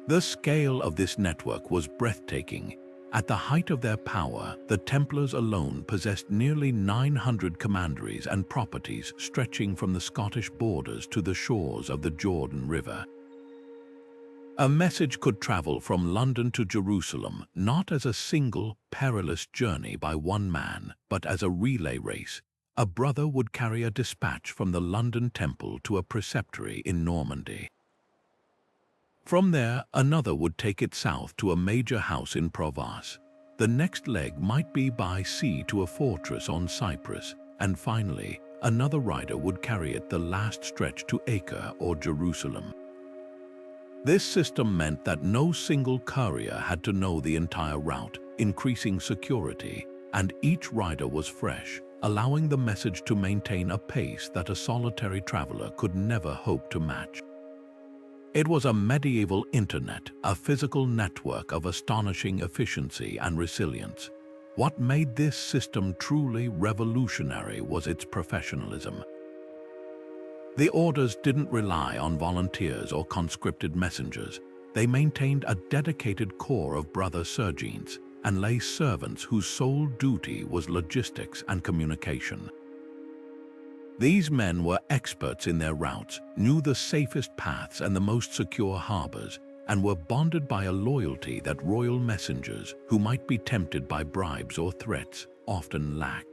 The scale of this network was breathtaking. At the height of their power, the Templars alone possessed nearly 900 commanderies and properties stretching from the Scottish borders to the shores of the Jordan River. A message could travel from London to Jerusalem not as a single, perilous journey by one man, but as a relay race. A brother would carry a dispatch from the London Temple to a preceptory in Normandy. From there, another would take it south to a major house in Provence. The next leg might be by sea to a fortress on Cyprus, and finally, another rider would carry it the last stretch to Acre or Jerusalem. This system meant that no single courier had to know the entire route, increasing security, and each rider was fresh, allowing the message to maintain a pace that a solitary traveler could never hope to match. It was a medieval internet, a physical network of astonishing efficiency and resilience. What made this system truly revolutionary was its professionalism. The orders didn't rely on volunteers or conscripted messengers. They maintained a dedicated core of brother sergeants and lay servants whose sole duty was logistics and communication. These men were experts in their routes, knew the safest paths and the most secure harbors, and were bonded by a loyalty that royal messengers, who might be tempted by bribes or threats, often lacked.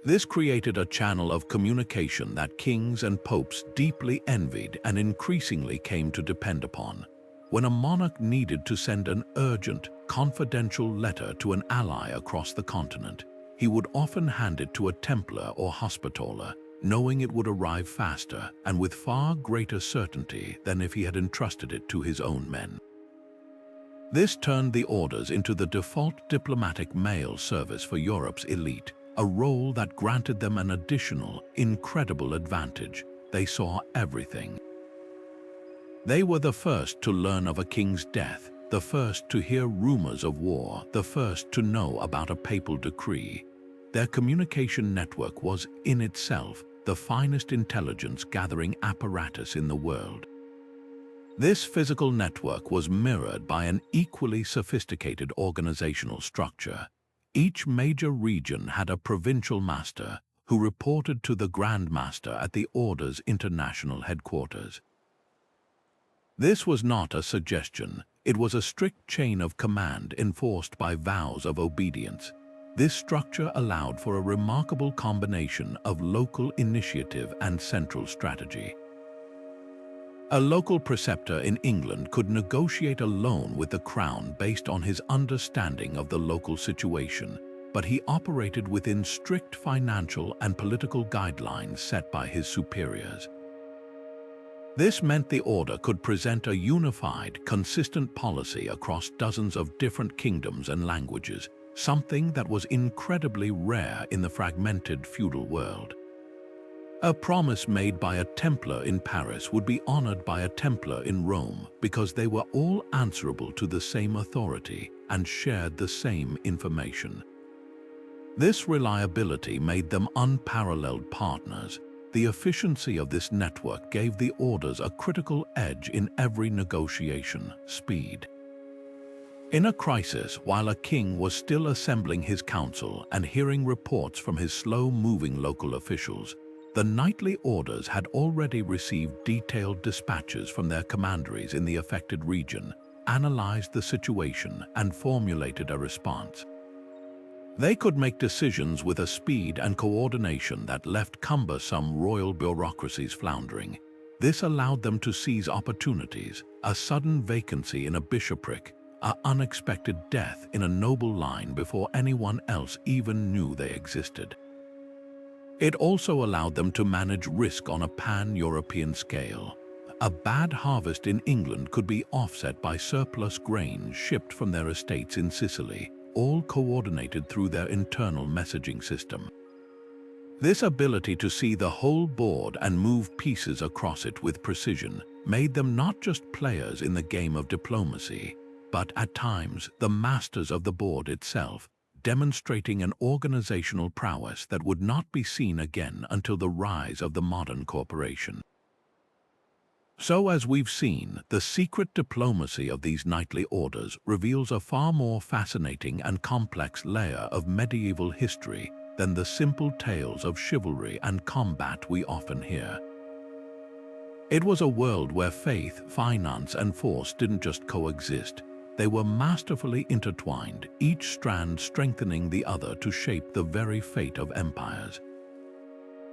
This created a channel of communication that kings and popes deeply envied and increasingly came to depend upon. When a monarch needed to send an urgent, confidential letter to an ally across the continent, he would often hand it to a Templar or Hospitaller, knowing it would arrive faster and with far greater certainty than if he had entrusted it to his own men. This turned the orders into the default diplomatic mail service for Europe's elite, a role that granted them an additional, incredible advantage. They saw everything. They were the first to learn of a king's death, the first to hear rumors of war, the first to know about a papal decree. Their communication network was, in itself, the finest intelligence-gathering apparatus in the world. This physical network was mirrored by an equally sophisticated organizational structure. Each major region had a provincial master who reported to the Grand Master at the Order's international headquarters. This was not a suggestion, it was a strict chain of command enforced by vows of obedience. This structure allowed for a remarkable combination of local initiative and central strategy. A local preceptor in England could negotiate a loan with the crown based on his understanding of the local situation, but he operated within strict financial and political guidelines set by his superiors. This meant the order could present a unified, consistent policy across dozens of different kingdoms and languages, something that was incredibly rare in the fragmented feudal world. A promise made by a Templar in Paris would be honored by a Templar in Rome because they were all answerable to the same authority and shared the same information. This reliability made them unparalleled partners. The efficiency of this network gave the orders a critical edge in every negotiation: speed. In a crisis, while a king was still assembling his council and hearing reports from his slow-moving local officials, the knightly orders had already received detailed dispatches from their commanderies in the affected region, analyzed the situation, and formulated a response. They could make decisions with a speed and coordination that left cumbersome royal bureaucracies floundering. This allowed them to seize opportunities: a sudden vacancy in a bishopric, an unexpected death in a noble line before anyone else even knew they existed. It also allowed them to manage risk on a pan-European scale. A bad harvest in England could be offset by surplus grain shipped from their estates in Sicily, all coordinated through their internal messaging system. This ability to see the whole board and move pieces across it with precision made them not just players in the game of diplomacy, but at times the masters of the board itself, demonstrating an organizational prowess that would not be seen again until the rise of the modern corporation. So, as we've seen, the secret diplomacy of these knightly orders reveals a far more fascinating and complex layer of medieval history than the simple tales of chivalry and combat we often hear. It was a world where faith, finance, and force didn't just coexist. They were masterfully intertwined, each strand strengthening the other to shape the very fate of empires.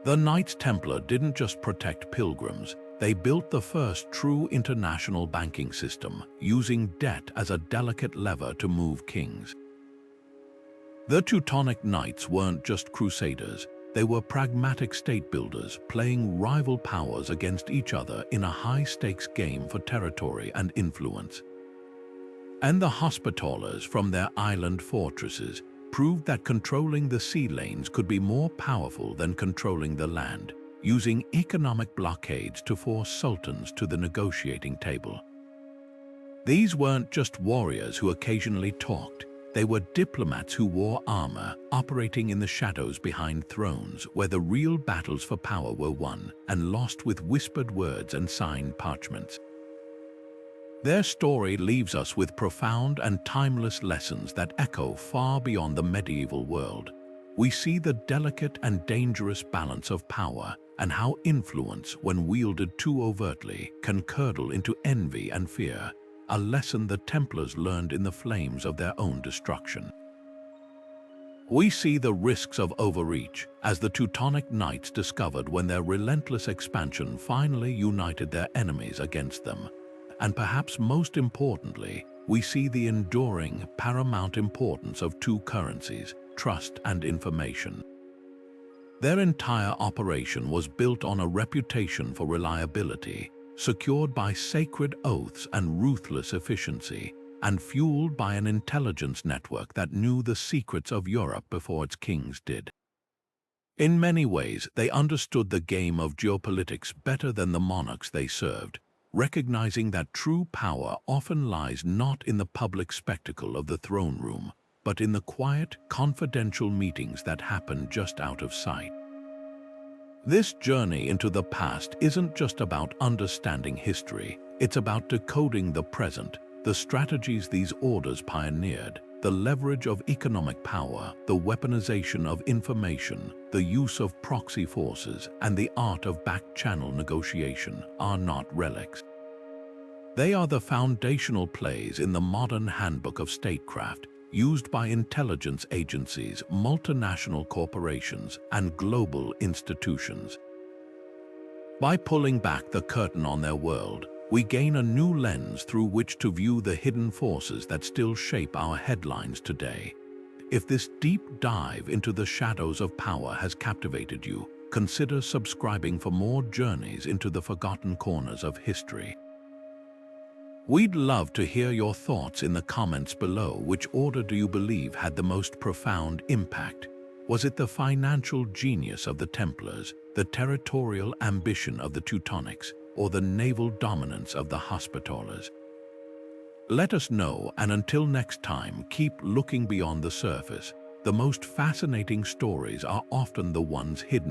The Knights Templar didn't just protect pilgrims, they built the first true international banking system, using debt as a delicate lever to move kings. The Teutonic Knights weren't just crusaders, They were pragmatic state builders, playing rival powers against each other in a high-stakes game for territory and influence. And the Hospitallers, from their island fortresses, proved that controlling the sea lanes could be more powerful than controlling the land, using economic blockades to force sultans to the negotiating table. These weren't just warriors who occasionally talked. They were diplomats who wore armor, operating in the shadows behind thrones where the real battles for power were won and lost with whispered words and signed parchments. Their story leaves us with profound and timeless lessons that echo far beyond the medieval world. We see the delicate and dangerous balance of power and how influence, when wielded too overtly, can curdle into envy and fear, a lesson the Templars learned in the flames of their own destruction. We see the risks of overreach, as the Teutonic Knights discovered when their relentless expansion finally united their enemies against them. And perhaps most importantly, we see the enduring, paramount importance of two currencies, trust and information. Their entire operation was built on a reputation for reliability, secured by sacred oaths and ruthless efficiency, and fueled by an intelligence network that knew the secrets of Europe before its kings did. In many ways, they understood the game of geopolitics better than the monarchs they served, recognizing that true power often lies not in the public spectacle of the throne room, but in the quiet, confidential meetings that happen just out of sight. This journey into the past isn't just about understanding history, it's about decoding the present, the strategies these orders pioneered, the leverage of economic power, the weaponization of information, the use of proxy forces, and the art of back-channel negotiation are not relics. They are the foundational plays in the modern handbook of statecraft, used by intelligence agencies, multinational corporations, and global institutions. By pulling back the curtain on their world, we gain a new lens through which to view the hidden forces that still shape our headlines today. If this deep dive into the shadows of power has captivated you, consider subscribing for more journeys into the forgotten corners of history. We'd love to hear your thoughts in the comments below. Which order do you believe had the most profound impact? Was it the financial genius of the Templars, the territorial ambition of the Teutonics, or the naval dominance of the Hospitallers? Let us know, and until next time, keep looking beyond the surface. The most fascinating stories are often the ones hidden